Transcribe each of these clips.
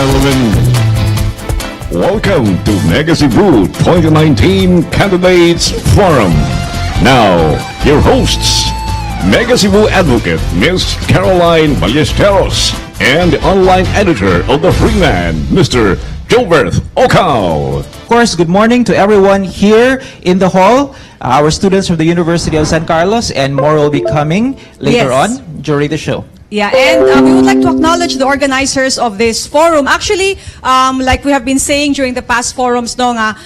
gentlemen, welcome to Mega Cebu 2019 Candidates Forum. Now, your hosts, Mega Cebu advocate Ms. Caroline Ballesteros and the online editor of the Freeman, Mr. Gilbert Ocao. Of course, good morning to everyone here in the hall. Our students from the University of San Carlos, and more will be coming later Yes. on during the show. Yeah, and we would like to acknowledge the organizers of this forum. Actually, like we have been saying during the past forums, no nga,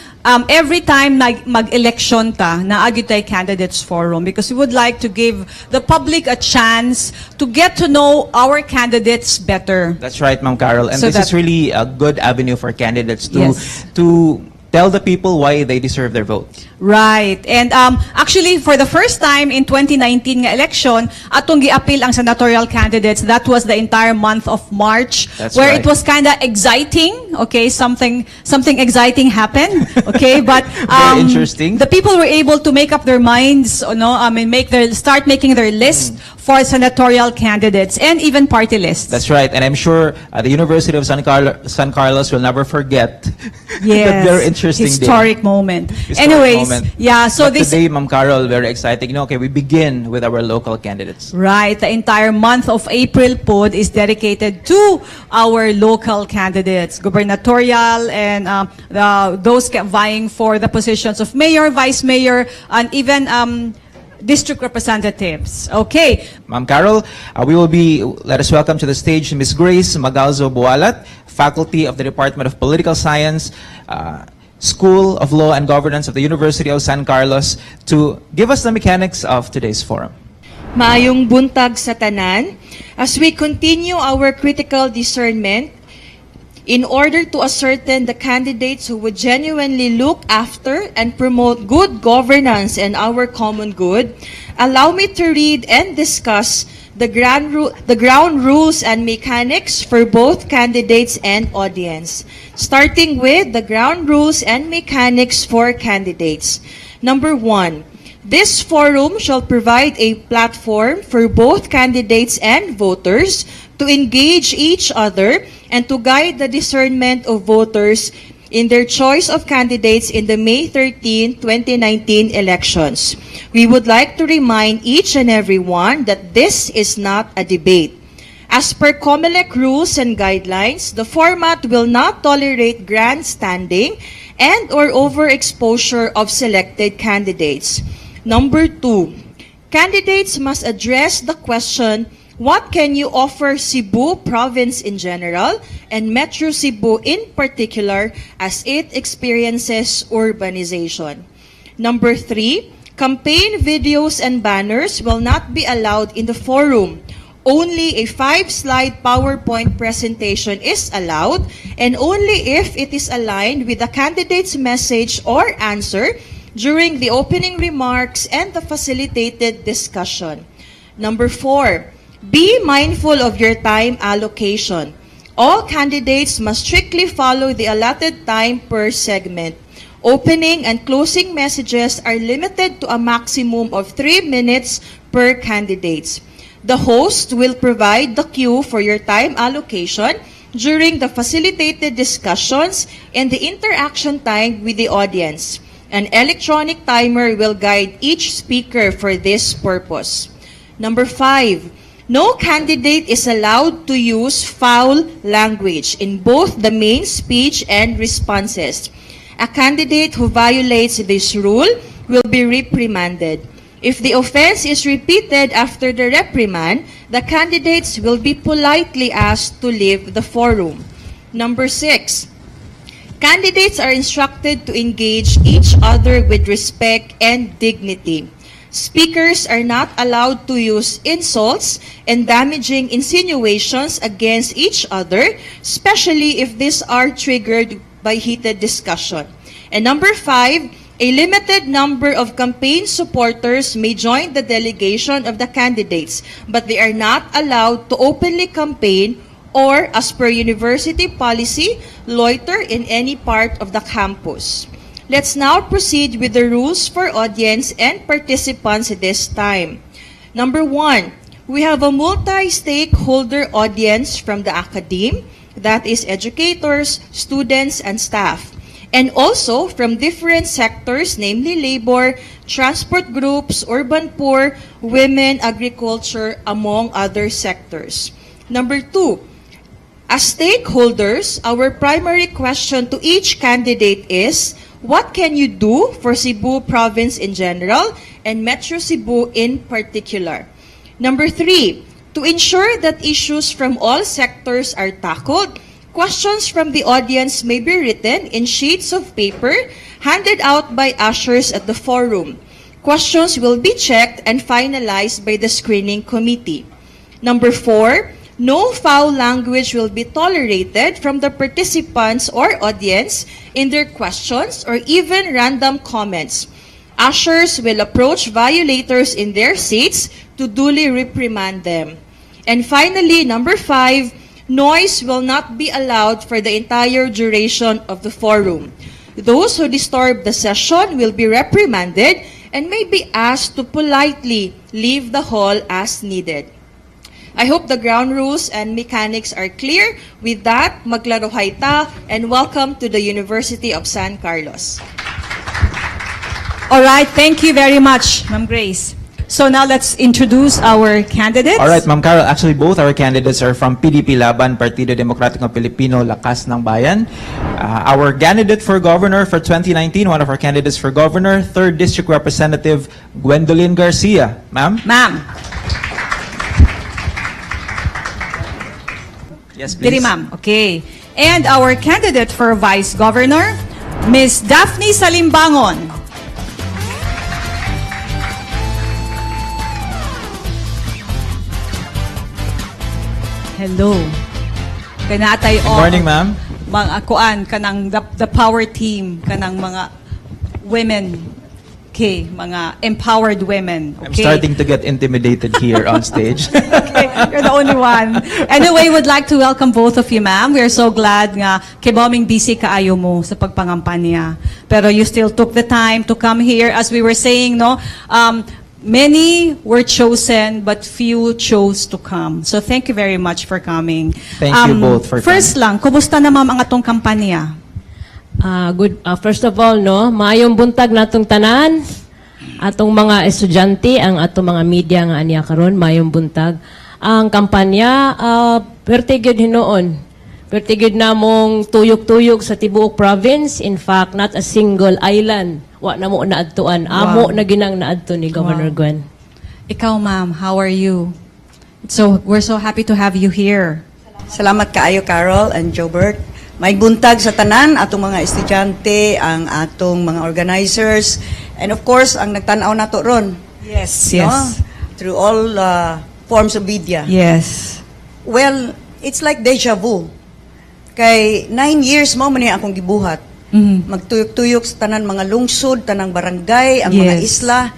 every time mag-election ta, naagit tayo candidates forum because we would like to give the public a chance to get to know our candidates better. That's right, Ma'am Carol. And So this is really a good avenue for candidates to, Yes. to tell the people why they deserve their vote. Right. And actually, for the first time in 2019 nga election, atong giapil ang senatorial candidates. That was the entire month of March, That's where right. it was kind of exciting. Okay, something exciting happened. Okay, but Very interesting. the people were able to make up their minds. Start making their list for senatorial candidates and even party lists. That's right. And I'm sure the University of San Carlos will never forget that very interesting historic moment. Historic Anyways, moment. yeah. So But this. today, Ma'am Carol, very exciting. Okay, we begin with our local candidates. Right. The entire month of April pod is dedicated to our local candidates, gubernatorial and those vying for the positions of mayor, vice mayor, and even district representatives. Okay. Ma'am Carol, let us welcome to the stage Ms. Grace Magalzo Bualat, Faculty of the Department of Political Science, School of Law and Governance of the University of San Carlos, to give us the mechanics of today's forum. Maayong buntag sa tanan, as we continue our critical discernment, in order to ascertain the candidates who would genuinely look after and promote good governance and our common good, allow me to read and discuss the ground rules and mechanics for both candidates and audience. Starting with the ground rules and mechanics for candidates. Number 1, this forum shall provide a platform for both candidates and voters to engage each other and to guide the discernment of voters in their choice of candidates in the May 13, 2019 elections. We would like to remind each and every one that this is not a debate. As per COMELEC rules and guidelines, the format will not tolerate grandstanding and or overexposure of selected candidates. Number 2, candidates must address the question, what can you offer Cebu province in general and Metro Cebu in particular as it experiences urbanization? Number 3, campaign videos and banners will not be allowed in the forum. Only a 5-slide PowerPoint presentation is allowed, and only if it is aligned with the candidate's message or answer during the opening remarks and the facilitated discussion. Number 4, be mindful of your time allocation. All candidates must strictly follow the allotted time per segment. Opening and closing messages are limited to a maximum of 3 minutes per candidate. The host will provide the cue for your time allocation during the facilitated discussions and the interaction time with the audience. An electronic timer will guide each speaker for this purpose. Number 5, no candidate is allowed to use foul language in both the main speech and responses. A candidate who violates this rule will be reprimanded. If the offense is repeated after the reprimand, the candidates will be politely asked to leave the forum. Number 6, candidates are instructed to engage each other with respect and dignity. Speakers are not allowed to use insults and damaging insinuations against each other, especially if these are triggered by heated discussion. And number 5, a limited number of campaign supporters may join the delegation of the candidates, but they are not allowed to openly campaign or, as per university policy, loiter in any part of the campus. Let's now proceed with the rules for audience and participants this time. Number 1, we have a multi-stakeholder audience from the academe, that is educators, students, and staff, and also from different sectors, namely labor, transport groups, urban poor, women, agriculture, among other sectors. Number 2, as stakeholders, our primary question to each candidate is, what can you do for Cebu province in general and Metro Cebu in particular? Number 3, to ensure that issues from all sectors are tackled, questions from the audience may be written in sheets of paper handed out by ushers at the forum. Questions will be checked and finalized by the screening committee. Number 4, no foul language will be tolerated from the participants or audience in their questions or even random comments. Ushers will approach violators in their seats to duly reprimand them. And finally, number 5, noise will not be allowed for the entire duration of the forum. Those who disturb the session will be reprimanded and may be asked to politely leave the hall as needed. I hope the ground rules and mechanics are clear. With that, maglaruhay ta and welcome to the University of San Carlos. All right, thank you very much, Ma'am Grace. So now let's introduce our candidates. All right, Ma'am Carol, actually both our candidates are from PDP Laban, Partido Demokratiko Pilipino, Lakas ng Bayan. Our candidate for governor for 2019, one of our candidates for governor, 3rd District Representative Gwendolyn Garcia. Ma'am? Ma'am. Yes, Diri, please. ma'am. Okay. And our candidate for vice governor, Ms. Daphne Salimbangon. Hello. Kanatay Good morning, ma'am. Mga kuan kanang the power team kanang mga women mga empowered women. I'm Okay. starting to get intimidated here on stage. Okay, you're the only one. Anyway, would like to welcome both of you, ma'am. We are so glad nga kiboming busy kaayo mo sa pagpangampanya. Pero you still took the time to come here. As we were saying, no, many were chosen, but few chose to come. So thank you very much for coming. Thank you both for First lang, kumusta na ma'am ang atong kampanya? First of all, no, maayong buntag natong tanan, atong mga estudyante, ang atong mga media nga aniya karon, maayong buntag. Ang kampanya, pertigid hinoon. Pertigid namong tuyok-tuyok sa tibuok province. In fact, not a single island. Wa na mo naadtuan. Amo na ginang naadto ni Governor Wow. Gwen. Ikaw, ma'am, how are you? So, we're so happy to have you here. Salamat kaayo Carol and Jobert. May buntag sa tanan atong mga estudyante, ang atong mga organizers, and of course ang nagtan-aw nato ron. Yes, No? Through all forms of media. Yes. Well, it's like deja vu. Kay 9 years mo man akong gibuhat. Mhm. Magtuyok-tuyok sa tanan mga lungsod, tanang barangay, ang mga Yes. isla.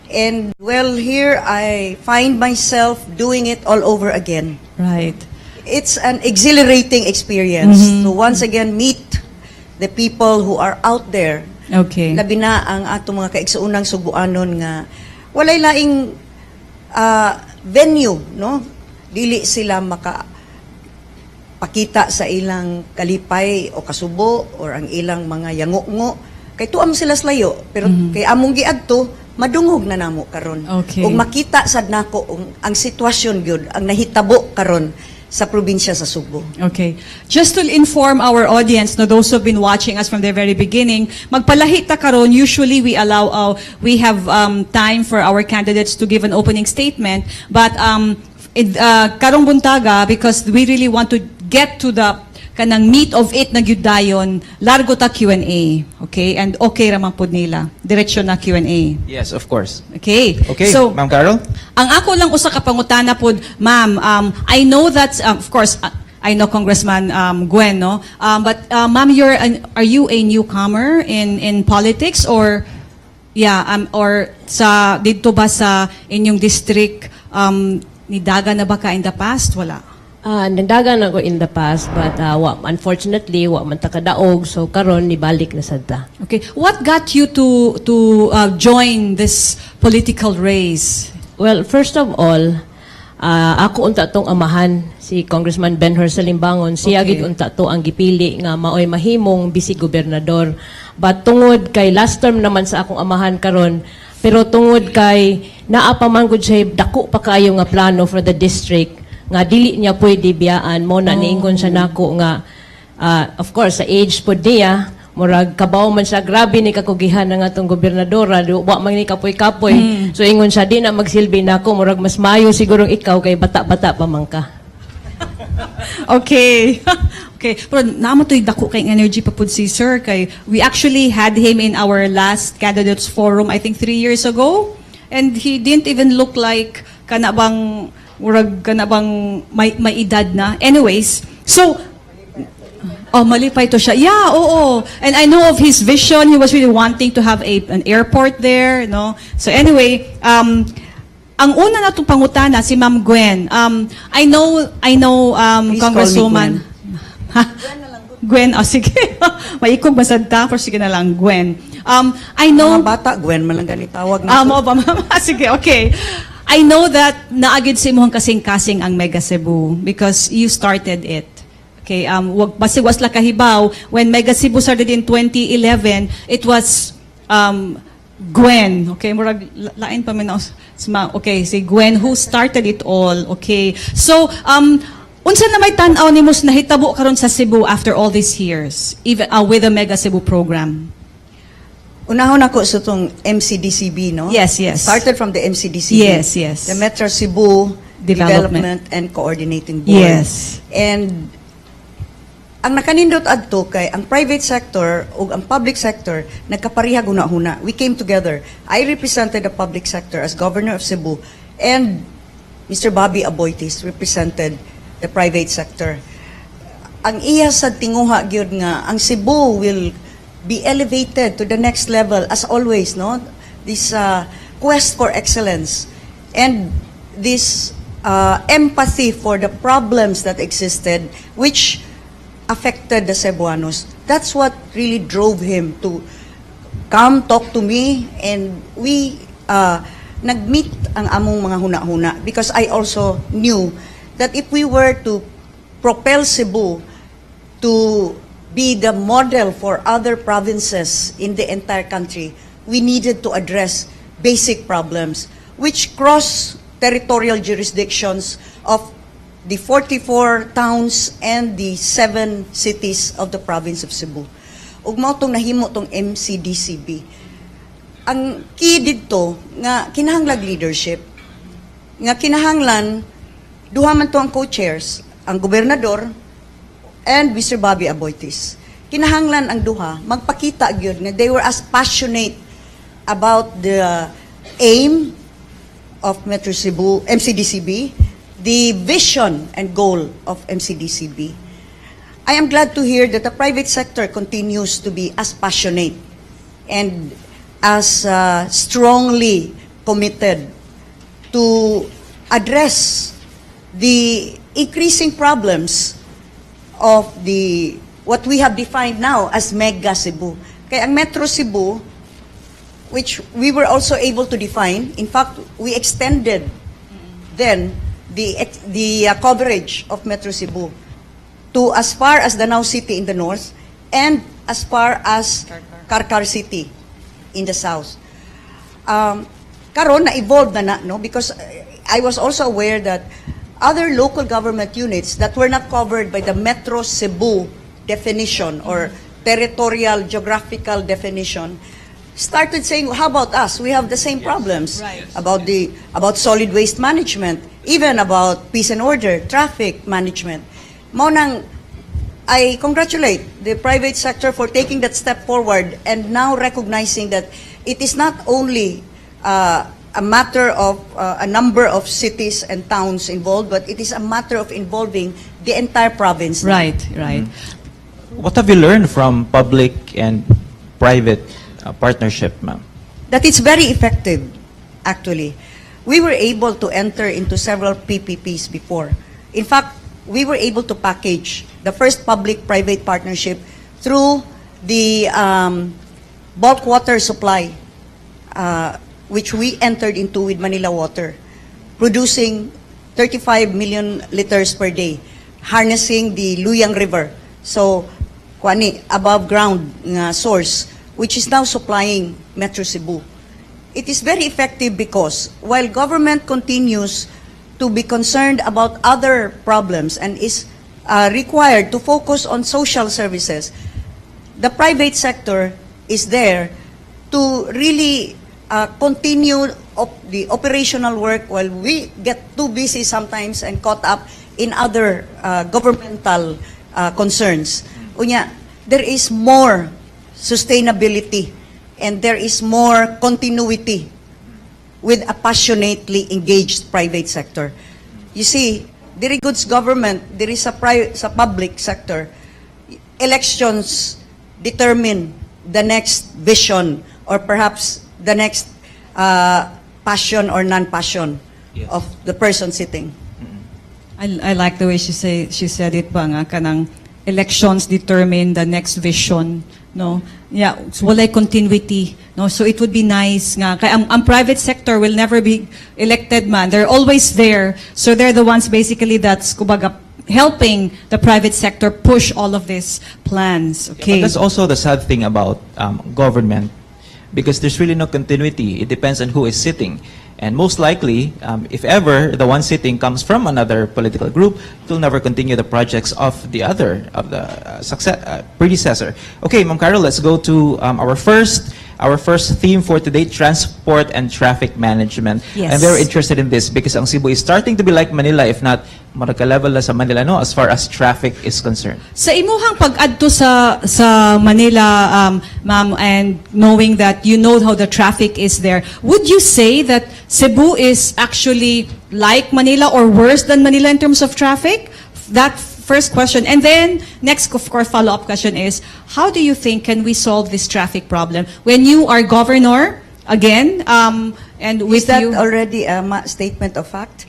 And well, here I find myself doing it all over again. Right. It's an exhilarating experience to once again meet the people who are out there. Okay. Labi na ang atong mga kaigsuunang Subuanon nga walay laing venue, no? Dili sila maka pakita sa ilang kalipay o kasubo or ang ilang mga yango-ngo. Kay tuam sila slayo, pero kay among giadto madungog na namo karon. Okay. Ug makita sad nako ang sitwasyon gyud ang nahitabo karon sa probinsya sa Subo. Okay. Just to inform our audience, no, those who've been watching us from the very beginning, magpalahi ta karon. Usually we we have time for our candidates to give an opening statement, but karong buntaga, because we really want to get to the kanang meat of it na gyudayon, largo ta Q&A. Okay? And okay raman pod nila. Diretsyon na Q&A. Yes, of course. Okay. Okay, So, Ma'am Carol? ang ako lang usa ka pangutana pod, ma'am, I know that of course I know Congressman Gwen, no? But ma'am, are you a newcomer in politics or or sa dito ba sa inyong district nidaga na ba ka in the past? Wala. Nagdagan ako in the past, but unfortunately, wa man ta kadaog, so karon nibalik na sad ta. Okay. What got you to join this political race? Well, first of all, Ako unta tong amahan si Congressman Benhur Salimbangon, siya Okay. gid unta to ang gipili nga maoy mahimong bisi gobernador. But tungod kay last term naman sa akong amahan karon, pero tungod kay naa pa man gud siya dako pa kayo nga plano for the district nga dili niya pwede biyaan mo na niingon siya nako nga of course sa age pod niya murag kabaw man siya, grabe ni kakugihan ng atong gobernadora, wa man ni kapoy-kapoy. So ingon siya, di na magsilbi na ako, murag mas mayo sigurong ikaw kay bata-bata pa man ka. Okay. Okay. Pero naman to'y dako kay energy pa pud si Sir. Kay, we actually had him in our last candidates forum, I think 3 years ago. And he didn't even look like kanabang, murag kanabang may edad na. Anyways, so, oh, mali pa ito siya. Yeah, oo. And I know of his vision. He was really wanting to have an airport there, no? So anyway, ang una na itong pangutana, si Ma'am Gwen. I know, Please call me Congresswoman. Ha? Gwen, oh, sige. Maikog masad ta, pero sige na lang, Gwen. I know... Mga bata, Gwen, malang ganit tawag na. Mo ba, mama? Sige, okay. I know that naagid sa imong kasing-kasing ang Mega Cebu because you started it. Okay, wag basig was la kahibaw when Mega Cebu started in 2011, it was Gwen. Okay, murag lain pa man okay, si Gwen who started it all. Okay. So, unsa na may tan-aw nimo sa nahitabo karon sa Cebu after all these years, even with the Mega Cebu program? Unahon ako sa itong MCDCB, no? Yes, yes. Started from the MCDCB. Yes, yes. The Metro Cebu Development. Development and Coordinating Board. Yes. And ang nakanindot adto kay ang private sector ug ang public sector nagkapareha guna-huna. We came together. I represented the public sector as governor of Cebu and Mr. Bobby Aboitiz represented the private sector. Ang iya sa tinguha gyud nga ang Cebu will be elevated to the next level as always, no? This quest for excellence and this empathy for the problems that existed which affected the Cebuanos. That's what really drove him to come talk to me and we nag-meet ang among mga huna-huna because I also knew that if we were to propel Cebu to be the model for other provinces in the entire country, we needed to address basic problems which cross territorial jurisdictions of the 44 towns and the 7 cities of the province of Cebu. Ug mao tong nahimo tong MCDCB. Ang key didto nga kinahanglan leadership, nga kinahanglan duha man to ang co-chairs, ang gobernador and Mr. Bobby Aboitiz. Kinahanglan ang duha magpakita gyud nga they were as passionate about the aim of Metro Cebu, MCDCB, the vision and goal of MCDCB. I am glad to hear that the private sector continues to be as passionate and as strongly committed to address the increasing problems of the what we have defined now as Mega Cebu. Kaya ang Metro Cebu, which we were also able to define, in fact, we extended then the coverage of Metro Cebu to as far as Danau City in the north and as far as Karkar City in the south. Karon na-evolve na, no? Because I was also aware that other local government units that were not covered by the Metro Cebu definition or territorial geographical definition started saying, how about us? We have the same problems about solid waste management, even about peace and order, traffic management. Mao nang I congratulate the private sector for taking that step forward and now recognizing that it is not only a matter of a number of cities and towns involved, but it is a matter of involving the entire province. Right. What have you learned from public and private partnership, ma'am? That it's very effective, actually. We were able to enter into several PPPs before. In fact, we were able to package the first public-private partnership through the bulk water supply, which we entered into with Manila Water, producing 35 million liters per day, harnessing the Luyang River. So, kuani, above ground nga source, which is now supplying Metro Cebu. It is very effective because while government continues to be concerned about other problems and is required to focus on social services, the private sector is there to really continue the operational work while we get too busy sometimes and caught up in other governmental concerns. Unya, there is more sustainability and there is more continuity with a passionately engaged private sector. You see, diri goods government, diri sa public sector, elections determine the next vision or perhaps the next passion or non-passion of the person sitting. I like the way she said it ba nga kanang elections determine the next vision, no? Yeah, so walay continuity, no? So it would be nice nga kay ang private sector will never be elected man. They're always there. So they're the ones basically that's kumbaga helping the private sector push all of these plans. But Okay. that's also the sad thing about government, because there's really no continuity. It depends on who is sitting. And most likely, if ever the one sitting comes from another political group, it will never continue the projects of the other, of the predecessor. Okay, Ma'am Carol, let's go to our first theme for today, transport and traffic management. Yes. I'm very interested in this because ang Cebu is starting to be like Manila, if not maraka-level na sa Manila, no, as far as traffic is concerned. Sa imuhang pag-adto sa Manila, ma'am, and knowing that you know how the traffic is there, would you say that Cebu is actually like Manila or worse than Manila in terms of traffic? That first question. And then, next, of course, follow-up question is, how do you think can we solve this traffic problem? When you are governor, again, and with Is that you... already a statement of fact?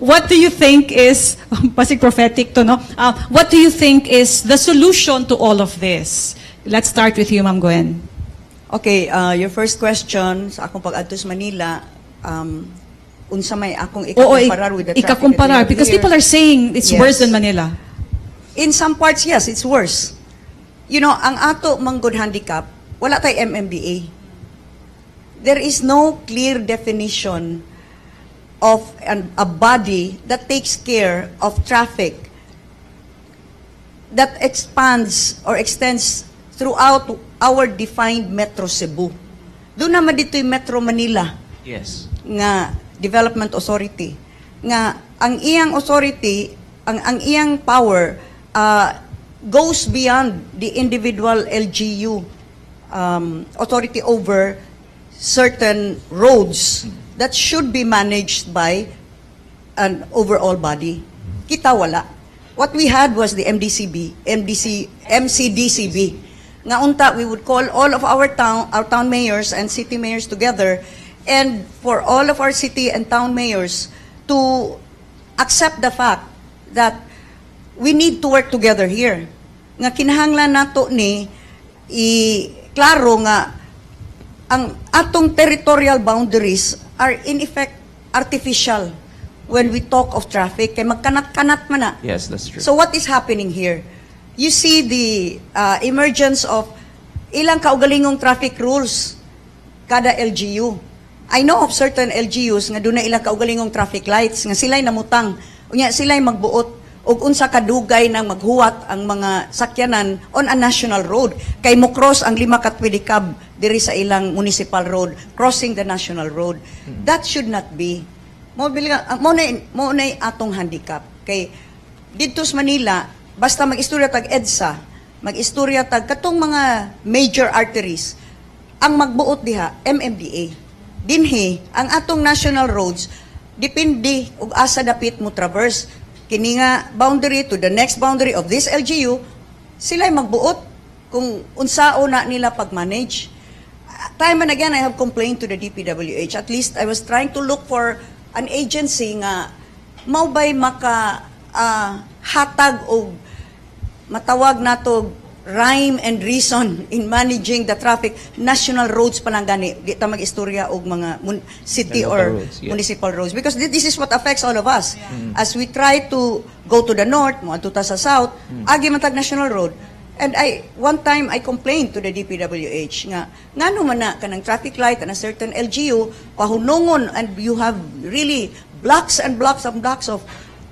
What do you think is, pasig prophetic to, no? What do you think is the solution to all of this? Let's start with you, Ma'am Gwen. Okay, your first question sa akong pag-adto sa Manila, unsa may akong Oo, ikakumparar with the traffic that we ikakumparar, have because here. people are saying it's Yes. worse than Manila. In some parts, yes, it's worse. You know, ang ato mang good handicap, wala tay MMDA. There is no clear definition of a body that takes care of traffic that expands or extends throughout our defined Metro Cebu. Doon naman dito yung Metro Manila Yes. nga Development Authority nga ang iyang authority, ang iyang power goes beyond the individual LGU authority over certain roads that should be managed by an overall body. Kita wala. What we had was the MCDCB. Nga unta, we would call all of our town mayors and city mayors together, and for all of our city and town mayors to accept the fact that we need to work together here. Nga kinahanglan nato ni klaro nga ang atong territorial boundaries are in effect artificial when we talk of traffic. Kay magkanat-kanat man na. Yes, that's true. So what is happening here? You see the emergence of ilang kaugalingong traffic rules kada LGU. I know of certain LGUs nga doon na ilang kaugalingong traffic lights nga sila'y namutang. Unya sila'y magbuot og unsa kadugay nang maghuwat ang mga sakyanan on a national road kay mo cross ang 5 ka pedicab diri sa ilang municipal road, crossing the national road. That should not be. Mo na atong handicap kay dito sa Manila basta mag-istorya tag EDSA, mag-istorya tag katong mga major arteries, ang magbuot diha MMDA. Dinhi ang atong national roads depende og asa dapit mo traverse kini nga boundary to the next boundary of this LGU, sila'y magbuot kung unsao na nila pag-manage. Time and again, I have complained to the DPWH. At least I was trying to look for an agency nga maubay maka hatag o matawag nato rhyme and reason in managing the traffic. National roads pa lang gani. Di ta mag-istorya og mga city The local or roads, yes. municipal roads. Because this is what affects all of us. As we try to go to the north, mo ta sa south, agi man tag national road. And one time I complained to the DPWH nga ngano man na kanang traffic light and a certain LGU pahunungon, and you have really blocks and blocks and blocks of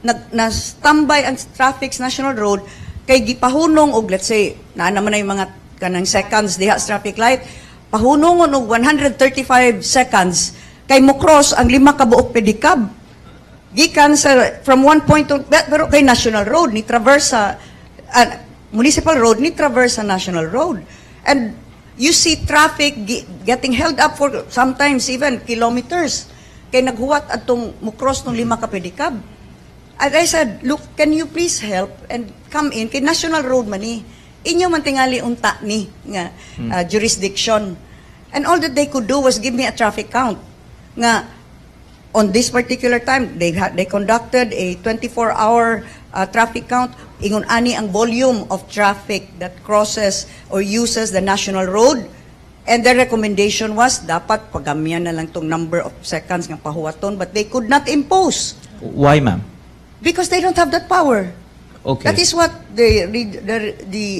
na standby ang traffic sa national road kay gipahunong og, let's say naa naman na yung mga kanang seconds diha sa traffic light, pahunongon og 135 seconds kay mo cross ang 5 ka buok pedicab gikan sa from one point to, pero kay national road ni traverse sa municipal road ni traverse sa national road, and you see traffic getting held up for sometimes even kilometers kay naghuwat atong mo cross tong 5 ka pedicab. And I said, look, can you please help and come in kay national road man ni inyo man tingali unta ni nga jurisdiction, and all that they could do was give me a traffic count nga on this particular time they conducted a 24-hour traffic count, ingon ani ang volume of traffic that crosses or uses the national road, and their recommendation was dapat pagamyan na lang tong number of seconds nga pahuwaton, but they could not impose Why, ma'am? because they don't have that power. Okay. That is what the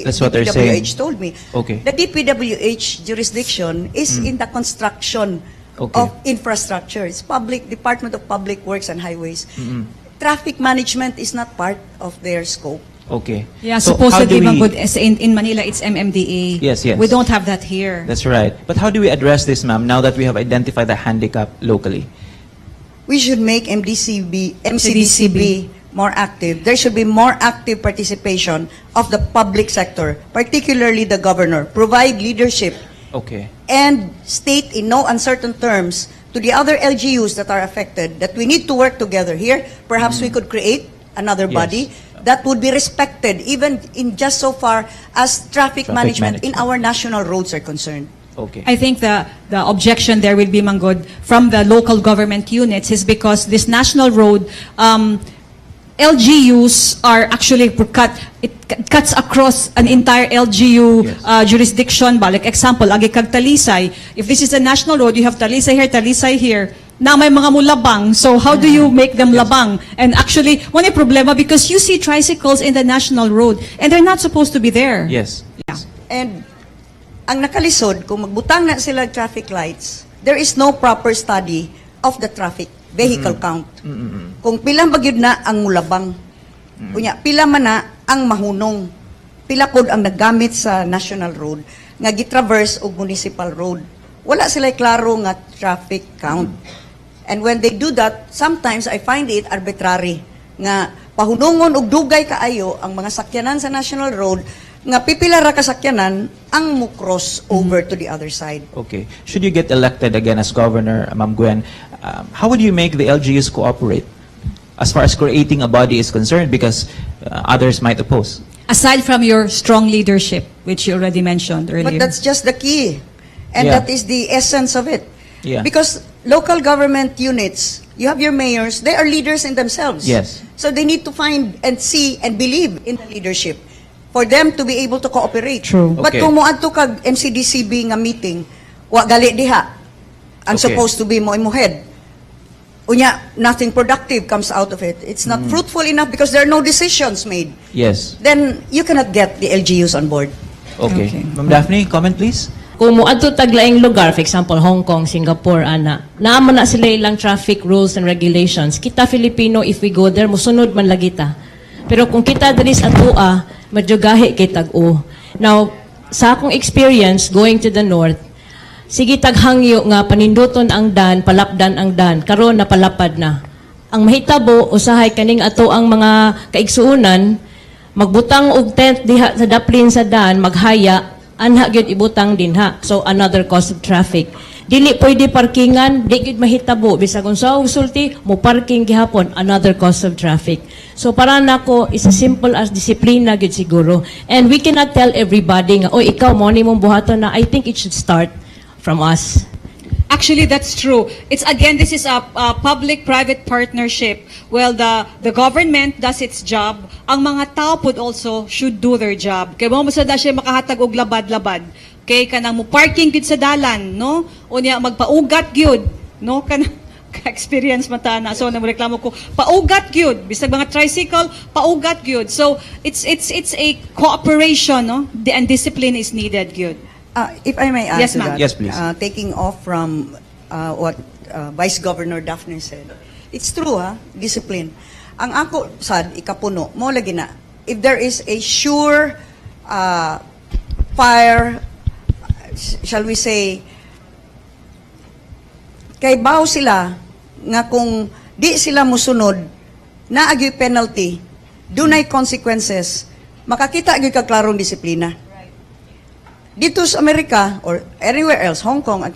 That's what they're saying. DPWH told me. Okay. The DPWH jurisdiction is in the construction Okay. of infrastructure. It's Department of Public Works and Highways. Traffic management is not part of their scope. Okay. Yeah, So how do supposedly, we- Mangud, in Manila, it's MMDA. Yes, yes. We don't have that here. That's right. But how do we address this, ma'am, now that we have identified the handicap locally? We should make MCDCB more active. There should be more active participation of the public sector, particularly the governor. Provide leadership Okay. and state in no uncertain terms to the other LGUs that are affected that we need to work together here. Perhaps we could create another Yes. body that would be respected even in just so far as traffic management in our national roads are concerned. Okay. I think the objection there will be, Mangod, from the local government units is because this national road, LGUs are actually it cuts across an entire LGU Yes. jurisdiction. Like example, agi kag Talisay. If this is a national road, you have Talisay here. Na may mga mulabang. So how do you make them labang? And actually, one problema because you see tricycles in the national road and they're not supposed to be there. Yes. And ang nakalisod, kung magbutang na sila traffic lights, there is no proper study of the traffic vehicle count. Kung pila bagyod na ang mulabang, kunya pila man na ang mahunong, pila pod ang naggamit sa national road, nga gitraverse og municipal road. Wala sila klaro nga traffic count. And when they do that, sometimes I find it arbitrary nga pahunungon og dugay kaayo ang mga sakyanan sa national road nga pipila ra ka sakyanan ang mo cross over to the other side. Okay. Should you get elected again as governor, Ma'am Gwen, how would you make the LGUs cooperate as far as creating a body is concerned? Because others might oppose. Aside from your strong leadership, which you already mentioned earlier. But that's just the key. And Yeah. that is the essence of it. Yeah. Because local government units, you have your mayors, they are leaders in themselves. Yes. So they need to find and see and believe in the leadership for them to be able to cooperate. True. But Okay. kung moadto kag MCDCB nga meeting, wa gali diha. Ang Okay. supposed to be mo head. Unya, nothing productive comes out of it. It's not fruitful enough because there are no decisions made. Yes. Then you cannot get the LGUs on board. Okay. Okay. Ma'am Daphne, comment please. Kung muadto taglaing lugar, for example, Hong Kong, Singapore, ana, naamo na sila ilang traffic rules and regulations. Kita Filipino, if we go there, musunod man lagi ta. Pero kung kita diri sa atua, medyo gahi kay tag-o. Now, sa akong experience going to the north, sige taghangyo nga paninduton ang dan, palapdan ang dan, karon napalapad na. Ang mahitabo usahay kaning ato ang mga kaigsuunan, magbutang og tent diha sa daplin sa dan, maghaya, anha gyud ibutang dinha. So another cause of traffic. Dili pwede parkingan, di gyud mahitabo bisag unsa og sulti mo parking gihapon, another cause of traffic. So para nako is as simple as disiplina gyud siguro. And we cannot tell everybody nga, "Oy, ikaw mo ni mong buhaton na." I think it should start from us. Actually, that's true. It's again, this is a public-private partnership. Well, the government does its job. Ang mga tao pod also should do their job. Kaya mo sa siya makahatag og labad-labad. Kay kanang mo parking gid sa dalan, no? Unya magpaugat gyud, no? Kanang ka-experience mata na. So nagreklamo ko, paugat gyud. Bisag mga tricycle, paugat gyud. So it's a cooperation, no? And discipline is needed gyud. If I may add Yes, to ma'am. that, Yes, please. Taking off from what Vice Governor Daphne said, it's true, discipline. Ang ako, sad, ikapuno, mo lagi na, if there is a sure fire, shall we say, kay baw sila, nga kung di sila musunod, naagyo'y penalty, dunay consequences, makakita agyo'y kaglarong disiplina. Dito sa Amerika or anywhere else, Hong Kong,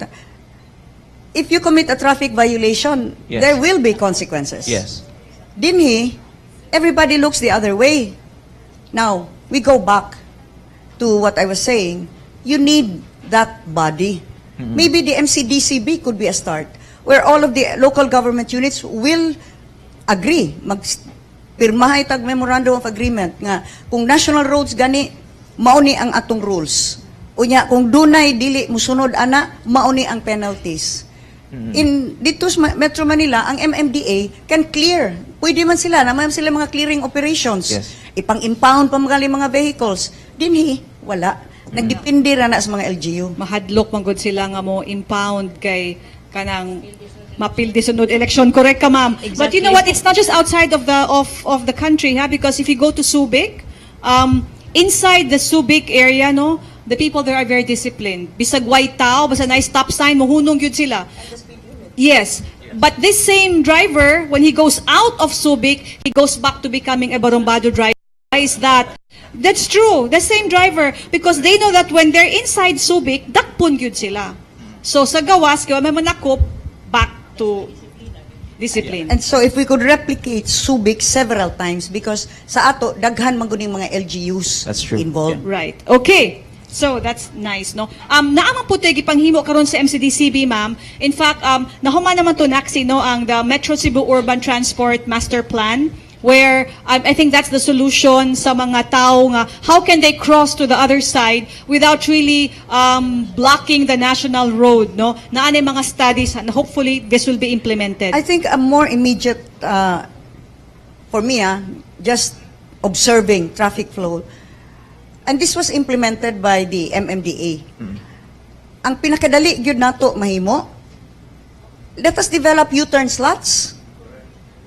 if you commit a traffic violation, Yes. there will be consequences. Yes. Dinhi, everybody looks the other way. Now, we go back to what I was saying. You need that body. Maybe the MCDCB could be a start, where all of the local government units will agree, pirmahay tag memorandum of agreement nga kung national roads gani mauni ang atong rules. Unya kung dunay dili musunod ana mauni ang penalties. In dito sa Metro Manila ang MMDA can clear. Pwede man sila naman sila mga clearing operations. Yes. Ipang-impound pa mga vehicles. Dinhi wala. Nagdepende ra na sa mga LGU. Mahadlok man gud sila nga mo impound kay kanang mapildi sunod election, correct ka ma'am? But you know what, it's not just outside of the country, because if you go to Subic, inside the Subic area, no, the people there are very disciplined. Bisag white tao, basta nice stop sign, mohunong yun sila. Yes. But this same driver, when he goes out of Subic, he goes back to becoming a barumbado driver. Why is that? That's true. The same driver, because they know that when they're inside Subic, dakpon yun sila. So sa gawas, kaya may manakop, back to discipline. And so if we could replicate Subic several times, because sa ato daghan man gud ning mga LGUs That's true. involved. Right. Okay. So that's nice, no? Naamang po tayo gipanghimo karon sa MCDCB, ma'am. In fact, nahuman naman to naksi, no, ang the Metro Cebu Urban Transport Master Plan, where I think that's the solution sa mga tao nga how can they cross to the other side without really blocking the national road, no? Naanay mga studies and hopefully this will be implemented. I think a more immediate for me, just observing traffic flow. And this was implemented by the MMDA. Ang pinakadali gyud nato mahimo, let us develop U-turn slots.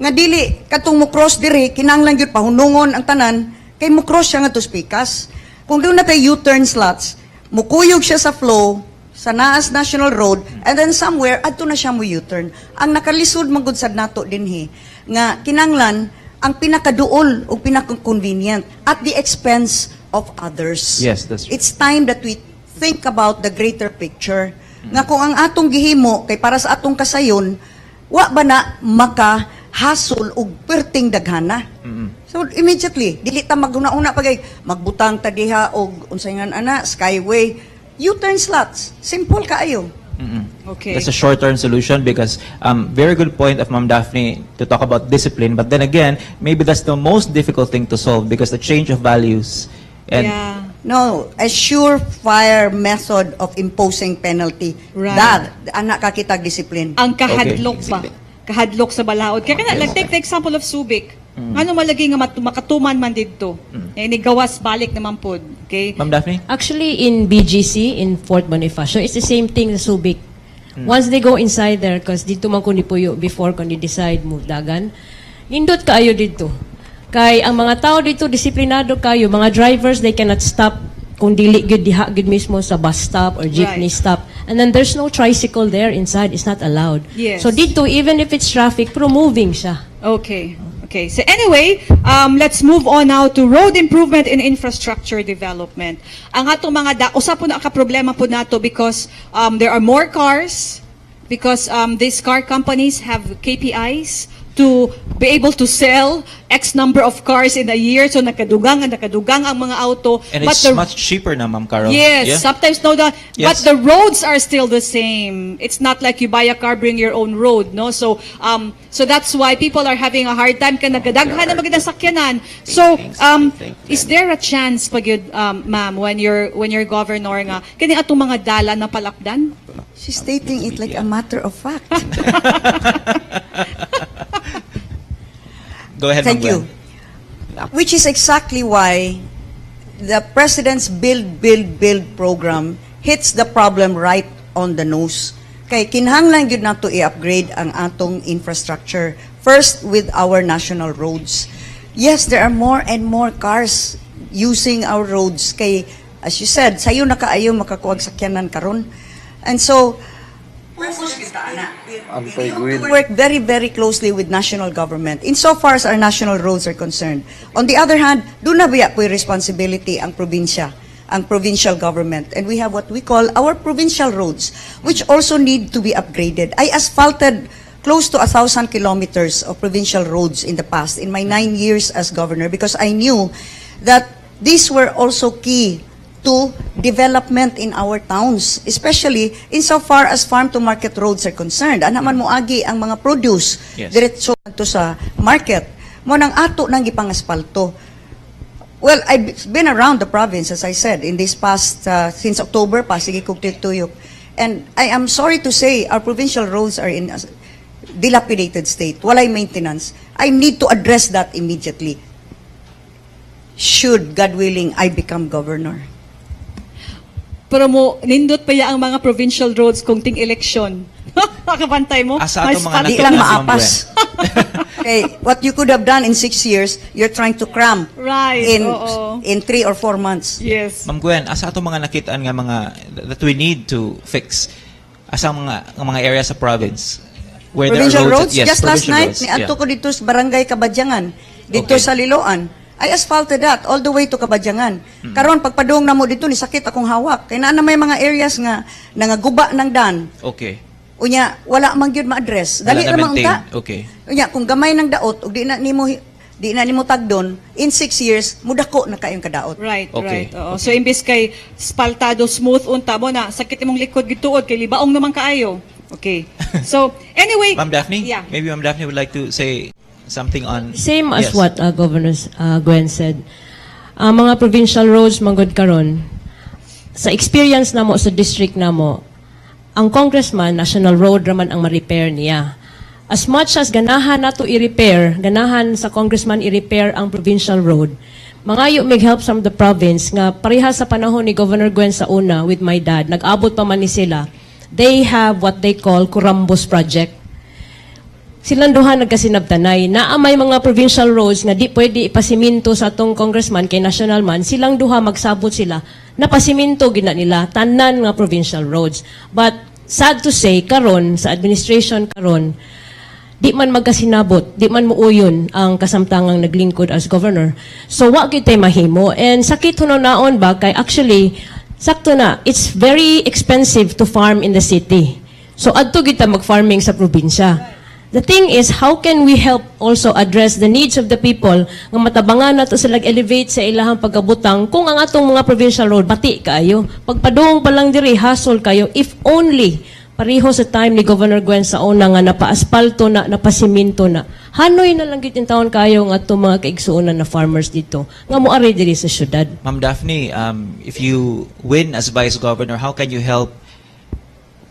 Nga dili katong mo cross diri kinahanglan gyud pahunungon ang tanan kay mo cross siya ngadto sa pikas. Kung doon na tay U-turn slots, mukuyog siya sa flow sa Naas National Road and then somewhere adto na siya mo U-turn. Ang nakalisod man gud sad nato dinhi nga kinahanglan ang pinakaduol o pinaka-convenient at the expense of others. Yes, that's true. It's time that we think about the greater picture. Nga kung ang atong gihimo kay para sa atong kasayon, wa ba na makahasol og perting daghana. So immediately, dili ta maguna-una pagay magbutang ta diha og unsay nga ana skyway, U-turn slots. Simple kaayo. Okay. That's a short-term solution because very good point of Ma'am Daphne to talk about discipline. But then again, maybe that's the most difficult thing to solve because the change of values. And Yeah. No, a surefire method of imposing penalty. Right. That anak kakitag discipline. Ang kahadlok Okay. pa. Kahadlok sa balaod. Kaya kana, like take the example of Subic. Ano malagi nga makatuman man didto. Eh ni gawas balik naman pod. Okay? Ma'am Daphne? Actually, in BGC, in Fort Bonifacio, it's the same thing sa Subic. Once they go inside there, because dito man kundi puyo before kung decide mo dagan, nindot kaayo dito. Kay ang mga tao dito, disiplinado kayo. Mga drivers, they cannot stop kung dili gyud diha gyud mismo sa bus stop or jeepney Right. stop. And then there's no tricycle there inside. It's not allowed. Yes. So dito, even if it's traffic, pero moving siya. Okay. Okay. So anyway, let's move on now to road improvement and infrastructure development. Ang atong mga usa po na ka problema po nato because there are more cars because these car companies have KPIs to be able to sell X number of cars in a year. So nakadugang ang mga auto. And it's much cheaper na, Ma'am Carol. Yes, Yeah? sometimes no, but Yes. the roads are still the same. It's not like you buy a car, bring your own road, no? So, so that's why people are having a hard time ka nagadaghan na magandang sakyanan. So, is there a chance pag yun, ma'am, when you're governor nga, kani atong mga dala na palakdan? She's stating it like a matter of fact. Go ahead, Thank Ma'am you. Gwen. Which is exactly why the President's Build program hits the problem right on the nose. Kay kinahanglan gyud nato i-upgrade ang atong infrastructure. First, with our national roads. Yes, there are more and more cars using our roads. Kay, as you said, sayo na kaayo makakuwag sakyanan karon. And so, we work very, very closely with national government insofar as our national roads are concerned. On the other hand, doon na biya po'y responsibility ang probinsya, ang provincial government. And we have what we call our provincial roads, which also need to be upgraded. I asphalted close to 1,000 kilometers of provincial roads in the past, in my 9 years as governor, because I knew that these were also key to development in our towns, especially insofar as farm-to-market roads are concerned. Anaman mo agi ang mga produce Yes. diretso to sa market. Mo nang ato nang gipangaspalto. Well, I've been around the province, as I said, in this past, since October pa, sige kong tituyok. And I am sorry to say, our provincial roads are in a dilapidated state. Walay maintenance. I need to address that immediately. Should, God willing, I become governor. Pero mo, nindot pa ya ang mga provincial roads kung ting election. Makabantay mo? Asa ato mga Di natutunan, lang Ma'am maapas. Okay, what you could have done in 6 years, you're trying to cram Right, oo. in 3 or 4 months. Yes. Ma'am Gwen, asa ato mga nakitaan nga mga that we need to fix? Asa ang mga areas sa province where Provincial there are roads, roads? Yes, just last provincial night, roads. niadto Yeah. ko dito sa Barangay Kabadyangan, dito Okay. sa Liloan. I asphalted that all the way to Kabadyangan. Karon pagpadung na mo dito ni sakit akong hawak. Kay naa na may mga areas nga nangaguba ng dan. Okay. Unya wala man gyud ma-address. Dali Wala na ra man maintain. unta. Okay. Unya kung gamay ng daot ug di na nimo tagdon in 6 years mudako na kayong kadaot. Right, Okay. right. Oo. So imbes kay spaltado smooth unta mo na sakit imong likod gituod kay libaong naman kaayo. Okay. So anyway, Ma'am Daphne? Yeah. Maybe Ma'am Daphne would like to say something on... Same as Yes. what Governor Gwen said. Mga provincial roads, manggod karon. Sa experience namo sa district namo, ang congressman, national road raman ang ma-repair niya. As much as ganahan nato i-repair, ganahan sa congressman i-repair ang provincial road, mangayo mig help from the province nga pareha sa panahon ni Governor Gwen sa una with my dad, nag-abot pa man ni sila. They have what they call Curambos Project. Silang duha nagkasinabtanay na may mga provincial roads nga di pwede ipasiminto sa atong congressman kay national man, silang duha magsabot sila na pasiminto gina nila tanan nga provincial roads. But sad to say karon sa administration karon di man magkasinabot, di man muuyon ang kasamtangang naglingkod as governor. So wa gyud tay mahimo and sakit hunaon ba kay actually sakto na it's very expensive to farm in the city. So adto gyud ta mag-farming sa probinsya. The thing is, how can we help also address the needs of the people nga matabangan nato sila elevate sa ilahang pagkabutang kung ang atong mga provincial road bati kaayo. Pagpadung pa lang diri hasol kayo if only pareho sa time ni Governor Gwen sa una nga napa-aspalto na, napasiminto na. Hanoy na lang gitin taon kayo nga atong mga kaigsuonan na farmers dito nga moari diri sa syudad. Ma'am Daphne, if you win as Vice Governor, how can you help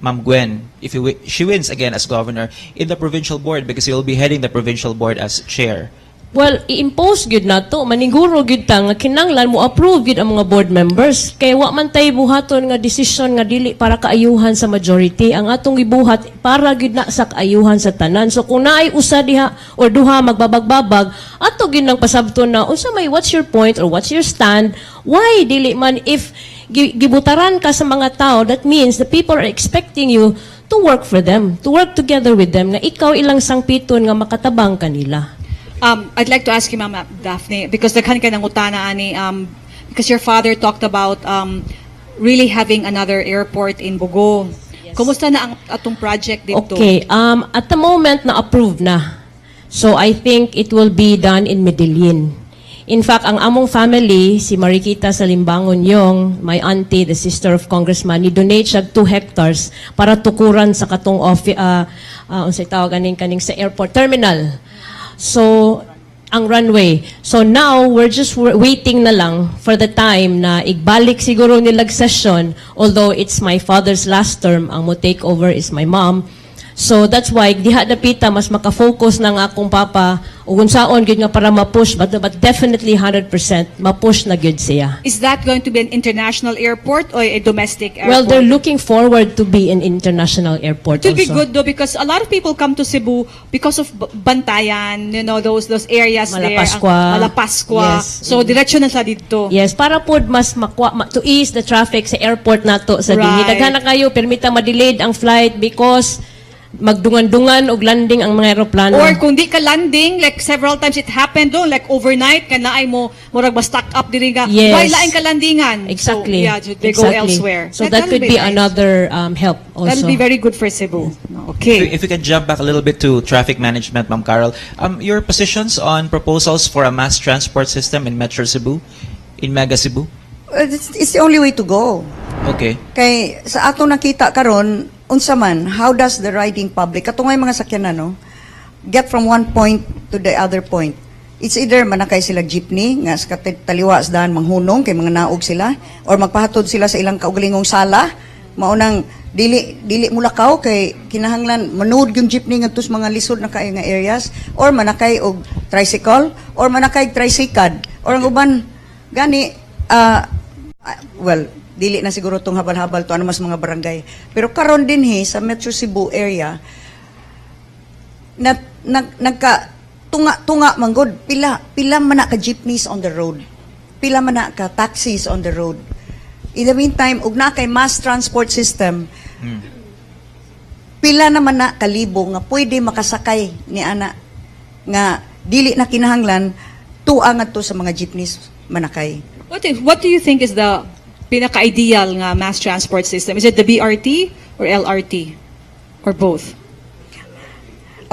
Ma'am Gwen, if she wins again as governor in the provincial board because you'll be heading the provincial board as chair? Well, i-impose gyud nato, maninguro gyud ta nga kinanglan mo approve gyud ang mga board members. Kay wa man tay buhaton nga decision nga dili para kaayuhan sa majority. Ang atong gibuhat para gyud na sa kaayuhan sa tanan. So kung naay usa diha or duha magbabag-babag, ato gyud nang pasabton na unsa may what's your point or what's your stand? Why dili man if gibutaran ka sa mga tao, that means the people are expecting you to work for them, to work together with them, nga ikaw ilang sangpiton nga makatabang kanila. I'd like to ask you, Ma'am Daphne, because daghan ka ng utana ani, because your father talked about really having another airport in Bogo. Kumusta na ang atong project dito? Okay, at the moment na-approve na. So I think it will be done in Medellin. In fact, ang among family, si Mariquita Salimbangon Yong, my auntie, the sister of Congressman, ni-donate siya 2 hectares para tukuran sa katong unsay tawag kaning sa airport terminal. So, ang runway. So now, we're just waiting na lang for the time na igbalik siguro nilag session, although it's my father's last term, ang mo take over is my mom. So that's why diha dapita mas maka-focus ng akong papa ug unsaon gyud nga para ma-push but definitely 100% ma-push na gyud siya. Is that going to be an international airport or a domestic airport? Well, they're looking forward to be an international airport It will be also. good though because a lot of people come to Cebu because of Bantayan, you know, those areas there. Malapascua. Malapascua. Yes. So diretso na sa dito. Yes, para pod mas to ease the traffic sa airport nato sa dinhi. Right. Daghan na kayo permita ma-delayed ang flight because magdungan-dungan og landing ang mga eroplano. Or kung di ka landing, like several times it happened doon, like overnight, ka na ay mo, murag ma-stock up diri ka. Yes. Why laing ka landingan? Exactly. So, yeah, they go elsewhere. So that could that'll be nice. another help also. That'll be very good for Cebu. Okay. If we can jump back a little bit to traffic management, Ma'am Carol, your positions on proposals for a mass transport system in Metro Cebu, in Mega Cebu? It's the only way to go. Okay. Kay sa ato nakita karon unsa man, how does the riding public katungay mga sakyanan no get from one point to the other point? It's either manakay sila jeepney nga sa taliwa sa daan manghunong kay mga naog sila or magpahatod sila sa ilang kaugalingong sala maunang dili mulakaw kay kinahanglan manood yung jeepney ngadto sa mga lisod na kaayo nga areas or manakay og tricycle or manakay tricycad or ang uban gani well dili na siguro tong habal-habal to ano mas mga barangay. Pero karon din sa Metro Cebu area nagka tunga manggod pila man na ka jeepneys on the road. Pila man na ka taxis on the road. In the meantime, ug na kay mass transport system. Pila naman na kalibo nga pwede makasakay ni ana nga dili na kinahanglan tuang adto sa mga jeepneys manakay. What do you think is the pinaka-ideal nga mass transport system? Is it the BRT or LRT? Or both?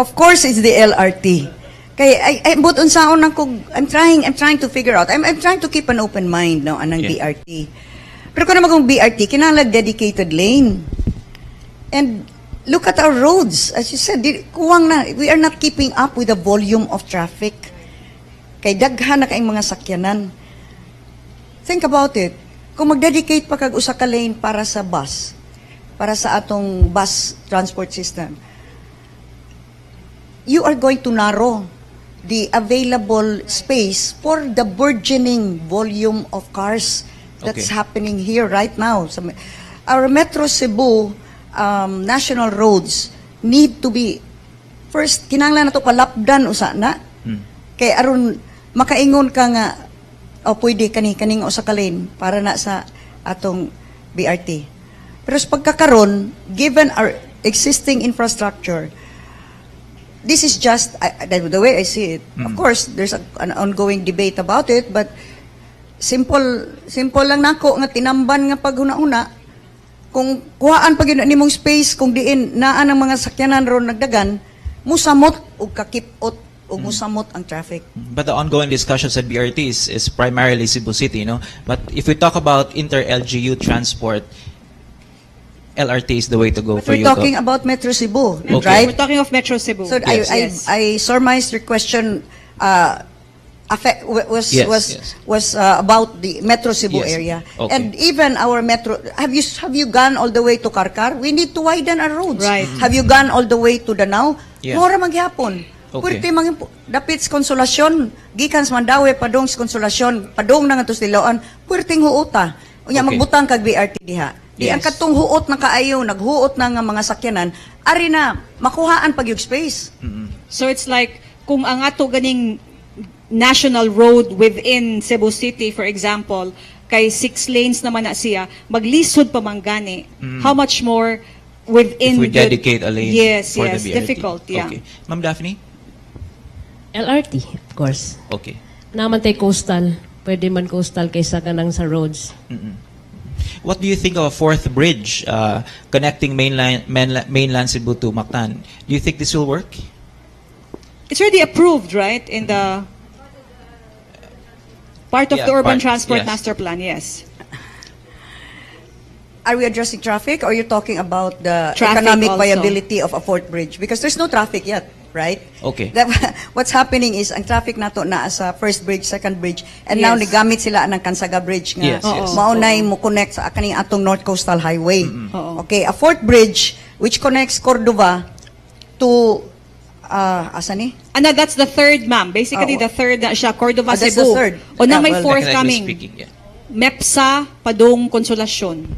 Of course, it's the LRT. Kay but unsaon ako I'm trying to figure out. I'm trying to keep an open mind no anang Yeah. BRT. Pero kung naman kung BRT, kinahanglan dedicated lane. And look at our roads. As you said, kuwang na, we are not keeping up with the volume of traffic. Kay daghan na kaayong mga sakyanan. Think about it. Kung mag-dedicate pa kag usa ka lane para sa bus, para sa atong bus transport system, you are going to narrow the available space for the burgeoning volume of cars that's Okay. happening here right now. Our Metro Cebu national roads need to be first kinahanglan nato palapdan usa na. Kay aron makaingon ka nga pwede kaning usa ka lane para na sa atong BRT. Pero sa pagkakaron, given our existing infrastructure, this is just the way I see it. Of course, there's an ongoing debate about it, but simple lang nako nga tinamban nga paghuna-una kung kuhaan pag yun nimong space kung diin naa ng mga sakyanan ron nagdagan musamot ug kakipot ug musamot ang traffic. But the ongoing discussions at BRT is primarily Cebu City, no? But if we talk about inter-LGU transport, LRT is the way to go But for we're you. talking about Metro Cebu, Okay. right? We're talking of Metro Cebu. So Yes. I surmised your question Yes. was about the Metro Cebu Yes. area. Okay. And even our metro, have you gone all the way to Karkar? We need to widen our roads. Right. Have you gone all the way to Danao? Yeah. Mora maghapon. Okay. Pwerte dapit sa Konsolasyon, gikan sa Mandawi padong sa Konsolasyon, padong na nga to sa Liloan, pwerteng huota. Unya Okay. magbutang kag BRT diha. Di Yes. ang katong huot na kaayo, naghuot na nga mga sakyanan, ari na makuhaan pag yung space. So it's like, kung ang ato ganing national road within Cebu City, for example, kay 6 lanes naman na siya, maglisod pa man gani. How much more within If we dedicate a lane Yes, for yes, the BRT. difficult, yeah. Okay. Ma'am Daphne? LRT, of course. Okay. Naman tay coastal. Pwede man coastal kaysa kanang sa roads. What do you think of a fourth bridge mainland Cebu to Mactan? Do you think this will work? It's already approved, right, in the part of Yeah, the urban part, transport yes. master plan, yes. Are we addressing traffic or you're talking about the Traffic economic also. viability of a fourth bridge? Because there's no traffic yet, right? Okay. What's happening is ang traffic nato na sa first bridge, second bridge, and now Yes. nigamit sila ng Kansaga Bridge nga. Yes, yes. Maunay mo connect sa kaning atong North Coastal Highway. Oo. Okay, a fourth bridge which connects Cordova to asa ni? And that's the third, ma'am. Basically, Oo. the third na siya, Cordova, That's Cebu. the third. O na Yeah, may well, fourth Technically coming. speaking, yeah. MEPSA, Padong, Konsolasyon.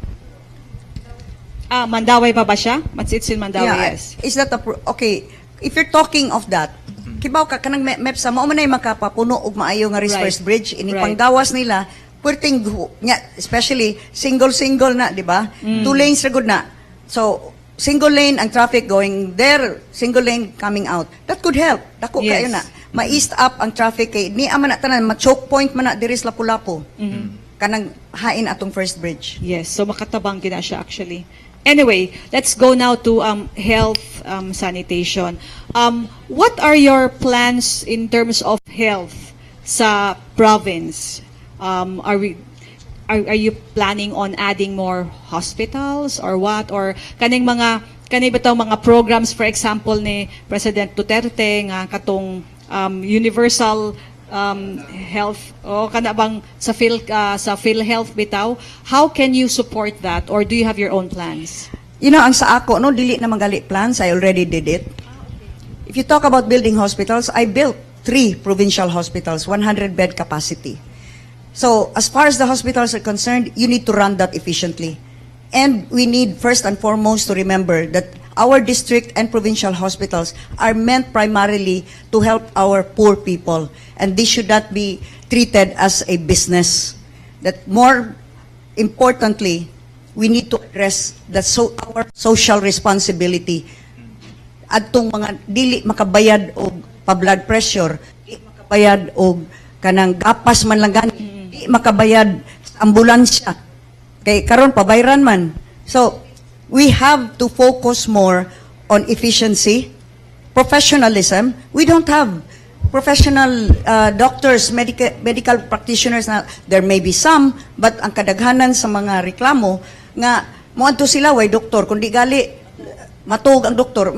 Mandaway pa ba siya? It's in Mandaway, yes. Is that okay, if you're talking of that, kibaw ka kanang MEPSA mao man ay makapapuno og maayo nga Right. first bridge ini Right. panggawas nila puwerteng nya especially single na, di ba? 2 lanes ra gud na. So single lane ang traffic going there, single lane coming out. That could help. Dako Yes. kayo na. Ma-east up ang traffic kay ni man na tanan ma-choke point man na diri sa Lapu-Lapu. Kanang hain atong first bridge. Yes, so makatabang gina siya actually. Anyway, let's go now to health sanitation. What are your plans in terms of health sa province? Are you planning on adding more hospitals or what? Or kaning bitaw mga programs, for example ni President Duterte nga katong universal health o kana bang sa PhilHealth bitaw, how can you support that or do you have your own plans? You know, ang sa ako, no, dili na magali plans. I already did it. If you talk about building hospitals, I built 3 provincial hospitals, 100-bed capacity. So, as far as the hospitals are concerned, you need to run that efficiently. And we need, first and foremost, to remember that our district and provincial hospitals are meant primarily to help our poor people. And this should not be treated as a business. That more importantly, we need to address our social responsibility. Adtong mga dili makabayad og pa-blood pressure, dili makabayad og kanang gapas man lang gani, dili makabayad sa ambulansya. Kay karon pabayran man. So, we have to focus more on efficiency, professionalism. We don't have professional doctors, medical practitioners na there may be some, but ang kadaghanan sa mga reklamo nga moadto sila way doktor kundi gali matug ang doktor.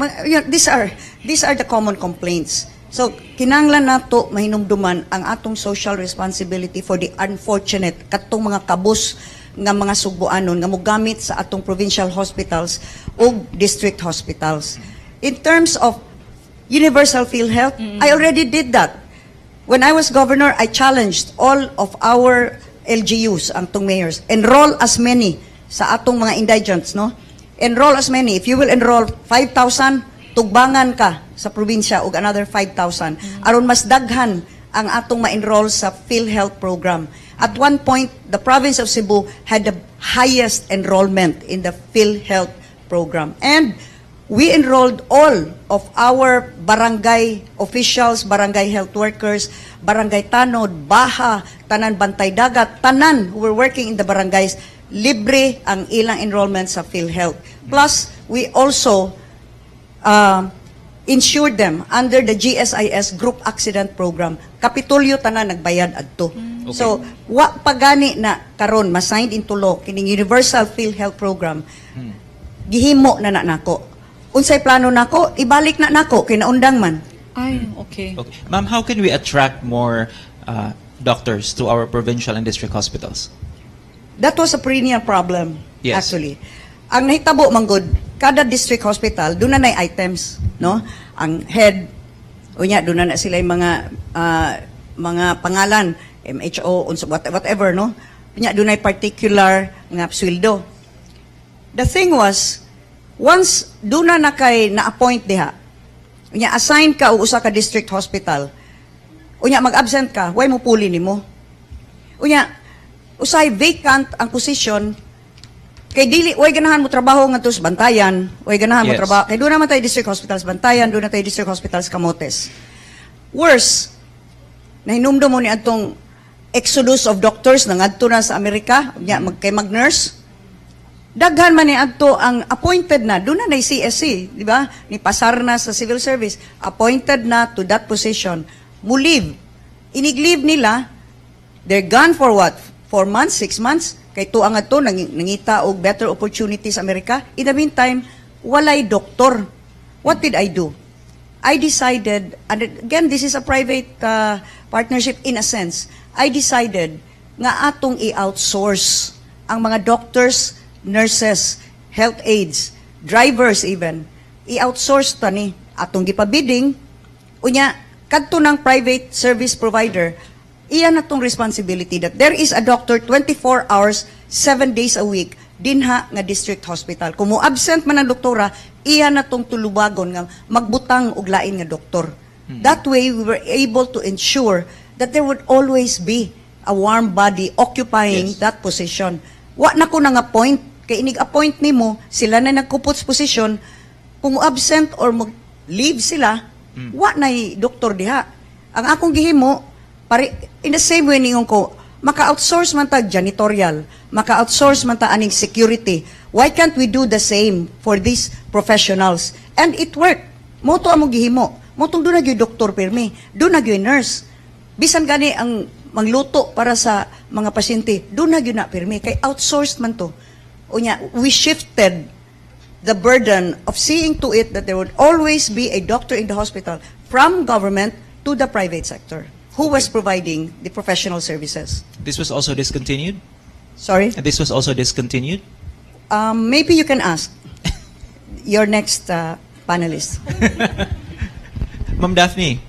These are the common complaints. So kinahanglan nato mahinumduman ang atong social responsibility for the unfortunate katong mga kabus nga mga Sugboanon nga mogamit sa atong provincial hospitals o district hospitals. In terms of universal PhilHealth, I already did that. When I was governor, I challenged all of our LGUs, ang tong mayors, enroll as many sa atong mga indigents, no? Enroll as many. If you will enroll 5,000, tugbangan ka sa probinsya og another 5,000. Aron mas daghan ang atong ma-enroll sa PhilHealth program. At one point, the province of Cebu had the highest enrollment in the PhilHealth program. And we enrolled all of our barangay officials, barangay health workers, barangay tanod, baha, tanan bantay dagat, tanan who were working in the barangays, libre ang ilang enrollment sa PhilHealth. Plus, we also insured them under the GSIS Group Accident Program. Kapitulyo tanan nagbayad adto. Okay. So, wa pagani na karon ma-signed into law kining Universal PhilHealth Program. Gihimo na nako. Unsay plano nako, ibalik na nako kinaundang man. Ay, okay. Okay. Ma'am, how can we attract more doctors to our provincial and district hospitals? That was a perennial problem, Yes. actually. Ang nahitabo manggod, kada district hospital, doon na items, no? Ang head, unya, doon na sila yung mga pangalan, MHO, whatever, no? Unya, doon na particular nga sweldo. The thing was, once doon na kay na-appoint diha, unya, assign ka o usa ka district hospital, unya, mag-absent ka, why mo puli nimo? Unya, usay vacant ang position, kay dili, way ganahan mo trabaho nga to sa Bantayan, way ganahan mo Yes. trabaho, kay doon naman tayo district hospitals Bantayan, doon na tayo district hospitals Camotes. Worse, nahinumdo mo ni atong exodus of doctors na ngadto na sa Amerika, unya, kay mag-nurse, Daghan man ni adto ang appointed na, doon na CSC, di ba? Ni pasar na sa civil service, appointed na to that position. Mulive. Inig-leave nila, they're gone for what? 4 months, 6 months? Kay tuang adto nangita og better opportunities sa Amerika. In the meantime, walay doktor. What did I do? I decided, and again, this is a private partnership in a sense. I decided nga atong i-outsource ang mga doctors, nurses, health aides, drivers even, i-outsource ta ni atong gipabidding, unya, kadto ng private service provider, iyan na tong responsibility that there is a doctor 24 hours, 7 days a week, dinha nga district hospital. Kung mo absent man ang doktora, iyan na tong tulubagon nga magbutang og lain nga doktor. That way, we were able to ensure that there would always be a warm body occupying that position. Wa na ko nang appoint, kay inig-appoint nimo, sila na nagkupot sa position, kung absent or mag-leave sila, wa na'y doktor diha. Ang akong gihimo, in the same way ningon ko, maka-outsource man ta janitorial, maka-outsource man ta aning security. Why can't we do the same for these professionals? And it worked. Moto among gihimo. Motong doon na gyud doktor pirmi, doon na gyud nurse. Bisan gani ang mangluto para sa mga pasyente, doon na gyud na pirmi kay outsourced man to. Unya, we shifted the burden of seeing to it that there would always be a doctor in the hospital from government to the private sector who was providing the professional services. This was also discontinued? Sorry? And this was also discontinued? Maybe you can ask your next panelist. Ma'am Daphne,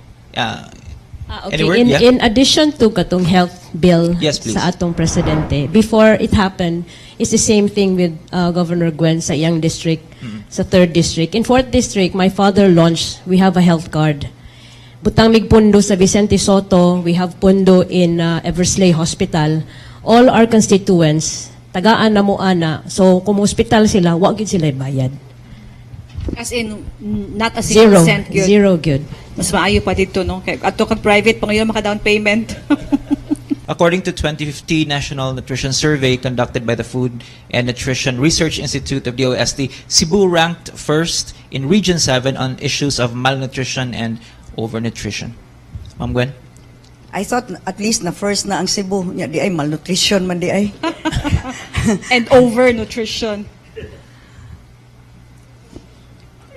Okay, any word? in addition to katong health bill Yes, please. sa atong presidente, before it happened, it's the same thing with Governor Gwen sa iyang district, sa 3rd district. In 4th district, my father launched, we have a health card. Butang mig pundo sa Vicente Soto, we have pundo in Eversley Hospital. All our constituents, tagaan na mo ana. So kung hospital sila, wag gid sila bayad. As in, not a single Zero. cent good. Zero good. Mas maayo pa dito, no? Kaya ato kang private, pa ngayon maka-down payment. According to 2015 National Nutrition Survey conducted by the Food and Nutrition Research Institute of DOST, Cebu ranked first in Region 7 on issues of malnutrition and overnutrition. Ma'am Gwen? I thought at least na first na ang Cebu, nya di ay malnutrition man di ay. And overnutrition.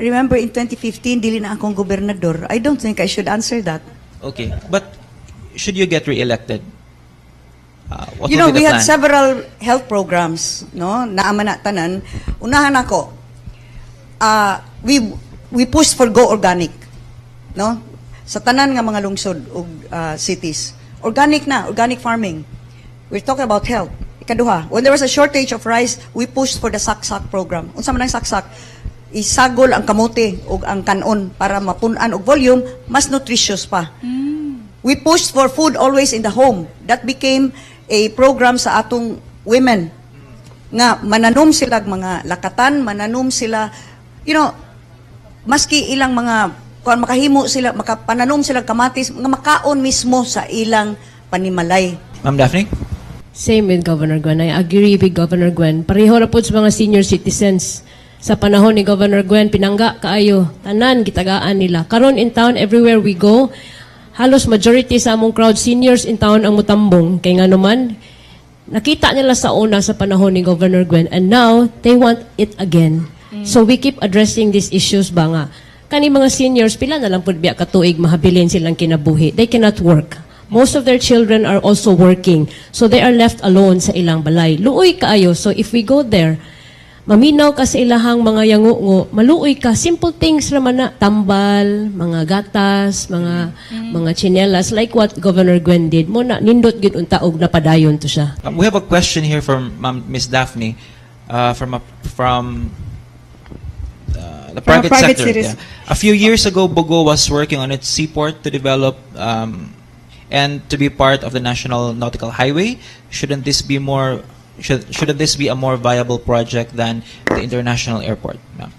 Remember in 2015 dili na akong gobernador. I don't think I should answer that. Okay. But should you get re-elected? What You will know, be the we had plan? several health programs, no? Naama na tanan. Unahan ako. We pushed for Go Organic, no? Sa tanan nga mga lungsod ug cities. Organic na, organic farming. We're talking about health. Ikaduha, when there was a shortage of rice, we pushed for the saksak program. Unsa man ang saksak? Isagol ang kamote o ang kanon para mapunan og volume, mas nutritious pa. We pushed for food always in the home. That became a program sa atong women. Nga, mananom sila mga lakatan, mananom sila, you know, maski ilang mga, kung makahimo sila, makapananom sila kamatis, nga makaon mismo sa ilang panimalay. Ma'am Daphne? Same with Governor Gwen. I agree with Governor Gwen. Pareho na po sa mga senior citizens. Sa panahon ni Governor Gwen, pinangga kaayo, tanan, gitagaan nila. Karon in town, everywhere we go, halos majority sa among crowd, seniors in town ang mutambong. Kaya nga naman, nakita nila sa una sa panahon ni Governor Gwen, and now, they want it again. So we keep addressing these issues ba nga. Kani mga seniors, pila na lang po biya katuig, mahabilin silang kinabuhi. They cannot work. Most of their children are also working. So they are left alone sa ilang balay. Luoy kaayo. So if we go there, maminaw ka sa ilahang mga yangungo, maluoy ka, simple things naman na, tambal, mga gatas, mga chinelas, like what Governor Gwen did. Mo na, nindot gid untaog na padayon to siya. We have a question here from Ms. Daphne from the From a private private sector. citizen. Yeah. A few years ago, Bogo was working on its seaport to develop and to be part of the National Nautical Highway. Shouldn't this be a more viable project than the international airport? Ma'am?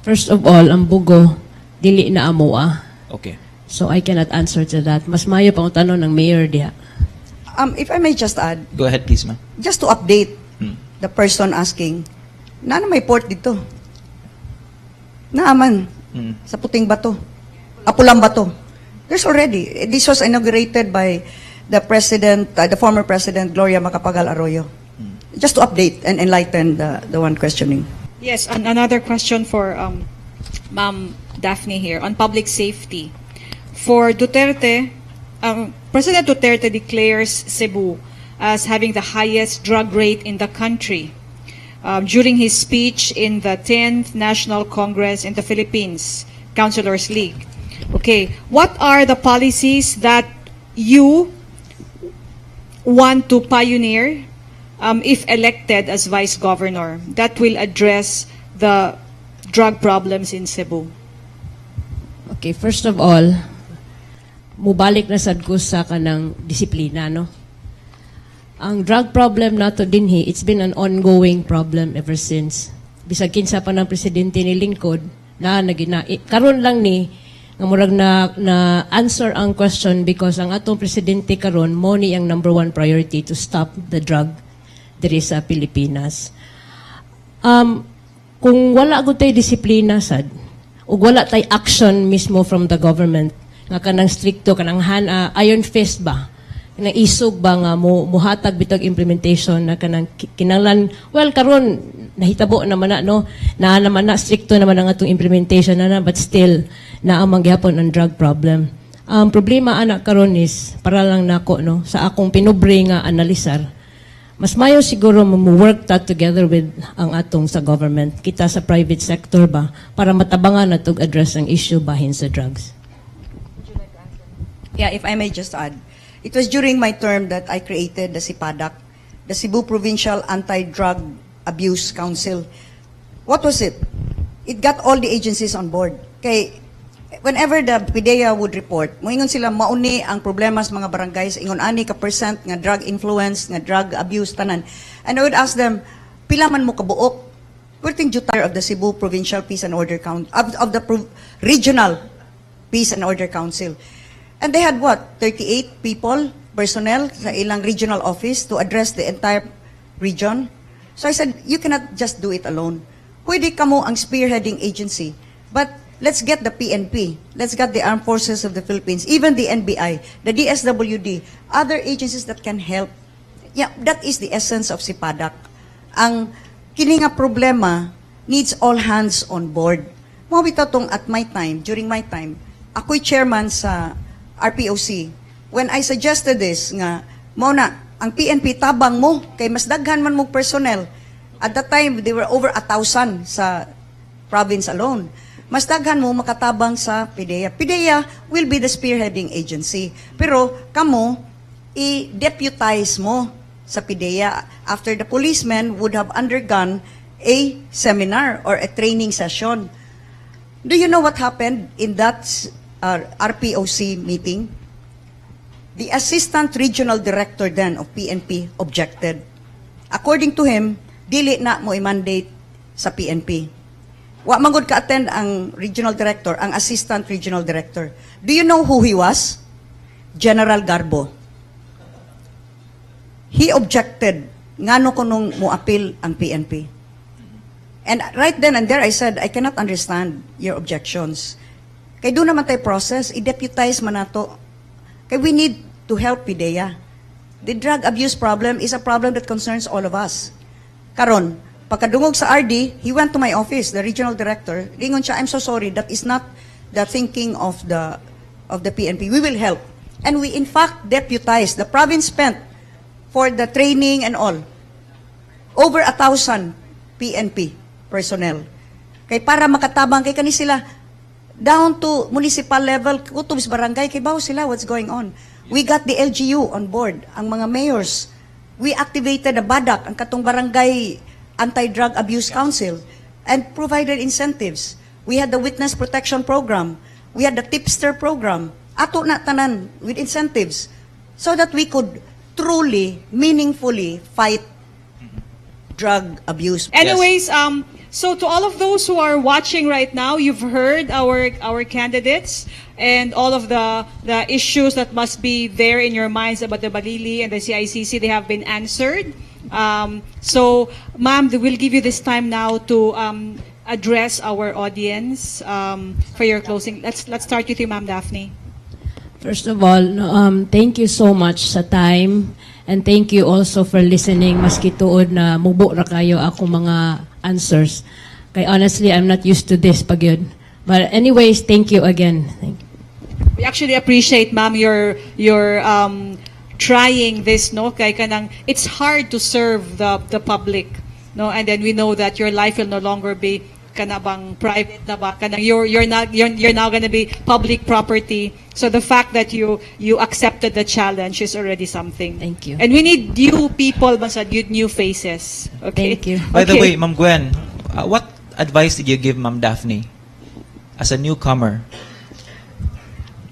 First of all, ang bugo, dili na amoa. Okay. So I cannot answer to that. Mas mayo pa ang tanong ng mayor diha. If I may just add, Go ahead, please, ma'am. just to update the person asking, na may port dito. Naaman. Sa Puting Bato. Pulang Bato. There's already. This was inaugurated by the president, the former president, Gloria Macapagal Arroyo. Just to update and enlighten the one questioning. Yes, another question for Ma'am Daphne here on public safety. For Duterte, President Duterte declares Cebu as having the highest drug rate in the country. During his speech in the 10th National Congress in the Philippines, Councilors League. Okay, what are the policies that you want to pioneer if elected as Vice Governor that will address the drug problems in Cebu? Okay, first of all, mubalik na sad ko sa kanang disiplina, no? Ang drug problem nato dinhi, it's been an ongoing problem ever since. Bisag kinsa pa ng presidente ni lingkod na karon lang ni nga murag na answer ang question because ang atong presidente karon mo ni ang number one priority to stop the drug diri sa Pilipinas. Kung wala gud tay disiplina sad ug wala tay action mismo from the government nga kanang stricto kanang iron fist ba kanang isog ba nga muhatag bitag implementation na kanang kinahanglan karon nahitabo naman na no na naman na stricto naman ang atong implementation na but still na ang mangyapon ang drug problem. Ang problema anak karon is para lang nako no sa akong pinubre nga analisar. Mas mayo siguro mo-work ta together with ang atong sa government, kita sa private sector ba para matabangan na to address ang issue bahin sa drugs. Yeah, if I may just add, it was during my term that I created the CIPADAC, the Cebu Provincial Anti-Drug Abuse Council. What was it? It got all the agencies on board. Kay whenever the PIDEA would report, moingon sila mauni ang problema sa mga barangays, ingon ani ka percent nga drug influence, nga drug abuse tanan. And I would ask them, pila man mo kabuok? We're thinking of the Cebu Provincial Peace and Order Council, of the Regional Peace and Order Council. And they had what? 38 people, personnel sa ilang regional office to address the entire region. So I said, you cannot just do it alone. Pwede ka mo ang spearheading agency. But let's get the PNP. Let's get the Armed Forces of the Philippines, even the NBI, the DSWD, other agencies that can help. Yeah, that is the essence of CIPADAC. Ang kini nga problema needs all hands on board. Mo bitaw tong at my time, during my time, ako'y chairman sa RPOC. When I suggested this nga mo na ang PNP tabang mo kay mas daghan man mo personnel. At that time they were over 1,000 sa province alone. Mas daghan mo makatabang sa PIDEA. PIDEA will be the spearheading agency. Pero kamo i-deputize mo sa PIDEA after the policemen would have undergone a seminar or a training session. Do you know what happened in that RPOC meeting? The assistant regional director then of PNP objected. According to him, dili na mo i-mandate sa PNP. Wa magud ka-attend ang regional director, ang assistant regional director. Do you know who he was? General Garbo. He objected ngano ko nung mo-appeal ang PNP. And right then and there I said, I cannot understand your objections. Kay doon naman tayo process, i-deputize man nato. Kay we need to help PIDEA. The drug abuse problem is a problem that concerns all of us. Karon, pagkadungog sa RD, he went to my office, the regional director. Ringon siya, I'm so sorry, that is not the thinking of the PNP. We will help. And we in fact deputized. The province spent for the training and all over 1,000 PNP personnel. Kay para makatabang kay kani sila down to municipal level, kutubs barangay, kay bawo sila what's going on. We got the LGU on board, ang mga mayors. We activated the BADAC, ang katong barangay Anti-Drug Abuse Council, and provided incentives. We had the Witness Protection Program. We had the Tipster Program. Ato na tanan with incentives so that we could truly, meaningfully fight drug abuse. Anyways, so to all of those who are watching right now, you've heard our candidates and all of the issues that must be there in your minds about the Balili and the CICC. They have been answered. So, ma'am, we'll give you this time now to address our audience for your closing. Let's start with you, Ma'am Daphne. First of all, thank you so much sa time and thank you also for listening maski tuod na mubo ra kayo ako mga answers. Kay honestly, I'm not used to this pag yun. But anyways, thank you again. Thank you. We actually appreciate, ma'am, your trying this, no? Kay kanang it's hard to serve the public, no? And then we know that your life will no longer be kanabang private na ba? Kanang you're now going to be public property. So the fact that you accepted the challenge is already something. Thank you. And we need new people, basta new faces. Okay. Thank you. By the Okay. way, Ma'am Gwen, what advice did you give Ma'am Daphne as a newcomer?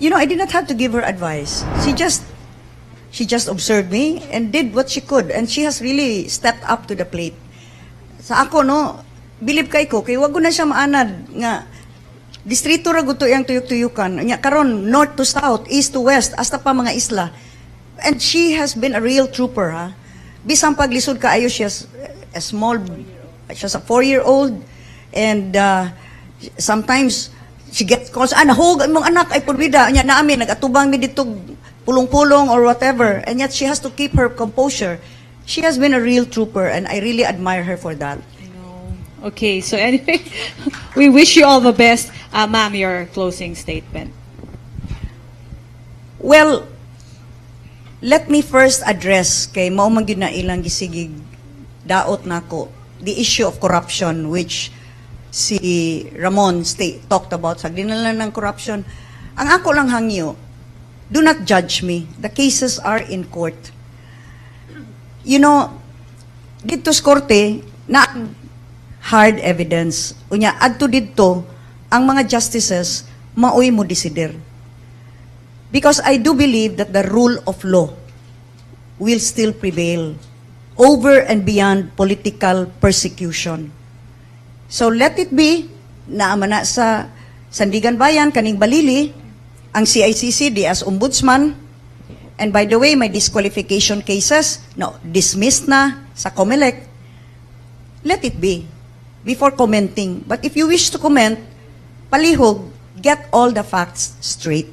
You know, I did not have to give her advice. She just observed me and did what she could. And she has really stepped up to the plate. Sa ako, no, believe kay ko, kay wag ko na siya maanad nga, distrito ra guto yang tuyok-tuyukan. Nya karon north to south, east to west, hasta pa mga isla. And she has been a real trooper, ha. Bisang paglisod kaayo, she's a 4-year-old, and sometimes she gets calls, nahog mong anak ay pulbida, nya naami nagatubang mi dito pulong-pulong or whatever, and yet she has to keep her composure. She has been a real trooper, and I really admire her for that. Okay, so anyway, we wish you all the best. Ma'am, your closing statement. Well, let me first address kay mao man gyud na ilang gisigig daot nako the issue of corruption, which si Ramon talked about. Sagdi na lang ng corruption. Ang ako lang hangyo, do not judge me. The cases are in court. You know, dito sa korte na hard evidence. Unya, adto dito, ang mga justices, maoy mo desider. Because I do believe that the rule of law will still prevail over and beyond political persecution. So let it be, naamana sa Sandigan Bayan, kaning Balili, ang CICC as ombudsman, and by the way, may disqualification cases, no, dismissed na sa COMELEC. Let it be. Before commenting. But if you wish to comment, palihog, get all the facts straight.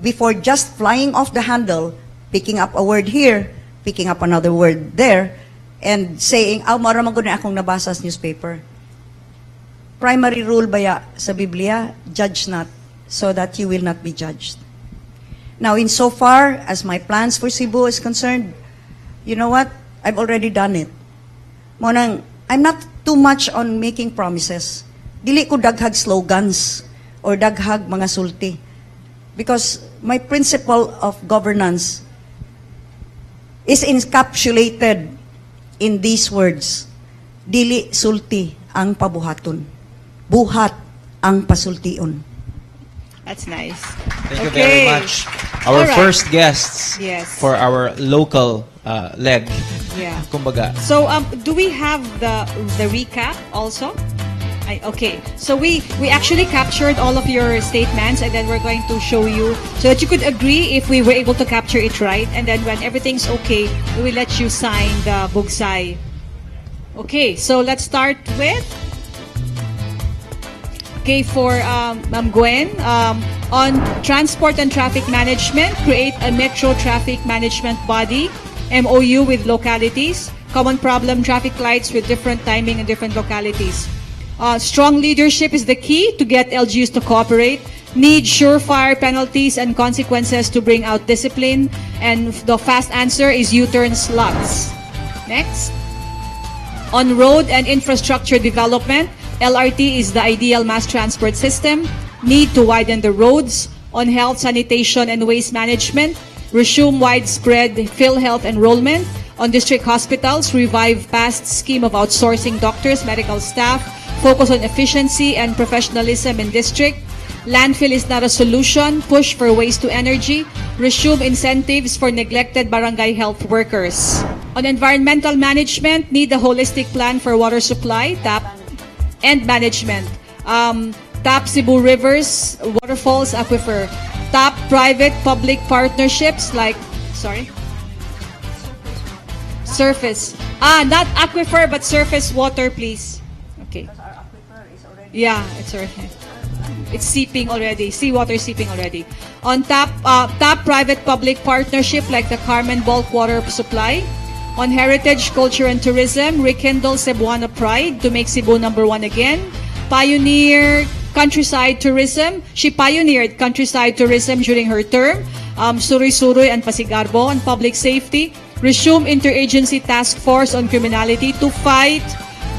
Before just flying off the handle, picking up a word here, picking up another word there, and saying, maramang ko na akong nabasa sa newspaper. Primary rule baya sa Biblia, judge not, so that you will not be judged. Now, insofar as my plans for Cebu is concerned, you know what? I've already done it. Monang, I'm not too much on making promises. Dili ko daghag slogans or daghag mga sulti. Because my principle of governance is encapsulated in these words. Dili sulti ang pabuhaton. Buhat ang pasultion. That's nice. Thank you very much. Our Alright. first guests Yes. for our local leg. Yeah. Kumbaga. So, do we have the recap also? Okay. So we actually captured all of your statements, and then we're going to show you so that you could agree if we were able to capture it right. And then when everything's okay, we will let you sign the bugsay. Okay. So let's start with. Okay, for Ma'am Gwen, on transport and traffic management, create a metro traffic management body, MOU with localities, common problem traffic lights with different timing in different localities. Strong leadership is the key to get LGUs to cooperate. Need surefire penalties and consequences to bring out discipline. And the fast answer is U-turn slots. Next. On road and infrastructure development, LRT is the ideal mass transport system. Need to widen the roads. On health, sanitation, and waste management, resume widespread PhilHealth enrollment. On district hospitals, revive past scheme of outsourcing doctors, medical staff. Focus on efficiency and professionalism in district. Landfill is not a solution. Push for waste to energy. Resume incentives for neglected barangay health workers. On environmental management, need a holistic plan for water supply, tap, and management. Tap Cebu rivers, waterfalls, aquifer. Tap private-public partnerships like, Surface. Not aquifer, but surface water, please. Okay. Yeah, it's already. It's seeping already. Seawater seeping already. On tap private-public partnership like the Carmen Bulk Water Supply. On heritage, culture, and tourism, rekindle Cebuana pride to make Cebu #1 again. Pioneer countryside tourism. She pioneered countryside tourism during her term. Suri-Suroy and Pasigarbo. On public safety, resume interagency task force on criminality to fight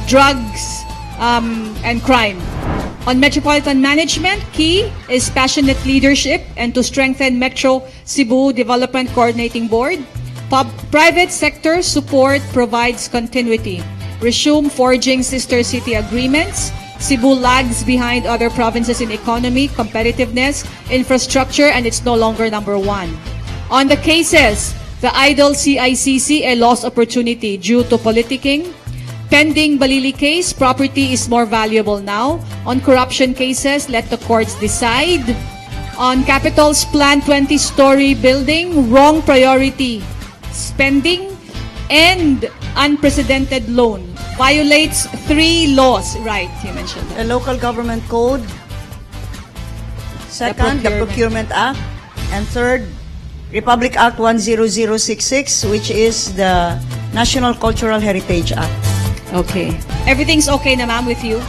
drugs and crime. On metropolitan management, key is passionate leadership and to strengthen Metro Cebu Development Coordinating Board. Private sector support provides continuity. Resume forging sister city agreements. Cebu lags behind other provinces in economy, competitiveness, infrastructure, and it's no longer #1. On the cases, the idle CICC a lost opportunity due to politicking. Pending Balili case, property is more valuable now. On corruption cases, let the courts decide. On Capitol's Plan 20-story building, wrong priority. Spending and unprecedented loan. Violates 3 laws. Right, you mentioned The that. Local Government Code. Second, the Procurement Act. And third, Republic Act 10066, which is the National Cultural Heritage Act. Okay. Everything's okay na, ma'am, with you?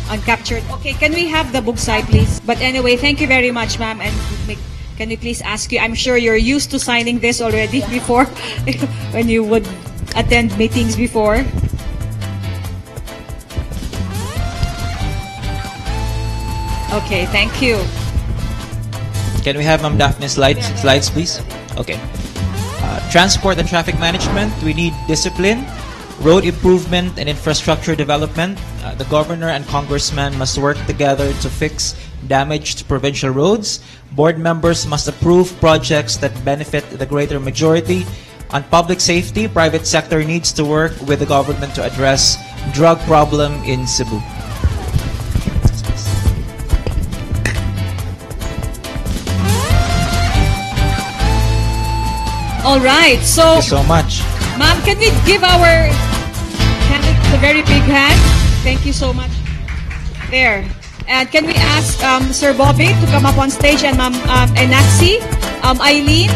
Uncaptured. Okay, can we have the book side, please? But anyway, thank you very much, ma'am. And can we please ask you, I'm sure you're used to signing this already before, when you would attend meetings before. Okay, thank you. Can we have Ma'am Daphne slides, please? Okay. Transport and traffic management, we need discipline. Road improvement and infrastructure development, the governor and congressman must work together to fix damaged provincial roads. Board members must approve projects that benefit the greater majority. On public safety, private sector needs to work with the government to address drug problem in Cebu. All right, so, Thank you so much. ma'am, can we give our candidates a very big hand? Thank you so much. There. And can we ask Sir Bobby to come up on stage and Ma'am Enaxi, Eileen,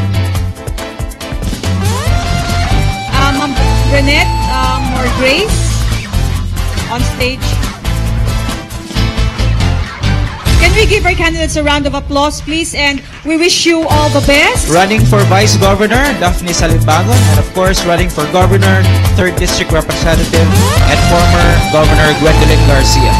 Ma'am Brenette, or Grace on stage? Can we give our candidates a round of applause, please? And we wish you all the best. Running for Vice Governor, Daphne Salimbangon, and of course, running for Governor, 3rd District Representative, and former Governor Gwendolyn Garcia.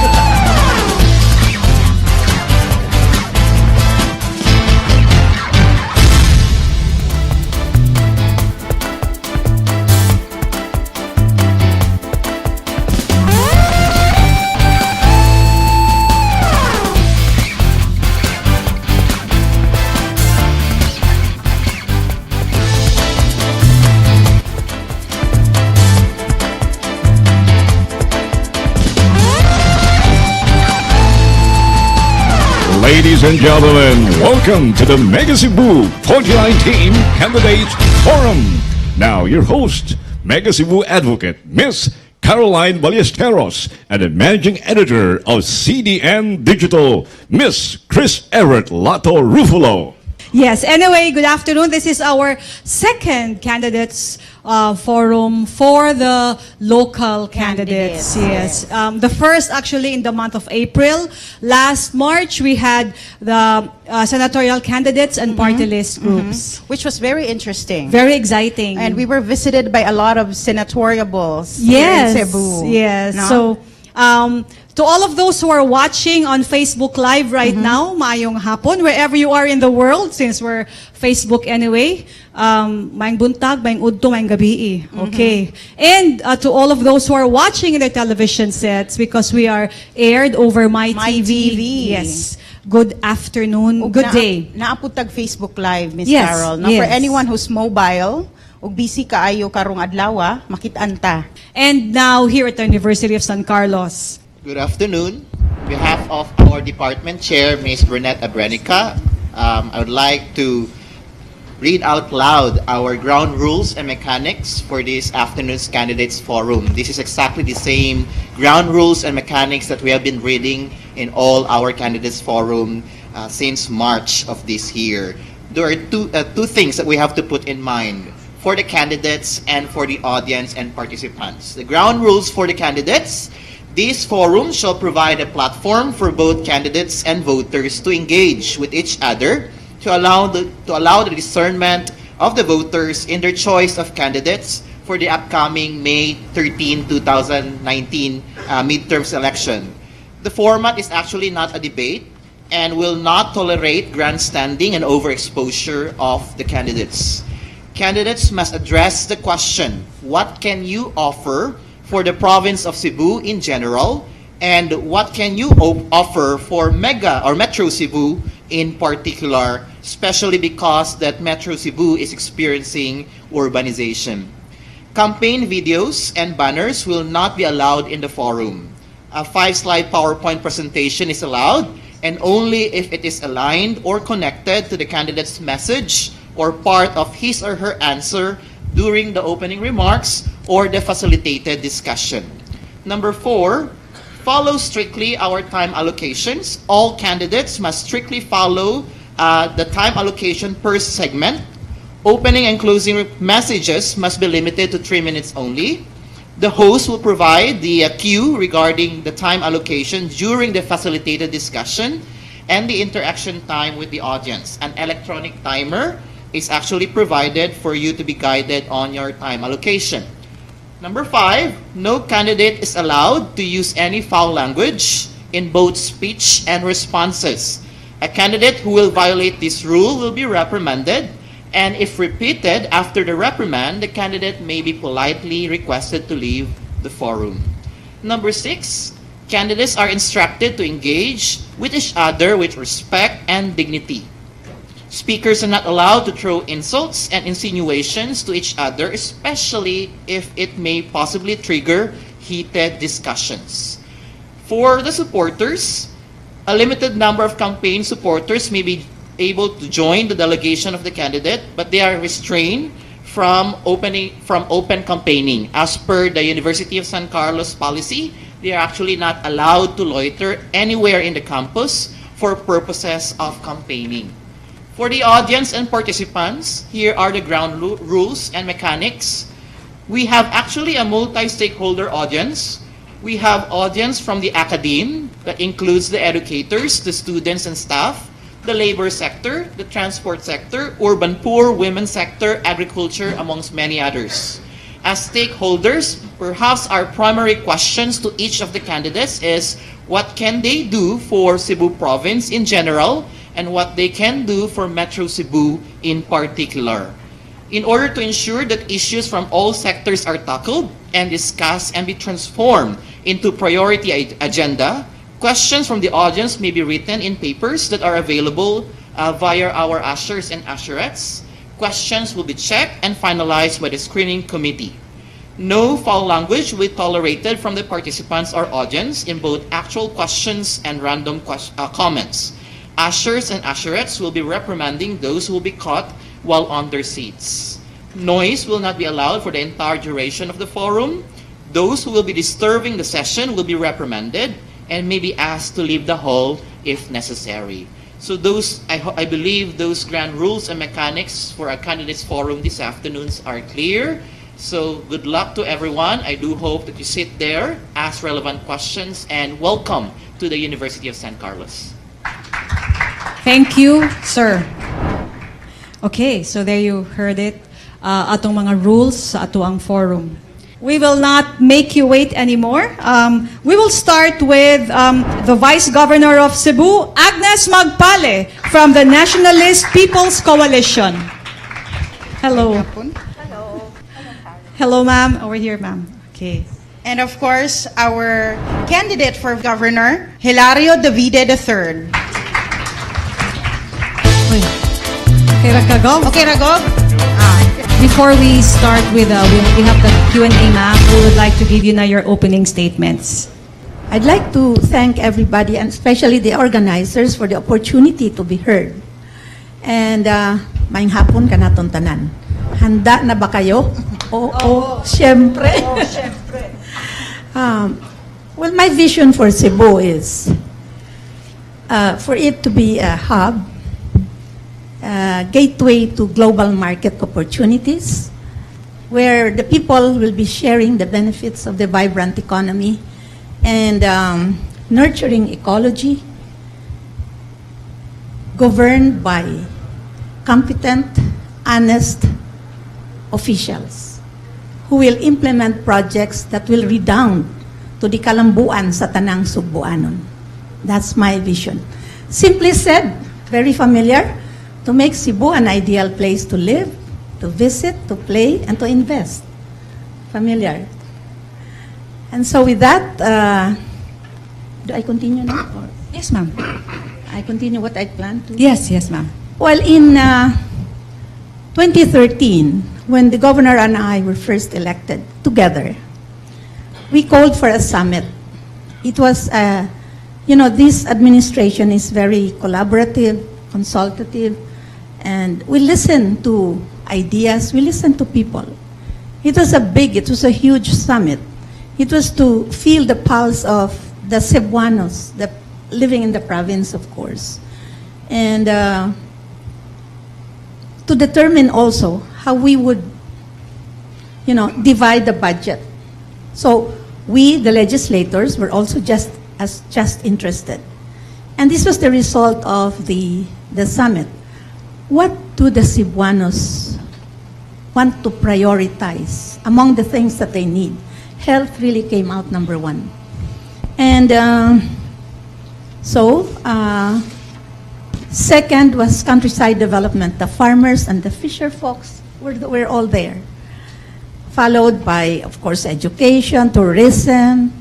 Ladies and gentlemen, welcome to the Mega Cebu 2019 Candidates Forum. Now, your host, Mega Cebu advocate, Miss Caroline Ballesteros, and the managing editor of CDN Digital, Miss Chris Everett Lato Rufulo. Yes, anyway, good afternoon. This is our second candidates forum for the local candidates. Yes. The first actually in the month of April. Last March, we had the senatorial candidates and party list groups. Which was very interesting. Very exciting. And we were visited by a lot of senatoriables yes, here in Cebu. Yes. No? So, to all of those who are watching on Facebook Live right now, maayong hapon, wherever you are in the world, since we're Facebook anyway, maayong buntag, maayong udto, maayong gabi. Okay. And to all of those who are watching in their television sets, because we are aired over My TV. Yes. Good afternoon. Ug Good day. Naaputag Facebook Live, Miss Yes, Carol. Now, for yes. anyone who's mobile, ug busy kaayo karong adlaw, makitaan ta. And now here at the University of San Carlos. Good afternoon. On behalf of our department chair, Ms. Bernette Abrenica, I would like to read out loud our ground rules and mechanics for this afternoon's candidates forum. This is exactly the same ground rules and mechanics that we have been reading in all our candidates forum since March of this year. There are two things that we have to put in mind for the candidates and for the audience and participants. The ground rules for the candidates: this forum shall provide a platform for both candidates and voters to engage with each other to allow the discernment of the voters in their choice of candidates for the upcoming May 13, 2019 midterms election. The format is actually not a debate and will not tolerate grandstanding and overexposure of the candidates. Candidates must address the question, what can you offer for the province of Cebu in general, and what can you offer for Mega or Metro Cebu in particular, especially because that Metro Cebu is experiencing urbanization. Campaign videos and banners will not be allowed in the forum. A 5-slide PowerPoint presentation is allowed, and only if it is aligned or connected to the candidate's message or part of his or her answer during the opening remarks or the facilitated discussion. Number 4, follow strictly our time allocations. All candidates must strictly follow the time allocation per segment. Opening and closing messages must be limited to 3 minutes only. The host will provide the cue regarding the time allocation during the facilitated discussion and the interaction time with the audience. An electronic timer is actually provided for you to be guided on your time allocation. Number 5, no candidate is allowed to use any foul language in both speech and responses. A candidate who will violate this rule will be reprimanded, and if repeated after the reprimand, the candidate may be politely requested to leave the forum. Number 6, candidates are instructed to engage with each other with respect and dignity. Speakers are not allowed to throw insults and insinuations to each other, especially if it may possibly trigger heated discussions. For the supporters, a limited number of campaign supporters may be able to join the delegation of the candidate, but they are restrained from open campaigning. As per the University of San Carlos policy, they are actually not allowed to loiter anywhere in the campus for purposes of campaigning. For the audience and participants, here are the ground rules and mechanics. We have actually a multi-stakeholder audience. We have audience from the academe, that includes the educators, the students and staff, the labor sector, the transport sector, urban poor, women's sector, agriculture, amongst many others. As stakeholders, perhaps our primary questions to each of the candidates is, what can they do for Cebu province in general, and what they can do for Metro Cebu in particular. In order to ensure that issues from all sectors are tackled and discussed and be transformed into priority agenda, questions from the audience may be written in papers that are available via our ushers and usherettes. Questions will be checked and finalized by the screening committee. No foul language will be tolerated from the participants or audience in both actual questions and random comments. Ushers and usherettes will be reprimanding those who will be caught while on their seats. Noise will not be allowed for the entire duration of the forum. Those who will be disturbing the session will be reprimanded and may be asked to leave the hall if necessary. So those, I believe those grand rules and mechanics for our candidates forum this afternoon are clear. So good luck to everyone. I do hope that you sit there, ask relevant questions, and welcome to the University of San Carlos. Thank you, sir. Okay, so there you heard it. Atong mga rules sa ato ang forum. We will not make you wait anymore. We will start with the Vice Governor of Cebu, Agnes Magpale, from the Nationalist People's Coalition. Hello. Hello, ma'am. Over here, ma'am. Okay. And of course, our candidate for governor, Hilario Davide III. Okay, Ragagov. Okay, Ragov? Before we start with, we have the Q&A, ma'am. We would like to give you now your opening statements. I'd like to thank everybody, and especially the organizers, for the opportunity to be heard. And Maayong hapon kanaton tanan. Handa na ba kayo? Oo, syempre. Well, my vision for Cebu is for it to be a hub, gateway to global market opportunities, where the people will be sharing the benefits of the vibrant economy and nurturing ecology, governed by competent, honest officials who will implement projects that will redound to the kalambuan sa tanang Sugbuanon. That's my vision. Simply said, very familiar, to make Cebu an ideal place to live, to visit, to play, and to invest. Familiar. And so with that, do I continue now? Or Yes, ma'am. I continue what I planned to? Yes, ma'am. Well, in 2013, when the governor and I were first elected together, we called for a summit. It was, this administration is very collaborative, consultative, and we listen to ideas, we listen to people. It was a huge summit. It was to feel the pulse of the Cebuanos, the living in the province, of course. And to determine also how we would, divide the budget. So we, the legislators, were also just interested. And this was the result of the summit. What do the Cebuanos want to prioritize among the things that they need? Health really came out number one. And second was countryside development. The farmers and the fisher folks were all there. Followed by, of course, education, tourism,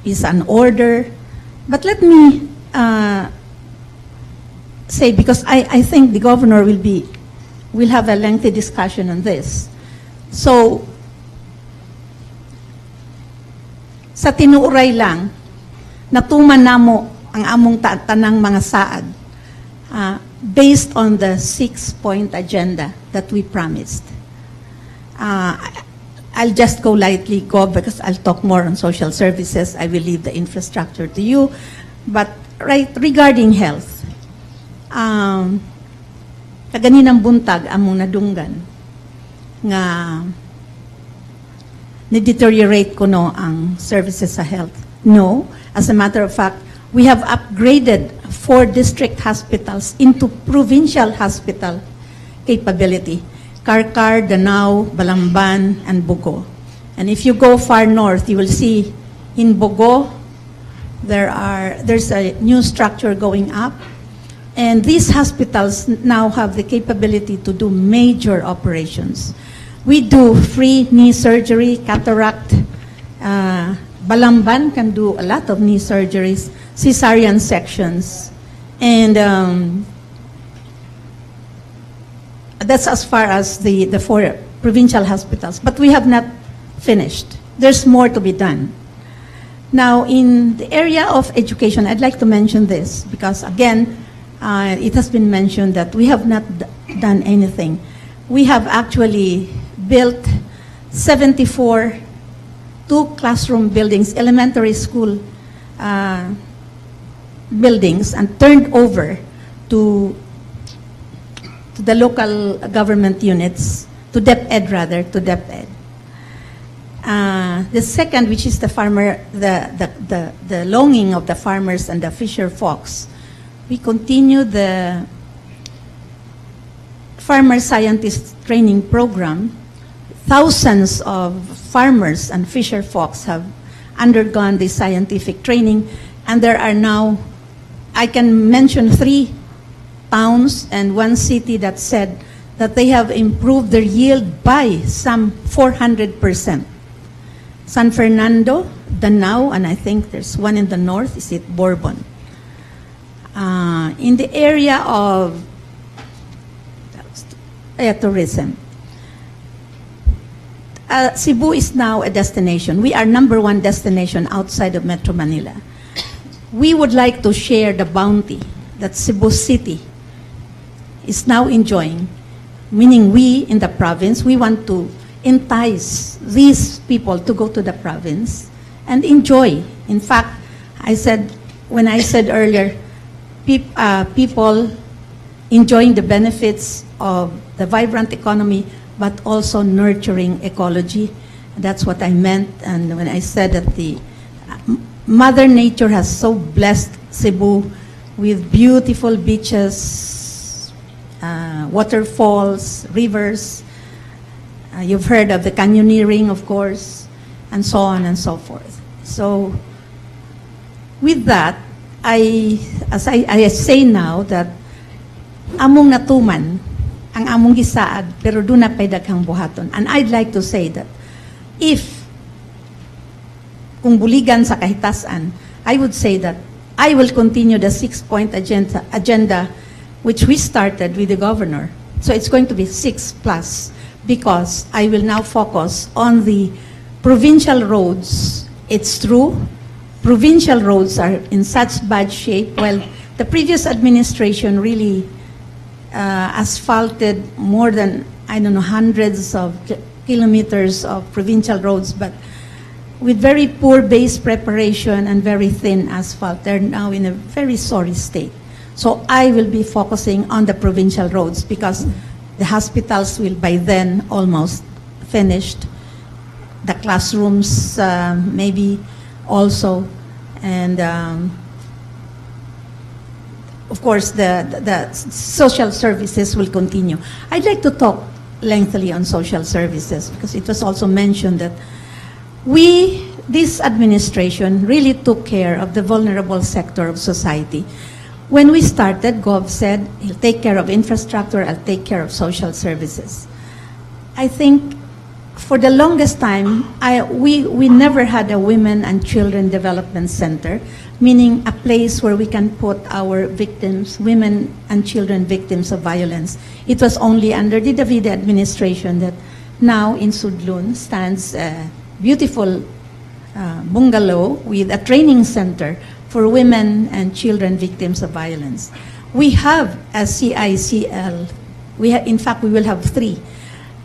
peace and order. But let me say, because I think the governor will have a lengthy discussion on this. So, sa tinuuray lang, natuman namo ang among tanang mga saad based on the 6-point agenda that we promised. I'll just go lightly because I'll talk more on social services. I will leave the infrastructure to you. But regarding health, kaganinang buntag among nadunggan nga ni-deteriorate ko ang services sa health. No, as a matter of fact, we have upgraded 4 district hospitals into provincial hospital capability. Karkar, Danao, Balamban, and Bogo. And if you go far north, you will see in Bogo, there's a new structure going up. And these hospitals now have the capability to do major operations. We do free knee surgery, cataract. Balamban can do a lot of knee surgeries, cesarean sections. And that's as far as the 4 provincial hospitals. But we have not finished. There's more to be done. Now, in the area of education, I'd like to mention this because, again, it has been mentioned that we have not done anything. We have actually built 74 2-classroom buildings, elementary school buildings, and turned over to the local government units, to DepEd rather, to DepEd. The second, which is the longing of the farmers and the fisher folks, we continue the farmer scientist training program. Thousands of farmers and fisher folks have undergone this scientific training, and there are now, I can mention 3 towns and 1 city that said that they have improved their yield by some 400%. San Fernando, Danao, and I think there's one in the north, is it Bourbon? In the area of tourism, Cebu is now a destination. We are #1 destination outside of Metro Manila. We would like to share the bounty that Cebu City is now enjoying, meaning we in the province, we want to entice these people to go to the province and enjoy. In fact, when I said earlier, people enjoying the benefits of the vibrant economy, but also nurturing ecology. That's what I meant. And when I said that the Mother Nature has so blessed Cebu with beautiful beaches, waterfalls, rivers. You've heard of the canyoneering, of course, and so on and so forth. So with that, I say now that among natuman ang among gisaad, pero doon na pay daghang buhaton. And I'd like to say that kung buligan sa kahitasan, I would say that I will continue the 6-point agenda which we started with the governor. So it's going to be 6+, because I will now focus on the provincial roads. It's true, provincial roads are in such bad shape. Well, the previous administration really asphalted more than, I don't know, hundreds of kilometers of provincial roads, but with very poor base preparation and very thin asphalt. They're now in a very sorry state. So I will be focusing on the provincial roads because the hospitals will by then almost finished. The classrooms maybe also, and of course the social services will continue. I'd like to talk lengthily on social services because it was also mentioned that this administration really took care of the vulnerable sector of society. When we started, Gov said, he'll take care of infrastructure, I'll take care of social services. I think for the longest time, we never had a women and children development center, meaning a place where we can put our victims, women and children victims of violence. It was only under the Davide administration that now in Sudlun stands a beautiful bungalow with a training center for women and children victims of violence. We have a CICL. In fact, we will have 3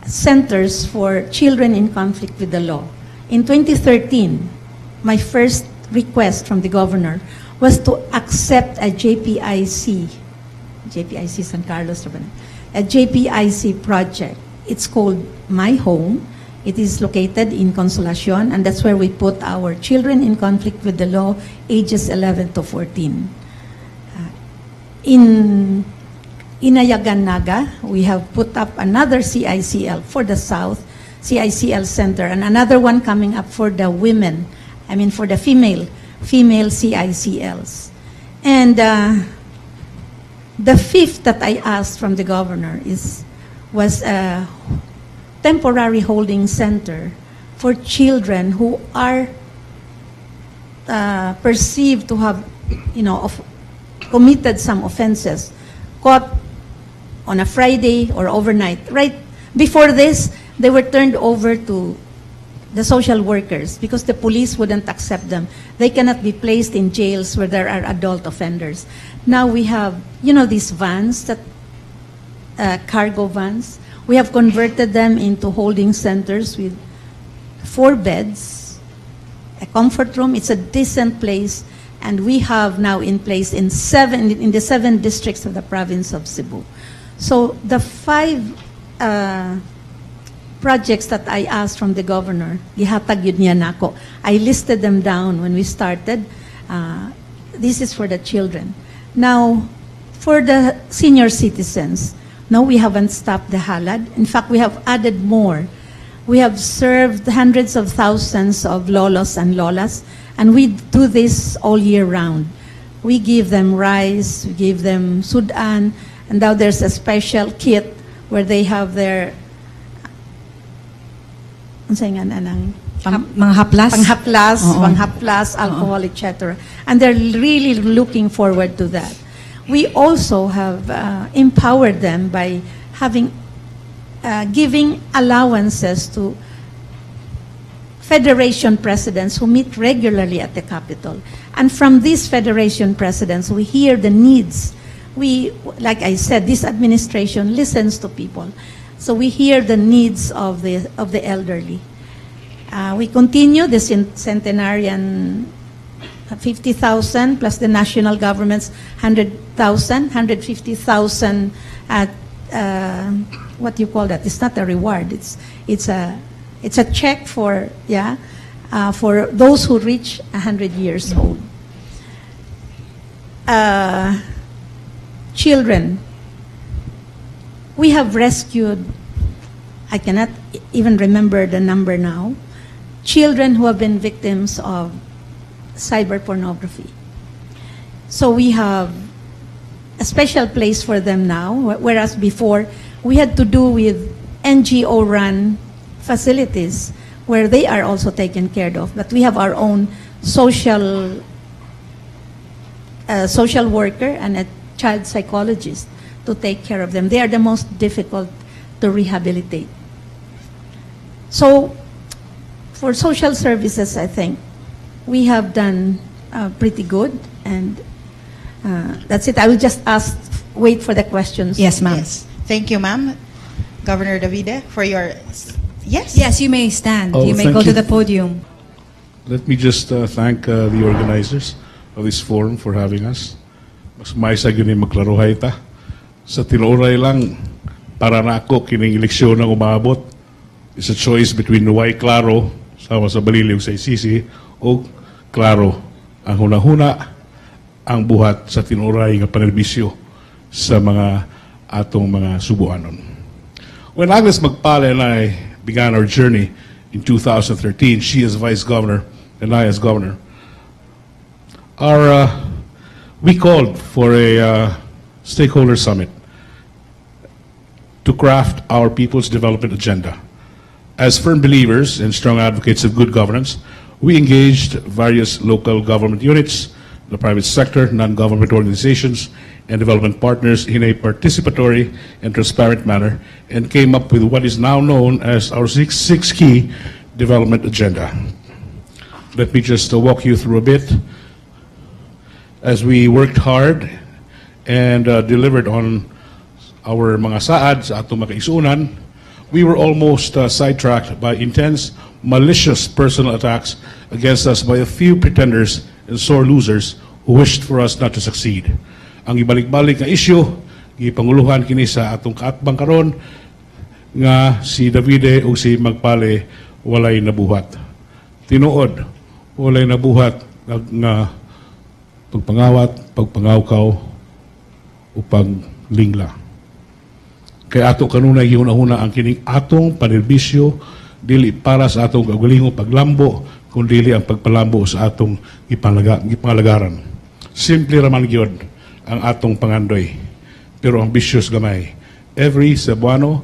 centers for children in conflict with the law. In 2013, my first request from the governor was to accept a JPIC San Carlos, a JPIC project. It's called My Home. It is located in Consolacion, and that's where we put our children in conflict with the law, ages 11 to 14. In Ayaganaga, we have put up another CICL for the South, CICL Center, and another one coming up for the women, for the female CICLs. And the 5th that I asked from the governor was a temporary holding center for children who are perceived to have, committed some offenses, caught on a Friday or overnight. Right before this, they were turned over to the social workers because the police wouldn't accept them. They cannot be placed in jails where there are adult offenders. Now we have, these vans, cargo vans. We have converted them into holding centers with 4 beds, a comfort room. It's a decent place, and we have now in place in the 7 districts of the province of Cebu. So the 5 projects that I asked from the governor, gihatag yun niya nako. I listed them down when we started. This is for the children. Now, for the senior citizens, no, we haven't stopped the halad. In fact, we have added more. We have served hundreds of thousands of lolos and lolas, and we do this all year round. We give them rice, we give them sudan, and now there's a special kit where they have their mga haplas, panghaplas, alcohol, etc. And they're really looking forward to that. We also have empowered them by giving allowances to federation presidents who meet regularly at the Capitol. And from these federation presidents, we hear the needs. we, like I said, this administration listens to people. So we hear the needs of the elderly. We continue the centenarian 50,000 plus the national government's 100,000, 150,000 at what do you call that? It's not a reward. It's a check for for those who reach 100 years old. Children. We have rescued, I cannot even remember the number now, children who have been victims of cyber pornography. So we have a special place for them now, whereas before we had to do with NGO-run facilities where they are also taken care of. But we have our own social worker and a child psychologist to take care of them. They are the most difficult to rehabilitate. So for social services, I think we have done pretty good, and that's it. I will just wait for the questions. Yes, ma'am. Yes. Thank you, ma'am. Governor Davide, for your... Yes? Yes, you may stand. Oh, You may thank go to you. the podium. Let me just thank the organizers of this forum for having us. Mas maisa yun yung magklaruhay ta. Sa tinuray lang, para na ako kining eleksyon ang umabot. It's a choice between Nuway Claro, sama sa Baliliw sa ICC, o Claro, ang hunahuna ang buhat sa tinuray nga panerbisyo sa mga atong mga subuanon. When Agnes Magpale and I began our journey in 2013, she as Vice Governor and I as Governor, we called for a stakeholder summit to craft our people's development agenda. As firm believers and strong advocates of good governance, we engaged various local government units, the private sector, non-government organizations, and development partners in a participatory and transparent manner, and came up with what is now known as our six key development agenda. Let me just walk you through a bit. As we worked hard and delivered on our mga saad sa atong mga kaisunan, we were almost sidetracked by intense, malicious personal attacks against us by a few pretenders and sore losers who wished for us not to succeed. Ang ibalik-balik na issue, gipanguluhan kini sa atong kaatbang karon nga si Davide o si Magpale walay nabuhat. Tinuod, walay nabuhat nga pagpangawat, pagpangawkaw, o paglingla. Kaya ato kanunay huna-huna ang kining atong panerbisyo, dili para sa atong kagalingon paglambo, kundi ang pagpalambo sa atong ipangalagaran. Simple raman gyud ang atong pangandoy, pero ambitious gamay. Every Cebuano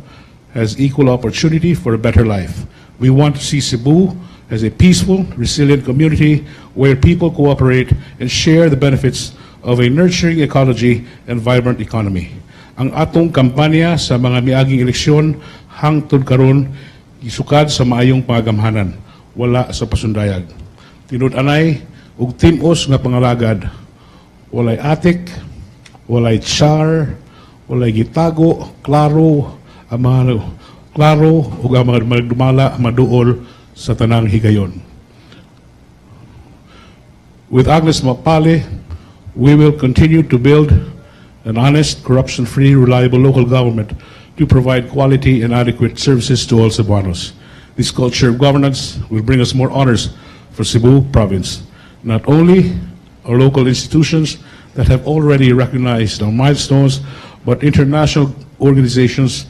has equal opportunity for a better life. We want to see Cebu as a peaceful, resilient community where people cooperate and share the benefits of a nurturing ecology and vibrant economy. Ang atong kampanya sa mga miaging eleksyon hangtod karon isukad sa maayong pagamhanan, wala sa pasundayag. Tinud-anay ug timos nga pangalagad, walay atik, walay char, walay gitago, klaro ang mga klaro ug ang mga magdumala maduol sa tanang higayon. With Agnes Magpale, we will continue to build an honest, corruption-free, reliable local government to provide quality and adequate services to all Cebuanos. This culture of governance will bring us more honors for Cebu Province. Not only our local institutions that have already recognized our milestones, but international organizations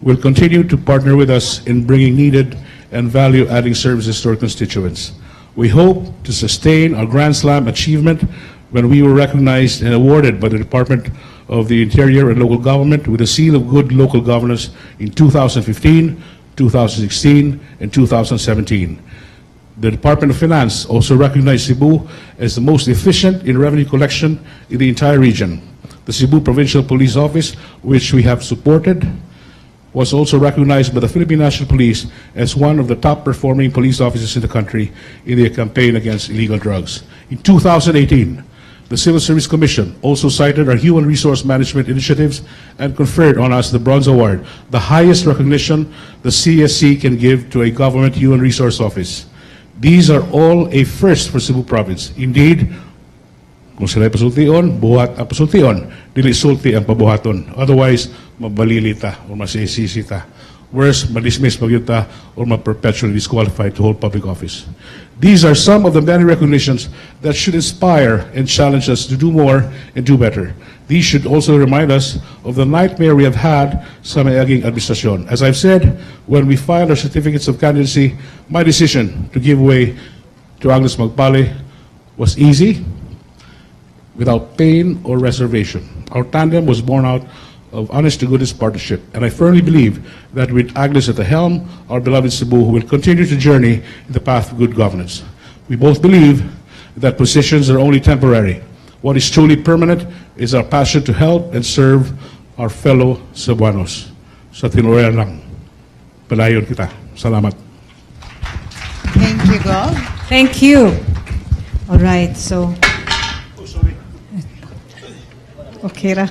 will continue to partner with us in bringing needed and value-adding services to our constituents. We hope to sustain our Grand Slam achievement when we were recognized and awarded by the Department of the Interior and Local Government with the Seal of Good Local Governance in 2015, 2016, and 2017. The Department of Finance also recognized Cebu as the most efficient in revenue collection in the entire region. The Cebu Provincial Police Office, which we have supported, was also recognized by the Philippine National Police as one of the top performing police officers in the country in their campaign against illegal drugs. In 2018, The Civil Service Commission also cited our human resource management initiatives and conferred on us the Bronze Award, the highest recognition the CSC can give to a government human resource office. These are all a first for Cebu Province. Indeed, kung sila'y pasultion, buhat ang pasultion, dili sulti ang pabuhaton. Otherwise, mabalilita o masisisita. Worse, madismiss magyuta or ma-perpetually disqualified to hold public office. These are some of the many recognitions that should inspire and challenge us to do more and do better. These should also remind us of the nightmare we have had sa mayaging administrasyon. As I've said, when we filed our certificates of candidacy, my decision to give way to Agnes Magpale was easy, without pain or reservation. Our tandem was born out of honest-to-goodness partnership, and I firmly believe that with Agnes at the helm, our beloved Cebu will continue to journey in the path of good governance. We both believe that positions are only temporary. What is truly permanent is our passion to help and serve our fellow Cebuanos. Sa tinuloyan lang, palayon kita. Salamat. Thank you, Gov. Thank you. All right, so... Okay ra.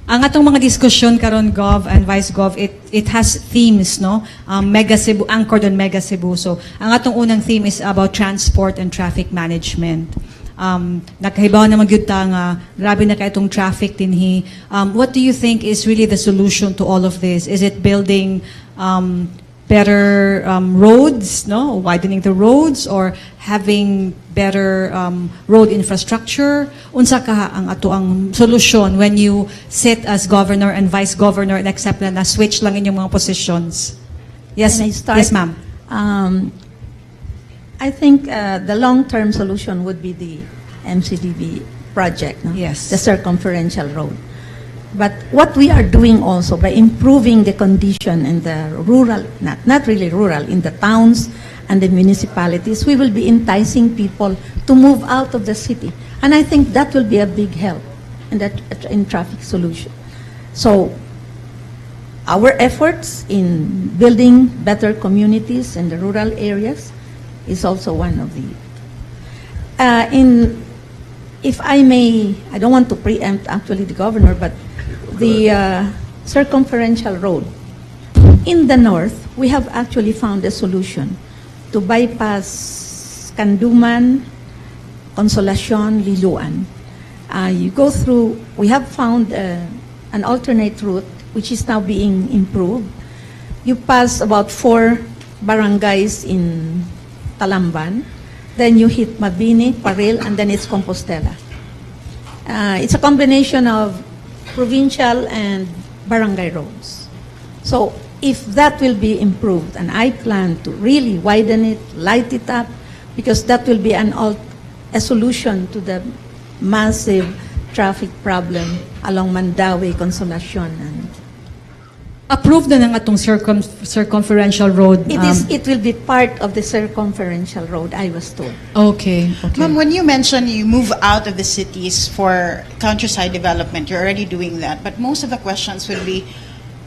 Ang atong mga diskusyon karon Gov and Vice Gov, it has themes, no? Mega Cebu, anchored on Mega Cebu. So, ang atong unang theme is about transport and traffic management. Nakahibaw na magyud ta nga grabe na kay itong traffic dinhi. What do you think is really the solution to all of this? Is it building better roads, no? Widening the roads, or having better road infrastructure? Unsa ka ang ato ang solusyon when you sit as governor and vice governor and accept na switch lang inyong mga positions? Yes, Can I start? yes, ma'am. I think the long-term solution would be the MCDB project, no? Yes. The circumferential road. But what we are doing also by improving the condition in the rural, not really rural, in the towns and the municipalities, we will be enticing people to move out of the city. And I think that will be a big help in traffic solution. So our efforts in building better communities in the rural areas is also one of the. If I may, I don't want to preempt actually the governor, but the circumferential road in the north, we have actually found a solution to bypass Kanduman, Consolacion, Liloan. You go through, we have found an alternate route which is now being improved. You pass about 4 barangays in Talamban, then you hit Mabini, Paril, and then it's Compostela. It's a combination of provincial and barangay roads. So if that will be improved, and I plan to really widen it, light it up, because that will be a solution to the massive traffic problem along Mandawi, Consolacion, and Approved na ng atong circumferential road. it will be part of the circumferential road, I was told. Okay, okay. Ma'am, when you mention you move out of the cities for countryside development, you're already doing that. But most of the questions will be,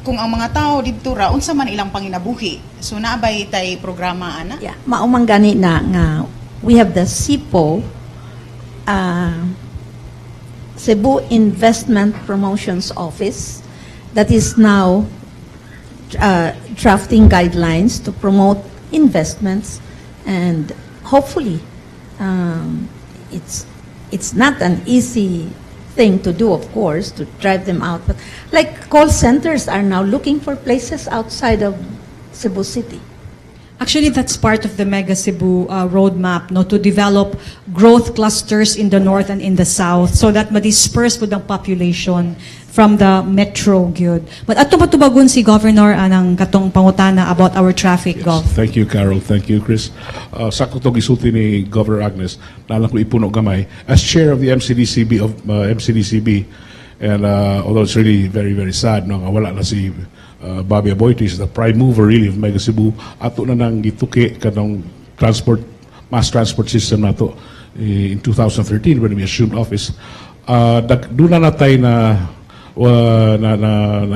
kung ang mga tao dito ra, unsa man ilang panginabuhi. So naabay tay programa ana? Yeah, maumang gani na nga we have the CIPO, Cebu Investment Promotions Office, that is now drafting guidelines to promote investments, and hopefully it's not an easy thing to do, of course, to drive them out, but like call centers are now looking for places outside of Cebu City. Actually, that's part of the Mega Cebu roadmap, no, to develop growth clusters in the north and in the south so that ma-disperse po ang population from the metro gyud. But ato matubagon si Governor anang katong pangutana about our traffic, Gov. Thank you, Carol. Thank you, Chris. Sakto to gisulti ni Governor Agnes, nalang ko ipuno gamay. As chair of the MCDCB, and although it's really very, very sad, no, wala na si Bobby Aboitiz, the prime mover really of Mega Cebu, ato na nang gituki kanong mass transport system nato in 2013 when we assumed office. Doon na natay na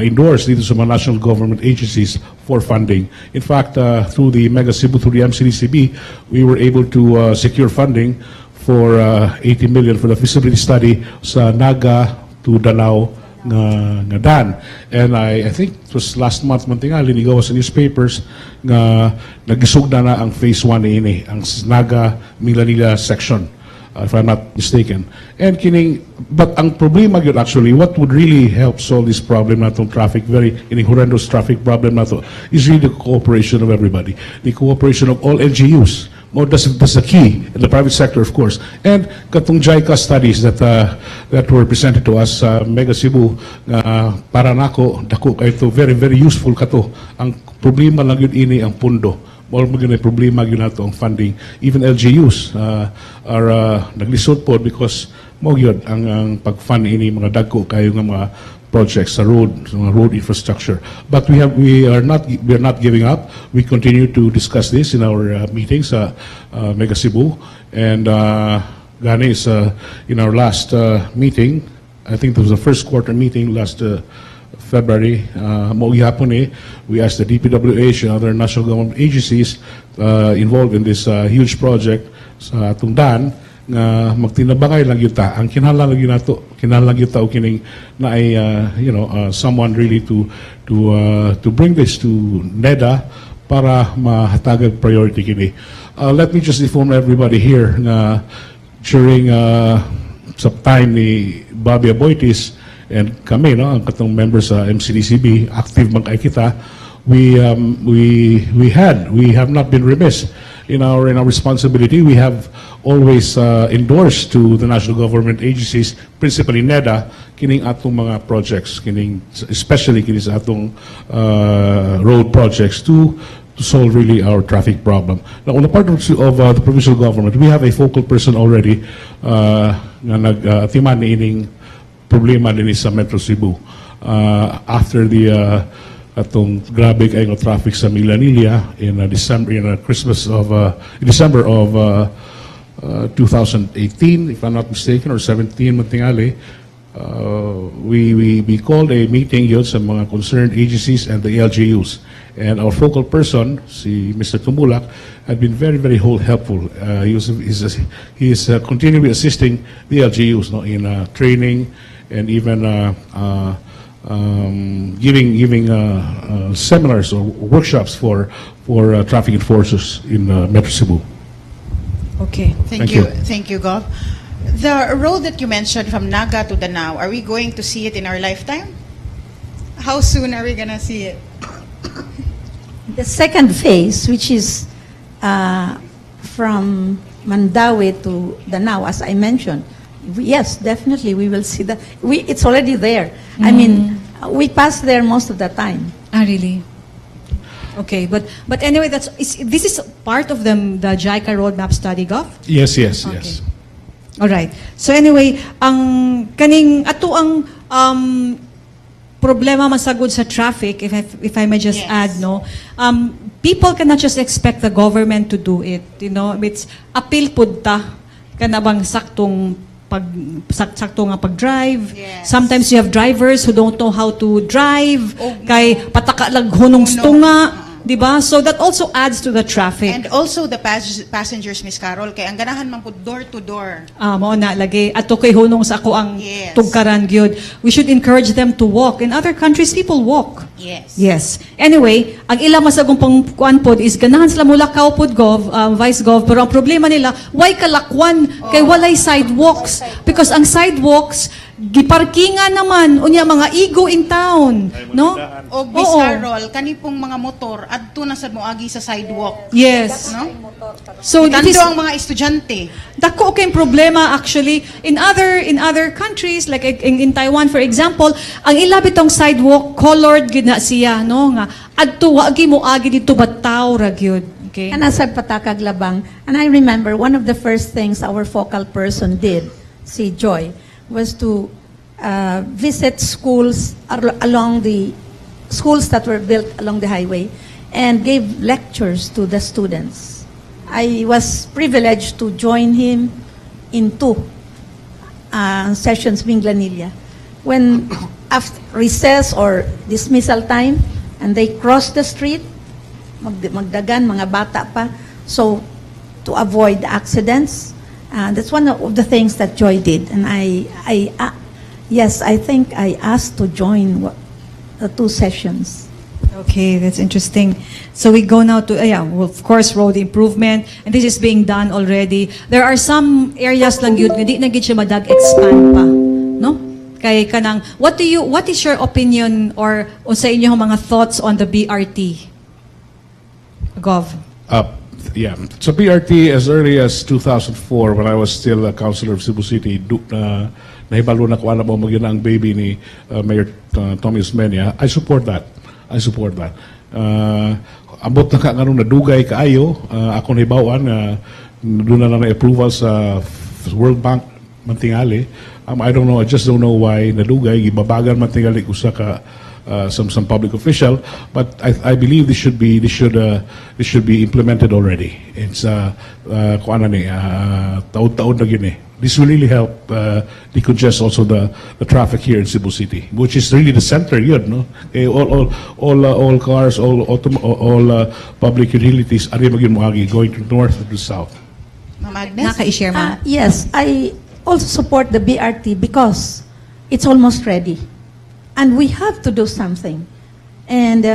endorse dito sa mga national government agencies for funding. In fact, through the Mega Cebu, through the MCDCB, we were able to secure funding for 80 million for the feasibility study sa Naga to Danao nga dan. And I think it was last month man tingali nigawa sa newspapers nga nagisugda na ang phase 1 ini ang Naga Milanilla section, if I'm not mistaken. And but ang problema yun actually, what would really help solve this problem na itong traffic, very horrendous traffic problem na ito, is really the cooperation of everybody. The cooperation of all LGUs. That's the key in the private sector, of course. And katong JICA studies that were presented to us Mega Cebu, para nako dako kay ito very very useful kato. Ang problema lang yun ini ang pundo. More maging problema yun nato ang funding. Even LGUs are naglisod po because mo yun ang pag-fund ini mga dagko kayo nga mga projects sa road infrastructure. But we are not giving up. We continue to discuss this in our meetings Mega Cebu, and gani is in our last meeting. I think it was the first quarter meeting last February. We asked the DPWH and other national government agencies involved in this huge project sa Tungdan nga magtinabangay lang yuta ang kinahanglan lang nato o kining na ay someone really to bring this to NEDA para mahatagag priority kini. Let me just inform everybody here na during sa time ni Bobby Aboitis and kami ang katong members sa MCDCB, active man kay kita, we have not been remiss in our responsibility. We have always endorsed to the national government agencies, principally NEDA, kining atong mga projects, especially kining sa atong road projects to solve really our traffic problem. Now, on the part of the provincial government, we have a focal person already na nag-atiman ni ining problema din sa Metro Cebu. After the atong grabe kay nga traffic sa Milanilla in December of 2018, if I'm not mistaken, or 17 matingali, we called a meeting yun sa mga concerned agencies and the LGUs. And our focal person, si Mr. Tumulak, had been very, very helpful. He is continually assisting the LGUs in training and even giving seminars or workshops for traffic enforcers in Metro Cebu. Okay. Thank you. Thank you, Gov. The road that you mentioned from Naga to Danao, are we going to see it in our lifetime? How soon are we gonna see it? The second phase, which is from Mandaue to Danao, as I mentioned, yes, definitely we will see that. It's already there. I mean, we pass there most of the time. Ah, really? Okay, but anyway, this is part of the JICA roadmap study, Gov? Yes. All right. So anyway, ang problema masagod sa traffic, if I may just add, people cannot just expect the government to do it. It's appeal pudta kanabang saktong pag-drive. Yes. Sometimes you have drivers who don't know how to drive, kay pataka lag hunong stunga. Diba? So that also adds to the traffic. And also the passengers, Miss Carol, kay ang ganahan man po door to door. Mao na lagi ato kay hunong sa ako ang Yes. tugkaran gyud. We should encourage them to walk. In other countries people walk. Yes. Anyway, ang ilang masagong pangkuan pod is ganahan sila mulakaw pod Vice Gov, pero ang problema nila why kalakwan kay walay sidewalks because ang sidewalks giparkingan naman unya mga ego in town, no? O Miss Carol, kani pong mga motor adto na sad moagi sa sidewalk. Yes. No? So Kando ang mga estudyante. dako kay problema actually in other countries like in Taiwan for example, ang ilabi tong sidewalk colored gid na siya, no, nga adto wa mo agi dito bataw ra gyud. Okay. And as patakag labang, and I remember one of the first things our focal person did, si Joy, was to visit schools along the schools that were built along the highway and gave lectures to the students. I was privileged to join him in 2 sessions being Glanilla. When after recess or dismissal time and they cross the street, magdagan mga bata pa, so to avoid accidents, That's one of the things that Joy did. And yes, I think I asked to join the 2 sessions. Okay, that's interesting. So we go now to, well, of course, road improvement, and this is being done already. There are some areas lang yun, hindi na gid siya madag-expand pa, no? Kay kanang, what is your opinion or sa inyo mga thoughts on the BRT? Gov. Yeah, so BRT as early as 2004, when I was still a councilor of Cebu City, nahibalo na ko alam mo ang baby ni Mayor Tommy Osmeña. I support that. Ambot na kanong nadugay kaayo, ako nahibawan doon na lang approval sa World Bank mantingali. I don't know, I just don't know why nadugay, gibabagan mantingali usa ka some public official, but I believe this should be implemented already. It's taon-taon na yun. This will really help decongest also the traffic here in Cebu City, which is really the center yun, no? All cars, all public utilities are going to north and to south. Ma'am Agnes? Naka-i-share, ma'am. Yes, I also support the BRT because it's almost ready. And we have to do something. And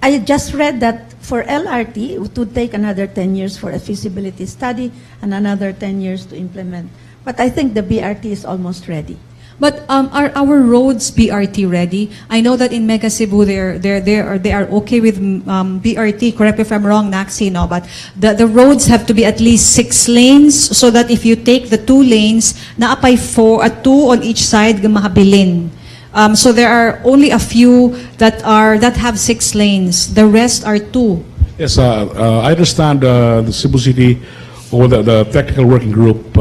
I just read that for LRT, it would take another 10 years for a feasibility study and another 10 years to implement. But I think the BRT is almost ready. But are our roads BRT ready? I know that in Mega Cebu they are okay with BRT. Correct me if I'm wrong, Naxi, no? But the roads have to be at least 6 lanes so that if you take the 2 lanes, naapay 2 on each side gamahabilin. So there are only a few that have 6 lanes. The rest are 2. Yes, I understand the Cebu City or the technical working group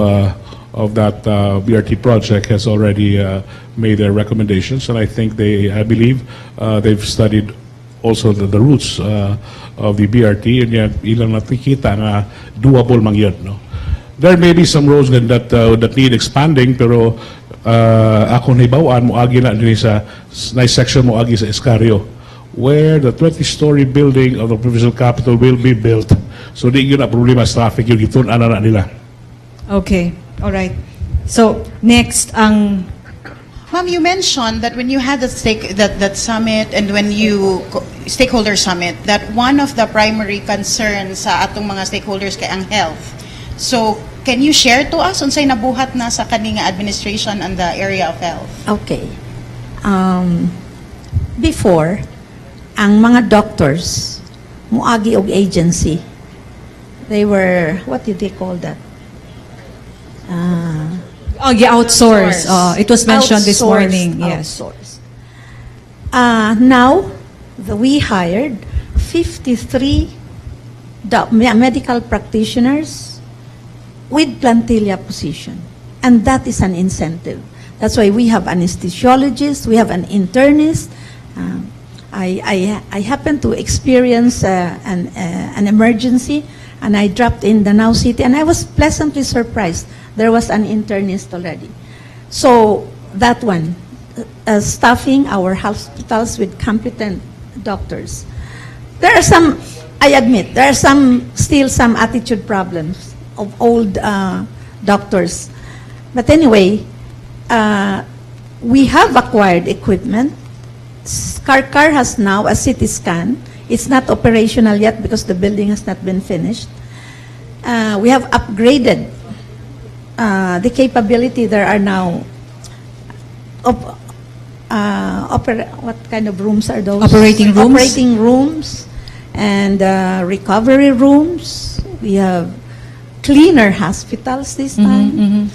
of that BRT project has already made their recommendations, and I think I believe they've studied also the routes of the BRT, and yan ilang nakikita na doable man yun, no? There may be some roads that need expanding, pero ako nahibawaan mo agi na din sa nice section mo agi sa Escario, where the 20-story building of the provincial capital will be built. So di yun na problema sa traffic, yung itun ana na nila. Okay, all right. So next, Ma'am, you mentioned that when you had that summit and when you stakeholder summit, that one of the primary concerns sa atong mga stakeholders kay ang health. So can you share to us unsay nabuhat na sa kaninga administration on the area of health? Okay. Before, ang mga doctors, muagi og agency, they were, what did they call that? outsource. It was mentioned this morning. Yes. Outsource. Now, we hired 53 medical practitioners with plantilla position. And that is an incentive. That's why we have anesthesiologists, we have an internist. I happened to experience an emergency, and I dropped in Danao City, and I was pleasantly surprised. There was an internist already. So that one, staffing our hospitals with competent doctors. There are some, I admit, there are still some attitude problems of old doctors. But anyway, we have acquired equipment. Karkar has now a CT scan. It's not operational yet because the building has not been finished. We have upgraded the capability. There are now what kind of rooms are those? Operating rooms. Operating rooms and recovery rooms. We have cleaner hospitals this time.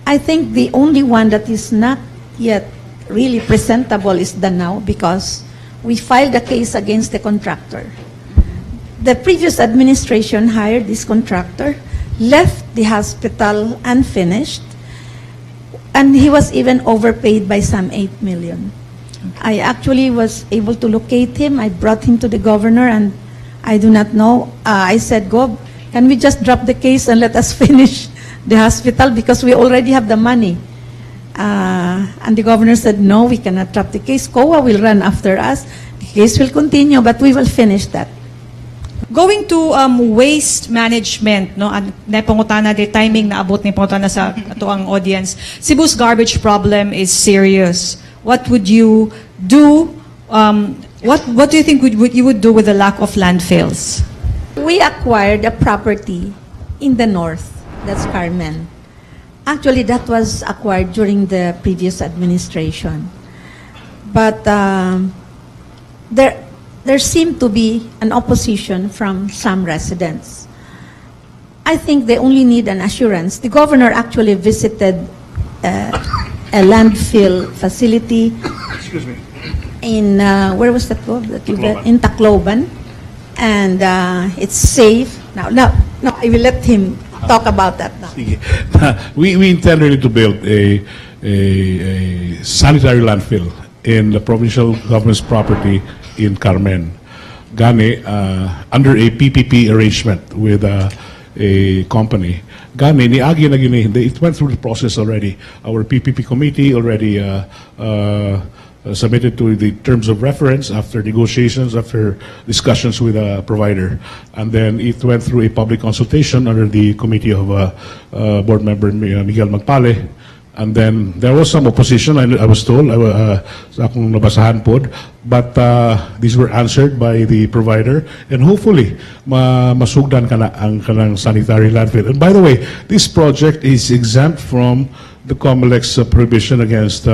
I think the only one that is not yet really presentable is Danao, because we filed a case against the contractor. The previous administration hired this contractor, left the hospital unfinished, and he was even overpaid by some 8 million. I actually was able to locate him. I brought him to the governor, and I do not know. I said, Gob, can we just drop the case and let us finish the hospital, because we already have the money? And the governor said, no, we cannot drop the case. COA will run after us. The case will continue, but we will finish that. Going to waste management, no? Ang napangutana the timing na abot ni pangutana sa ato ang audience. Cebu's garbage problem is serious. What would you do? What do you think you would do with the lack of landfills? We acquired a property in the north, that's Carmen. Actually, that was acquired during the previous administration. But there seemed to be an opposition from some residents. I think they only need an assurance. The governor actually visited a landfill facility in, where was that called? In Tacloban. And it's safe. Now, I will let him talk about that now. Sige. We intend really to build a sanitary landfill in the provincial government's property in Carmen. Gani, under a PPP arrangement with a company. Gani, niagi na gini, it went through the process already. Our PPP committee already submitted to the terms of reference after negotiations, after discussions with a provider. And then it went through a public consultation under the committee of board member Miguel Magpale. And then there was some opposition, I was told, sa akong nabasahan pod, but these were answered by the provider, and hopefully masugdan ka na ang kanang sanitary landfill. And by the way, this project is exempt from the COMELEC's prohibition against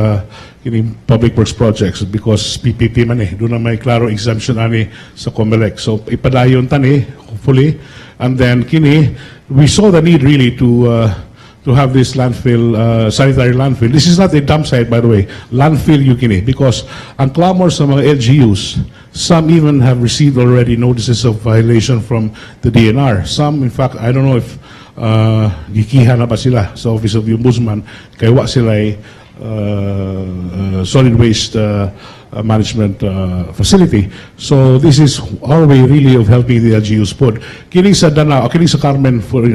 public works projects because PPP man eh. Doon na may klaro exemption ani sa COMELEC. So ipadayon tani, hopefully. And then kini, we saw the need really to have this landfill, sanitary landfill. This is not a dump site, by the way. Landfill yung kini because ang clamor sa mga LGUs, some even have received already notices of violation from the DNR. Some, in fact, I don't know if gikiha na ba sila sa Office of the Ombudsman kaya wa sila solid waste management facility. So this is our way really of helping the LGUs pod. Kini sa Danao, kini sa Carmen for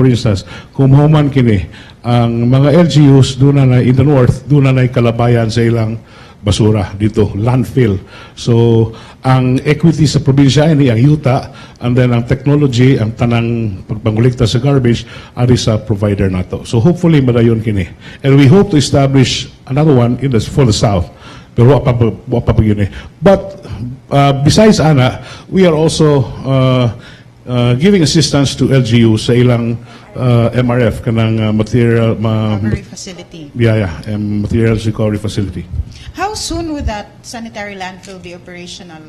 instance, kung mahuman kini ang mga LGUs doon na in the north, doon na kalabayan sa ilang basura dito, landfill. So ang equity sa probinsya ini ang yuta, and then ang technology, ang tanang pagpangulikta sa garbage ari sa provider nato. So hopefully madayon kini. And we hope to establish another one for the south. Pero wa pa yun eh. But besides ana, we are also giving assistance to LGU sa ilang MRF kanang material Recovery facility. materials recovery facility. How soon would that sanitary landfill be operational?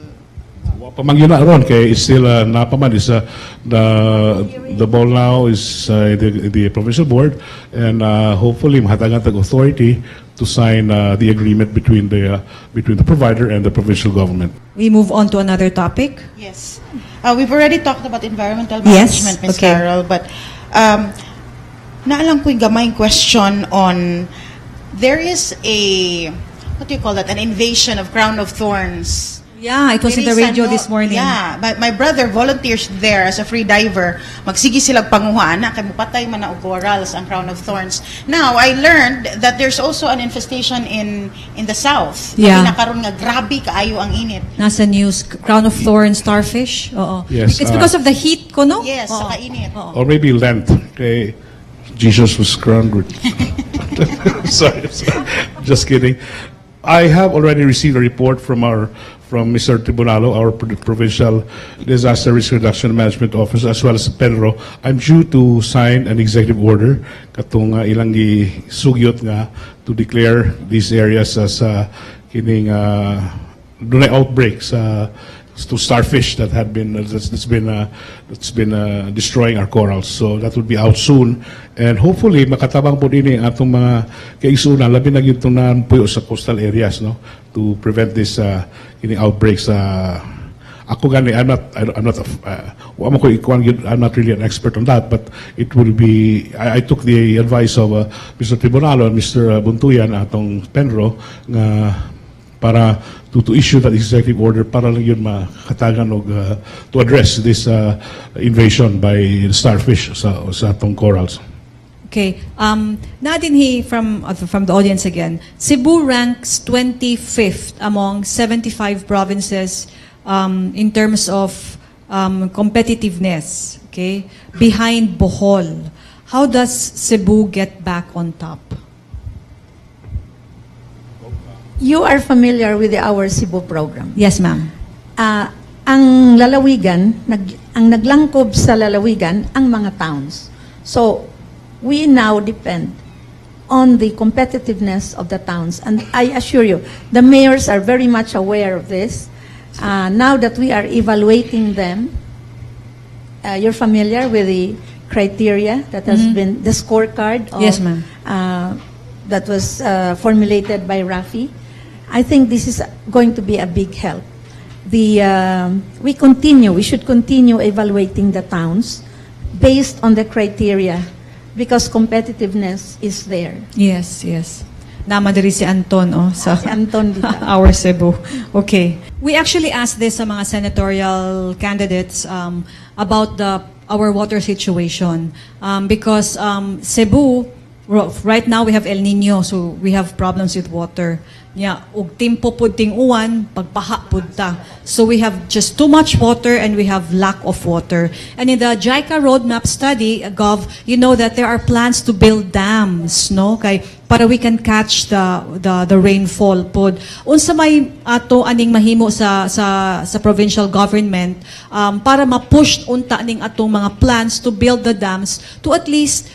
Pamangyo na ron kay it's still napaman is the ball now is the provincial board, and hopefully mahatagan tag authority to sign the agreement between the provider and the provincial government. We move on to another topic. Yes. We've already talked about environmental Yes, management, Ms. okay. Carol, but naalang ko yung gamayng question on, there is a, what do you call that, an invasion of crown of thorns. Yeah, it was in the radio this morning. Yeah, my brother volunteers there as a free diver. Magsigi silang panguhaan na kay mupatay man na og corals ang crown of thorns. Now, I learned that there's also an infestation in the south. Yeah. Nakaroon nga grabe kaayo ang init. Nasa news, crown of thorns, starfish. Oo. Yes, It's because of the heat ko, no? Yes, Oo. saka init. Oo. Or maybe Lent. Okay, Jesus was crowned with. sorry, just kidding. I have already received a report from Mr. Tribunalo, our provincial disaster risk reduction management officer, as well as Pedro. I'm due to sign an executive order katong ilang gisugyot nga to declare these areas as kining dunay outbreaks to starfish that had been that's been destroying our corals. So that will be out soon, and hopefully makatabang po din ang atong mga kaigsunan labi na gyud na puyo sa coastal areas, no, to prevent this any outbreaks. Ako gani, I'm not really an expert on that, but it will be, I took the advice of Mr. Tribunalo and Mr. Buntuyan atong Penro nga para to issue that executive order para lang yun makatagan og to address this invasion by the starfish sa atong corals. Okay. Nadinhi from the audience again. Cebu ranks 25th among 75 provinces in terms of competitiveness, okay, behind Bohol, how does Cebu get back on top? You are familiar with our Cebu program. Yes, ma'am. Ang lalawigan, ang naglangkob sa lalawigan, ang mga towns. So, we now depend on the competitiveness of the towns. And I assure you, the mayors are very much aware of this. Now that we are evaluating them, you're familiar with the criteria that has been, the scorecard of, Yes, ma'am. that was formulated by Rafi. I think this is going to be a big help. We should continue evaluating the towns based on the criteria because competitiveness is there. Yes, yes. Namadiri si Anton, sa Si Anton dito. our Cebu. Okay. We actually asked this sa mga senatorial candidates about our water situation because Cebu, right now we have El Nino, so we have problems with water. Ug timpo pud ting uwan, pagpaha pud ta. So we have just too much water and we have lack of water. And in the JICA roadmap study, Gov, you know that there are plans to build dams, no? Kay para we can catch the rainfall pod. Unsa may ato aning mahimo sa provincial government para ma-push unta ning atong mga plans to build the dams to at least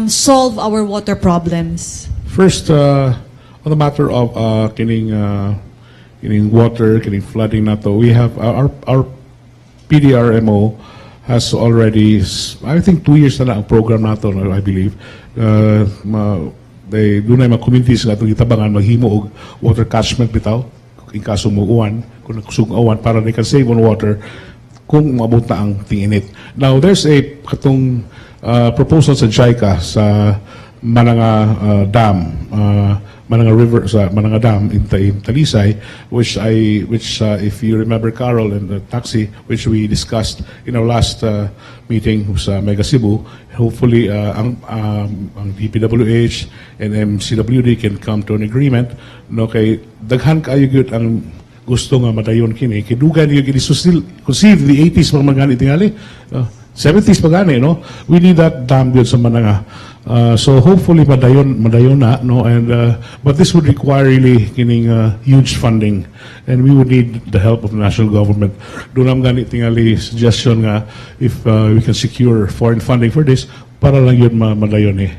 solve our water problems. First, on the matter of kining water, kining flooding nato, we have our PDRMO has already, I think 2 years na ang program nato, I believe. They do na mga communities nga itong itabangan maghimo og water catchment bitaw in kaso mo uwan, kung kusog uwan para they can save on water kung umabot na ang tinginit. Now there's a katong proposal sa JICA sa Mananga Dam, Mananga River, sa Mananga Dam in Talisay, which if you remember, Carol and the taxi, which we discussed in our last meeting sa Mega Cebu, hopefully ang DPWH and MCWD can come to an agreement. No, kay daghan kayo gyud ang gusto nga madayon kini, kidugan yung conceive the 80s mga magani tingali, 70s pagani, no? We need that dam yun sa Mananga. So hopefully madayon na, no? And but this would require really kining huge funding, and we would need the help of the national government. Doon am gani tingali suggestion nga if we can secure foreign funding for this para lang yun madayon eh.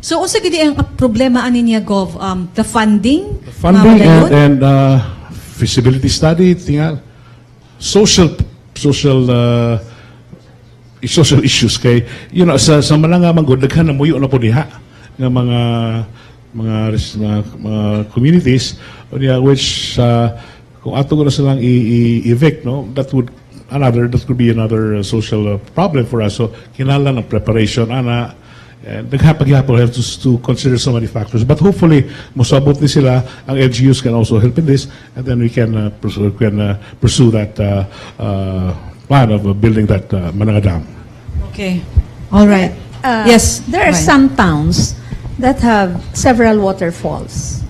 So unsa gid ang problema ani niya, Gov? The funding? Funding Madayon? and feasibility study, tingal social issues kay sa Mananga Manggod daghan na muyo na po diha nga mga communities which kung ato na silang evict, no, that could be another social problem for us. So kinahanglan ng preparation ana and naghapag-hapon have to consider so many factors, but hopefully mosabot ni sila, ang LGUs can also help in this, and then we can pursue that plan of building that Mananga Dam. Okay. All right. Yes. There are Right. some towns that have several waterfalls.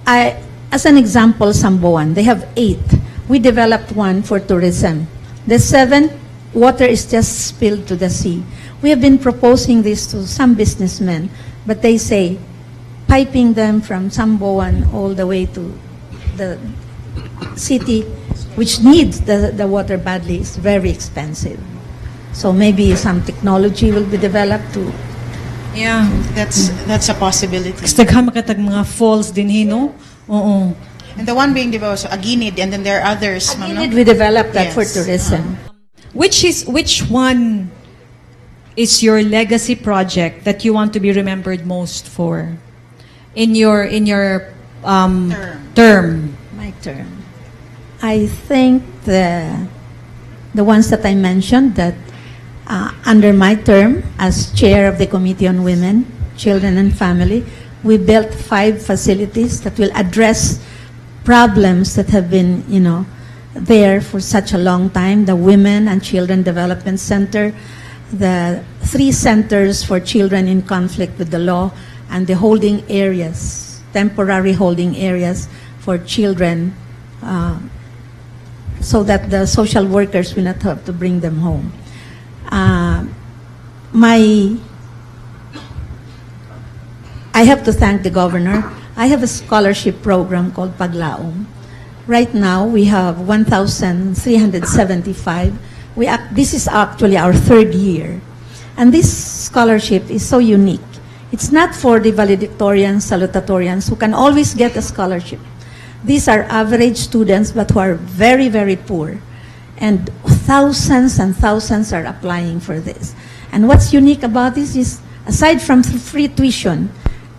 As an example, Samboan, they have 8. We developed one for tourism. The 7th, water is just spilled to the sea. We have been proposing this to some businessmen, but they say piping them from Samboan all the way to the city, which needs the water badly, is very expensive. So maybe some technology will be developed to. Yeah. That's a possibility. Kasi daghan makatag mga falls din hino. Oo. And the one being developed, so Aguinid, and then there are others, ma'am, no? We developed that for Yes. tourism. Which one is your legacy project that you want to be remembered most for in your term? My term. I think the ones that I mentioned, that under my term as chair of the Committee on Women, Children and Family, we built 5 facilities that will address problems that have been, there for such a long time. The Women and Children Development Center, the 3 centers for children in conflict with the law, and the holding areas, temporary holding areas for children so that the social workers will not have to bring them home. I have to thank the governor. I have a scholarship program called Paglaom. Right now, we have 1,375. This is actually our third year. And this scholarship is so unique. It's not for the valedictorians, salutatorians, who can always get a scholarship. These are average students, but who are very, very poor. And thousands are applying for this. And what's unique about this is, aside from free tuition,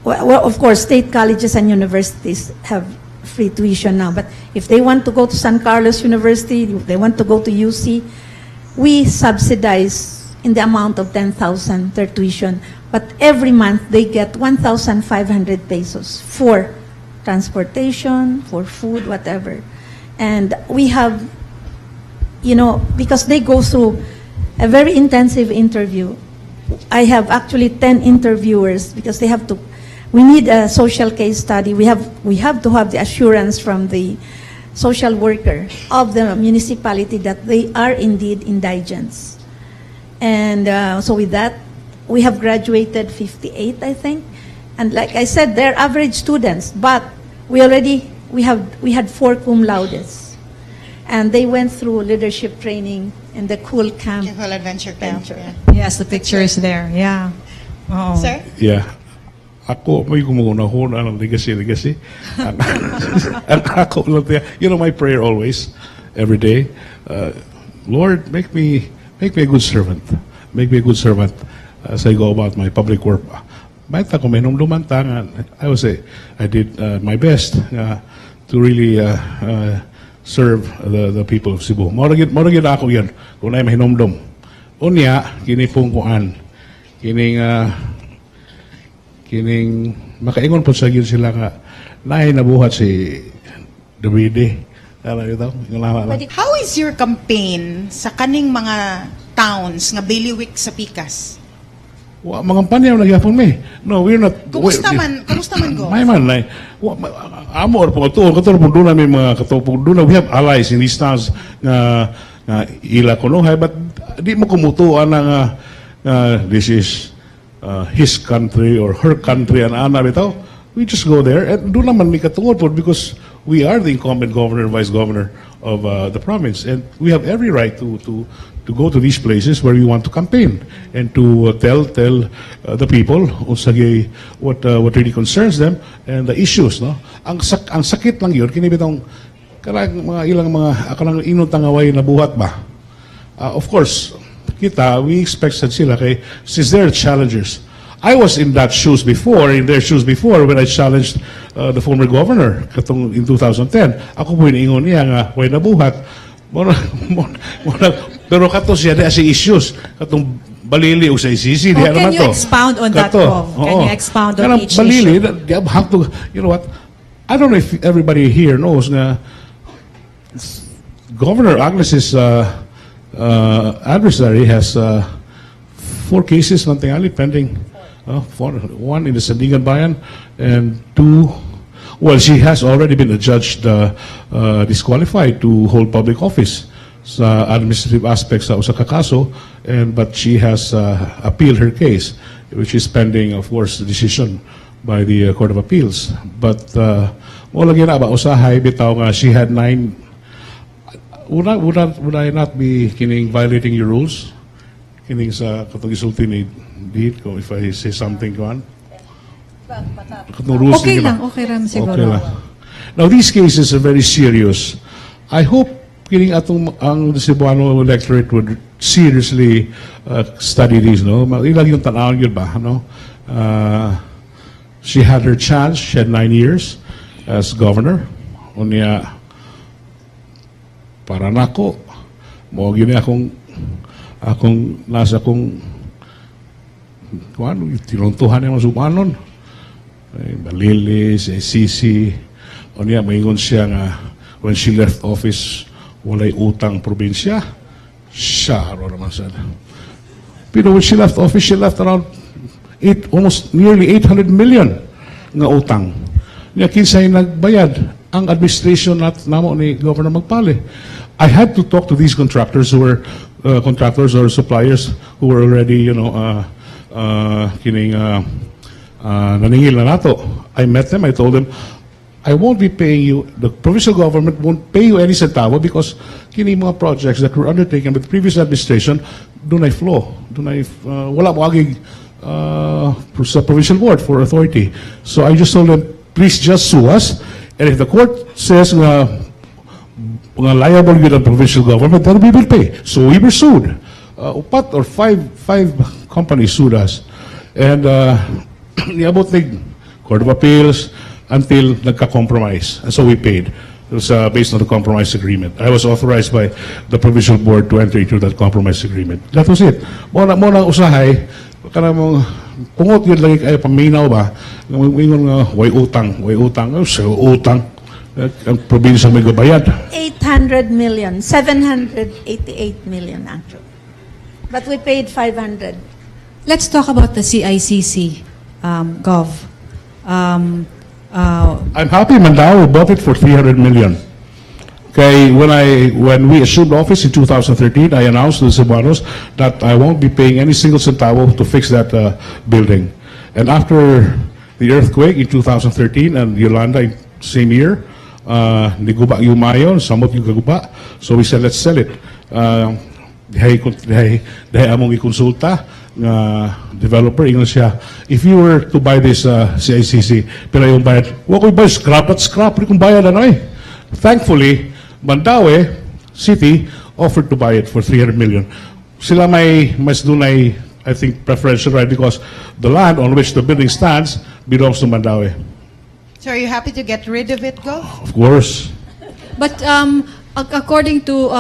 well, of course, state colleges and universities have free tuition now, but if they want to go to San Carlos University, if they want to go to UC, we subsidize in the amount of 10,000 their tuition, but every month they get 1,500 pesos for transportation, for food, whatever. And we have, because they go through a very intensive interview. I have actually 10 interviewers because they have to. We need a social case study. We have to have the assurance from the social worker of the municipality that they are indeed indigents. And so with that, we have graduated 58, I think. And like I said, they're average students, but we had 4 cum laudes. And they went through leadership training in the Cool Camp. Cool Adventure Camp. Yeah. Yes, the picture is there. Yeah. Oh. Sir? Yeah. Ako, may gumuna-huna ng legacy. Ang ako lang tayo. My prayer always, every day, Lord, make me a good servant. Make me a good servant as I go about my public work. Bakit ako may lumantang? I would say, I did my best to really serve the people of Cebu. Mauragid ako yan, kung na mahinomdom. Unya, kini pong kuan, kining makaingon po sa gil sila nga naay nabuhat si Davide. How is your campaign sa kaning mga towns nga bailiwick sa Pikas? Mga panyaw nagyapon me. No, we're not. Kumusta man go? May man nay. Amor po to, katulad po doon namin mga katulad doon we have allies in these towns na ila kuno but di mo kumutuan nga this is his country or her country and ana bitaw. We just go there and doon naman may katungod po because we are the incumbent governor and vice governor of the province and we have every right to go to these places where we want to campaign and to tell the people what really concerns them and the issues, no. Ang sakit lang yun kini bitong ilang mga akalang inong tangaway na buhat ba. Of course, we expect sila kay since they're challengers. I was in their shoes before when I challenged the former governor katong in 2010. Ako po iniingon niya nga way nabuhat. Pero kato siya di as issues katong balili o sa isisi diha naman to. Can you expound on that, Prof? Can you expound on each balili, issue? Have to, you know what? I don't know if everybody here knows na Governor Agnes's adversary has 4 cases ng tingali pending. 1 in the Sandigan Bayan and 2. Well, she has already been adjudged disqualified to hold public office sa administrative aspects sa usa ka kaso, but she has appealed her case, which is pending, of course, the decision by the Court of Appeals. But wala gina ba usahay bitaw nga she had 9. Would I not be kining violating your rules? Kining sa katong isulti ni Did ko if I say something ko Okay lang siguro. Okay lang. Now these cases are very serious. I hope kining ang Cebuano electorate would seriously study these, no? Ilang yung tanawon yun ba, no? She had her chance. She had 9 years as governor. Unya para nako mo gini akong nasa akong tinuntuhan yung sumanon. Balili, Sisi, unya maingon siya nga when she left office walay utang probinsya. Siya naman siya. Pero when she left office, she left around almost nearly 800 million nga utang. Niya kinsay nagbayad ang administration namo ni Governor Magpale. I had to talk to these contractors who were contractors or suppliers who were already, naningil na nato. I met them. I told them, I won't be paying you. The provincial government won't pay you any centavo because kini mga projects that were undertaken with the previous administration dunay flow, wala mo agig sa provincial board for authority. So I just told them, please just sue us, and if the court says nga liable with the provincial government, then we will pay. So we were sued. Upat or five companies sued us. And niabot ni Court of Appeals until nagka-compromise. And so we paid. It was based on the compromise agreement. I was authorized by the provincial board to enter into that compromise agreement. That was it. Muna usahay, kanang pungot yun lagi kayo paminaw ba, ingon nga, way utang, so utang, ang probinsya may gabayad. 800 million, 788 million actually. But we paid 500. Let's talk about the CICC, Gov. I'm happy Mandaue bought it for 300 million. Okay, when we assumed office in 2013, I announced to the Cebuanos that I won't be paying any single centavo to fix that building. And after the earthquake in 2013 and Yolanda in same year, niguba yung mayon, samot yung kaguba. So we said, let's sell it. Dahay among ikonsulta nga developer, ingon siya, if you were to buy this CICC, pero yung bayad, wala ko ba scrap at scrap, kung bayad ano eh. Thankfully, Mandaue City offered to buy it for 300 million. Sila may mas dunay, I think, preferential right because the land on which the building stands belongs to Mandaue. So are you happy to get rid of it, Gov? Of course. But according to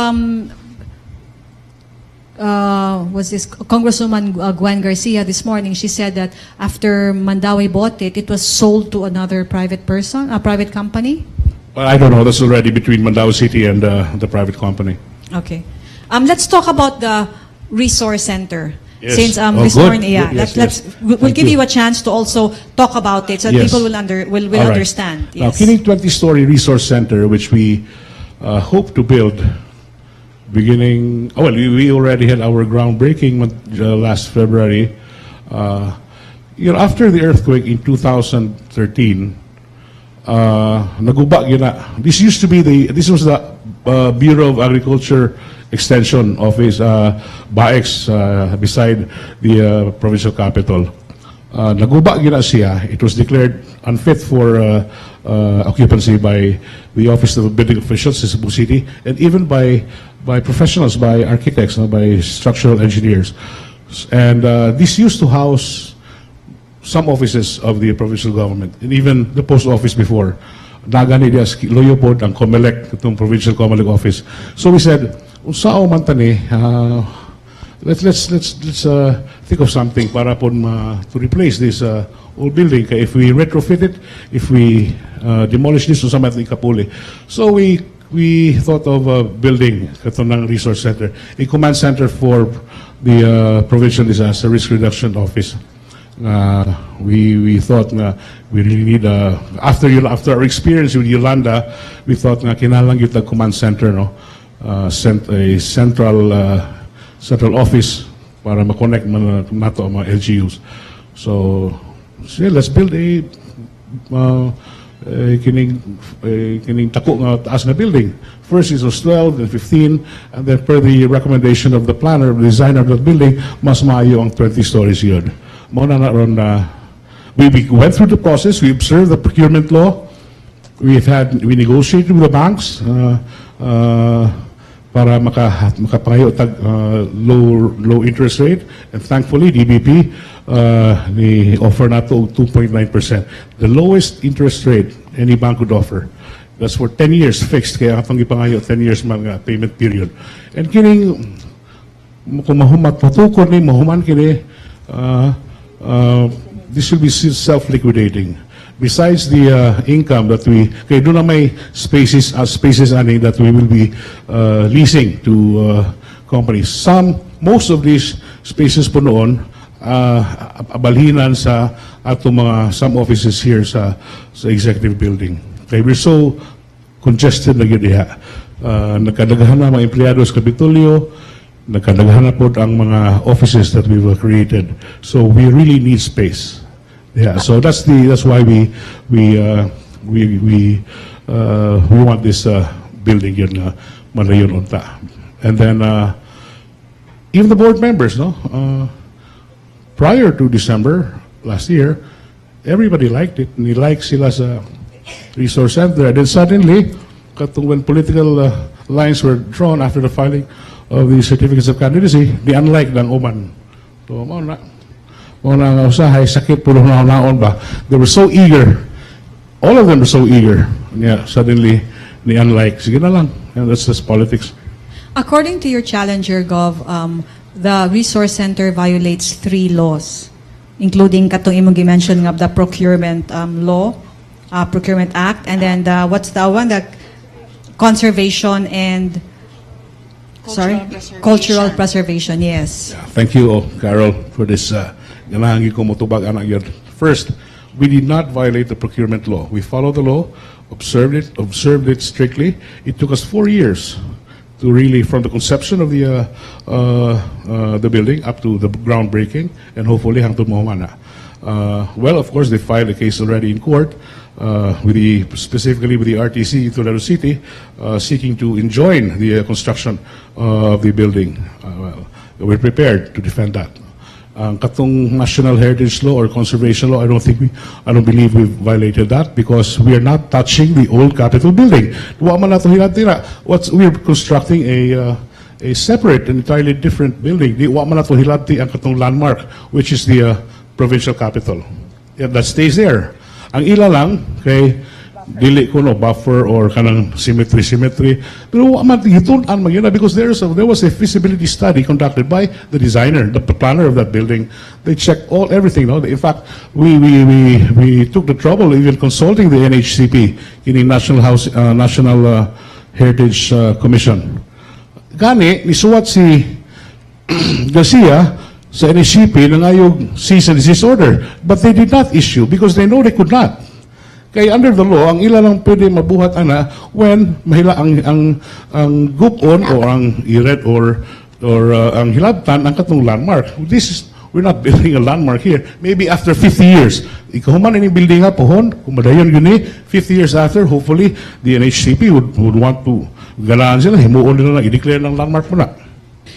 was this Congresswoman Gwen Garcia this morning, she said that after Mandaue bought it, it was sold to another private person, a private company? Well, I don't know. That's already between Mandaue City and the private company. Okay. Let's talk about the resource center. Yes. Since Oh, this good. morning, yeah, Good. Yes, let's yes. we'll Thank give you. you a chance to also talk about it so Yes. people will All right. understand. Now, Yes. Kining 20-story resource center, which we hope to build beginning, we already had our groundbreaking last February. After the earthquake in 2013, naguba gina. This was the Bureau of Agriculture Extension Office, BAEX, beside the provincial capital. Naguba gina siya. It was declared unfit for occupancy by the Office of Building Officials in Cebu City, and even by professionals, by architects, by structural engineers. And this used to house some offices of the provincial government, and even the post office before. Nagani dias loyo pod ang COMELEC, itong provincial COMELEC office. So we said, unsao man tani, let's think of something para po to replace this old building. Kaya if we retrofit it, if we demolish this, unsa man ito ikapuli. So we thought of building katong resource center, a command center for the provincial disaster risk reduction office. We thought we really need after our experience with Yolanda, we thought kinahanglan gyud tag command center, no, a central office para ma-connect man nato ang mga LGUs. So let's build a kining tako nga taas na building. First it was 12 and 15, and then per the recommendation of the planner, the designer of the building, mas maayo ang 20 stories yun. Muna na ron we went through the process, we observed the procurement law, we negotiated with the banks para makapangayo tag low interest rate, and thankfully DBP ni offer nato 2.9%, the lowest interest rate any bank could offer. That's for 10 years fixed, kaya atong ipangayo 10 years mga payment period. And kining kung matukod ni mahuman kini this will be self-liquidating. Besides the income that kaya doon na may spaces ani that we will be leasing to companies. Most of these spaces po noon, abalhinan sa atong some offices here sa executive building. Okay, we're so congested na yun diha. Nagkadaghan na mga empleyado sa Kapitolyo, nagkadaghan na po ang mga offices that we've created. So we really need space. Yeah, so that's why we want this building yun na Malayon Unta. And then even the board members, no, prior to December last year, everybody liked it. Niliked sila sa resource center. And then suddenly, when political lines were drawn after the filing of the certificates of candidacy, they unliked ng Oman. So, mga usahay, sakit, puro naon ba? They were so eager. All of them were so eager. Yeah, suddenly, they unlike. Sige na lang. And that's just politics. According to your challenger, Gov, the resource center violates 3 laws, including katong imong gi-mention of the procurement law, Procurement Act, and then what's the one? The conservation and cultural preservation. Yes. Yeah, thank you, Carol, for this. Ganahangi ko motubag anak yun. First, we did not violate the procurement law. We followed the law, observed it strictly. It took us 4 years to really, from the conception of the building up to the groundbreaking, and hopefully hangtod mo humana. Well, of course, they filed a case already in court, specifically with the RTC Toledo City, seeking to enjoin the construction of the building. Well, we're prepared to defend that. Katong National Heritage Law or Conservation Law, I don't believe we've violated that because we are not touching the old Capitol building. Wa man nato hilatira. We're constructing a separate and entirely different building. Di wa man nato hilati ang katong landmark, which is the provincial capital. Yeah, that stays there. Ang ila lang kay dili ko no buffer or kanang symmetry, pero wa man gitun-an magyuna because there was a feasibility study conducted by the designer, the planner of that building. They checked everything. No, in fact, we took the trouble even consulting the NHCP, in National Heritage Commission. Gani nisuwat si Garcia sa NHCP na ngayong cease and desist order, but they did not issue because they know they could not. Kaya under the law, ang ila lang pwede mabuhat ana when mahila ang gupon o ang ired or ang hilabtan ang katong landmark. We're not building a landmark here. Maybe after 50 years, ikahuman ini building nga pohon, kung madayon yun 50 years after, hopefully the NHCP would want to galaan sila, himuon nila na i-declare ng landmark mo na.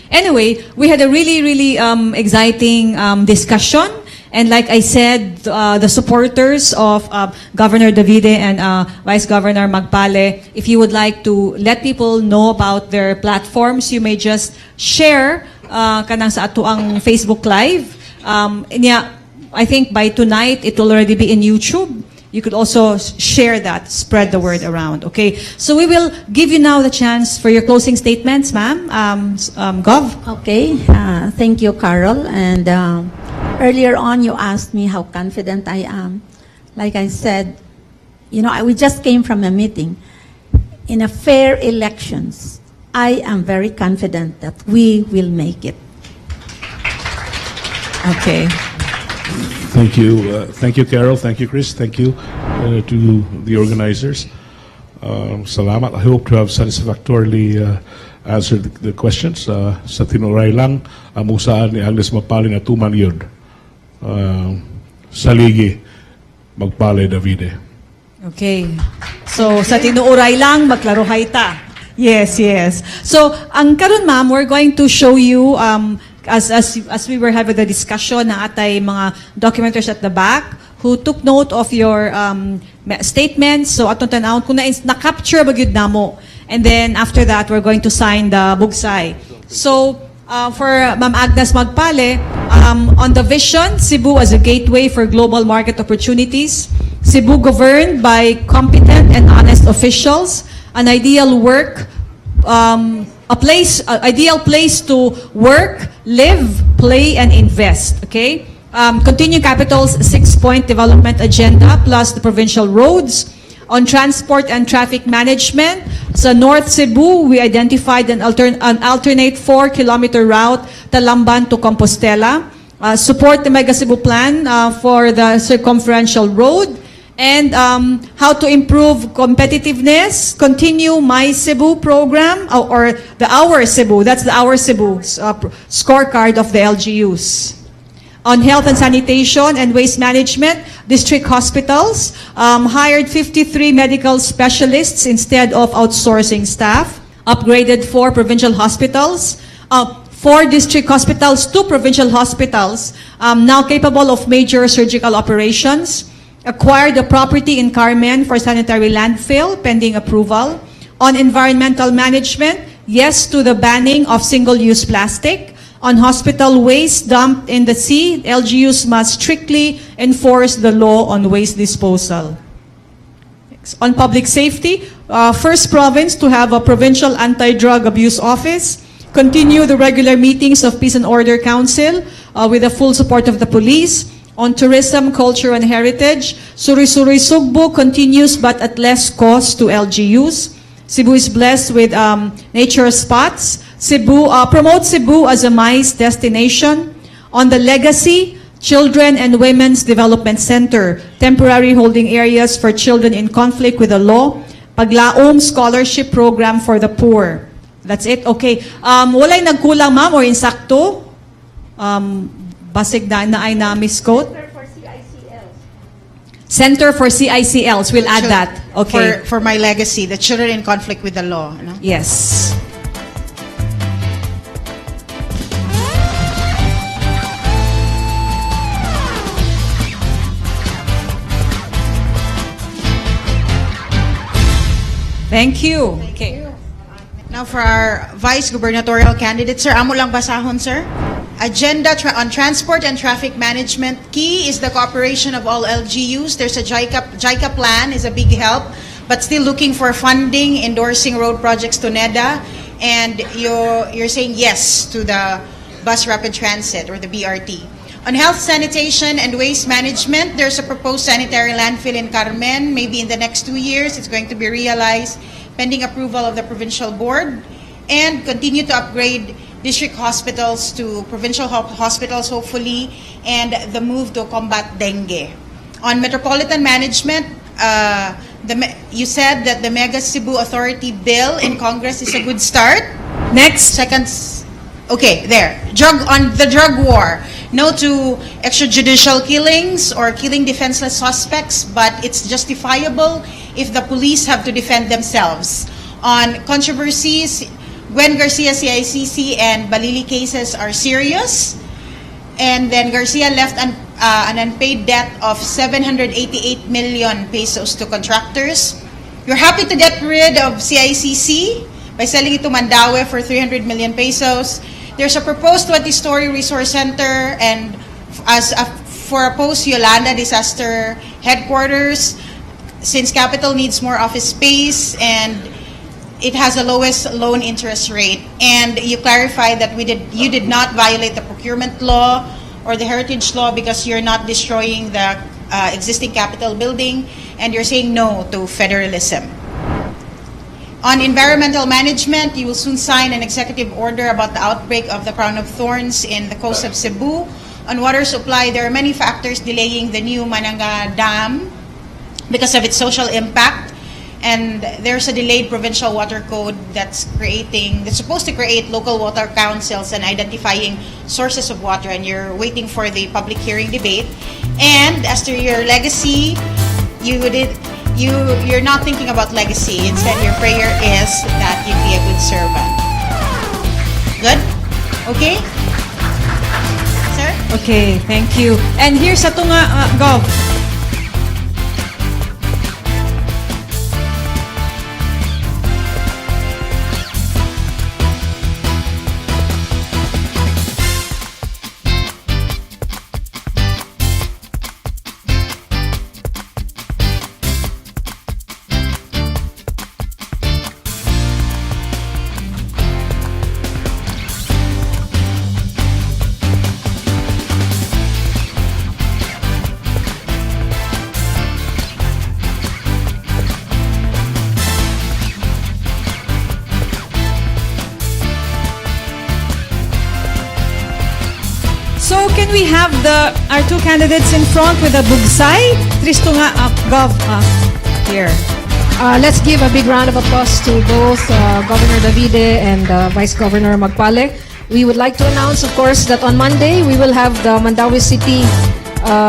Anyway, we had a really exciting discussion. And like I said, the supporters of Governor Davide and Vice Governor Magpale, if you would like to let people know about their platforms, you may just share kanang sa ato ang Facebook Live. I think by tonight, it will already be in YouTube. You could also share that, spread the word around, okay? So we will give you now the chance for your closing statements, ma'am. Gov? Okay, thank you, Carol. And earlier on, you asked me how confident I am. Like I said, we just came from a meeting. In a fair elections, I am very confident that we will make it. Okay. Thank you, Carol. Thank you, Chris. Thank you to the organizers. Salamat. I hope to have satisfactorily answered the questions. Sa tinuray lang, amusaan ni Agnes Magpale na tuman yun. Saligi, Magpale, Davide. Okay. So, sa tinuuray lang, magklaruhay ta. Yes. So, ang karon ma'am, we're going to show you, as we were having the discussion na atay mga documenters at the back who took note of your statements. So, atong tanawon, kung na-capture ba gyud namo. And then, after that, we're going to sign the bugsay. So, for Ma'am Agnes Magpale, on the vision, Cebu as a gateway for global market opportunities, Cebu governed by competent and honest officials, an ideal ideal place to work, live, play, and invest. Okay? Continue Capital's 6-point development agenda plus the provincial roads. On transport and traffic management, sa North Cebu, we identified an alternate 4-kilometer route Talamban to Compostela. Support the Mega Cebu Plan for the circumferential road. And how to improve competitiveness, continue My Cebu program, or the Our Cebu, that's the Our Cebu scorecard of the LGUs. On health and sanitation and waste management, district hospitals hired 53 medical specialists instead of outsourcing staff, upgraded 4 provincial hospitals, 4 district hospitals, 2 provincial hospitals, now capable of major surgical operations, acquired a property in Carmen for sanitary landfill pending approval. On environmental management, yes to the banning of single-use plastic. On hospital waste dumped in the sea, LGUs must strictly enforce the law on waste disposal. On public safety, first province to have a provincial anti-drug abuse office, continue the regular meetings of Peace and Order Council with the full support of the police. On tourism, culture, and heritage, Suri-Suri Sugbo continues but at less cost to LGUs. Cebu is blessed with nature spots. Cebu promotes Cebu as a MICE destination. On the legacy, Children and Women's Development Center, temporary holding areas for children in conflict with the law. Paglaom Scholarship Program for the Poor. That's it? Okay. Walay nagkulang, ma'am, or insakto? Basig na ay na misquote? Center for CICLs. We'll add that. Okay. For my legacy, the children in conflict with the law. No? Yes. Thank you. Okay. Now for our vice gubernatorial candidate, sir, amo lang basahon, sir. Agenda on transport and traffic management. Key is the cooperation of all LGUs. There's a JICA plan is a big help, but still looking for funding, endorsing road projects to NEDA, and you're saying yes to the bus rapid transit or the BRT. On health, sanitation, and waste management, there's a proposed sanitary landfill in Carmen. Maybe in the next 2 years, it's going to be realized, pending approval of the provincial board. And continue to upgrade district hospitals to provincial hospitals, hopefully, and the move to combat dengue. On metropolitan management, you said that the Mega Cebu Authority bill in Congress is a good start. Next. Okay, there. On the drug war. No to extrajudicial killings or killing defenseless suspects, but it's justifiable if the police have to defend themselves. On controversies, Gwen Garcia CICC and Balili cases are serious. And then Garcia left an unpaid debt of 788 million pesos to contractors. You're happy to get rid of CICC by selling it to Mandaue for 300 million pesos. There's a proposed 20-story resource center and for a post-Yolanda disaster headquarters, since capital needs more office space and it has the lowest loan interest rate. And you clarified that you did not violate the procurement law or the heritage law because you're not destroying the existing Capitol building, and you're saying no to federalism. On environmental management, you will soon sign an executive order about the outbreak of the crown of thorns in the coast of Cebu. On water supply, there are many factors delaying the new Mananga Dam because of its social impact. And there's a delayed provincial water code that's supposed to create local water councils and identifying sources of water, and you're waiting for the public hearing debate. And as to your legacy, you're not thinking about legacy. Instead, your prayer is that you'd be a good servant. Good? Okay? Sir? Okay, thank you. And here's sa tunga, Gov. have our two candidates in front with the bugsay. Tristo nga, Gov, here. Let's give a big round of applause to both Governor Davide and Vice Governor Magpale. We would like to announce, of course, that on Monday we will have the Mandawi City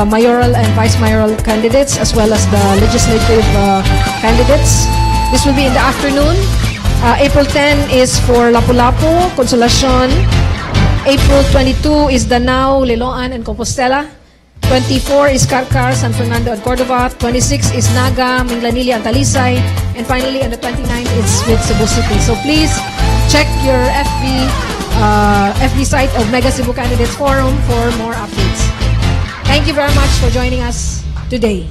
mayoral and vice mayoral candidates as well as the legislative candidates. This will be in the afternoon. April 10 is for Lapu-Lapu, Consolacion. April 22 is Danao, Liloan, and Compostela. 24 is Carcar, San Fernando, and Cordova. 26 is Naga, Minglanili, and Talisay. And finally, on the 29th, it's with Cebu City. So please check your FB site of Mega Cebu Candidates Forum for more updates. Thank you very much for joining us today.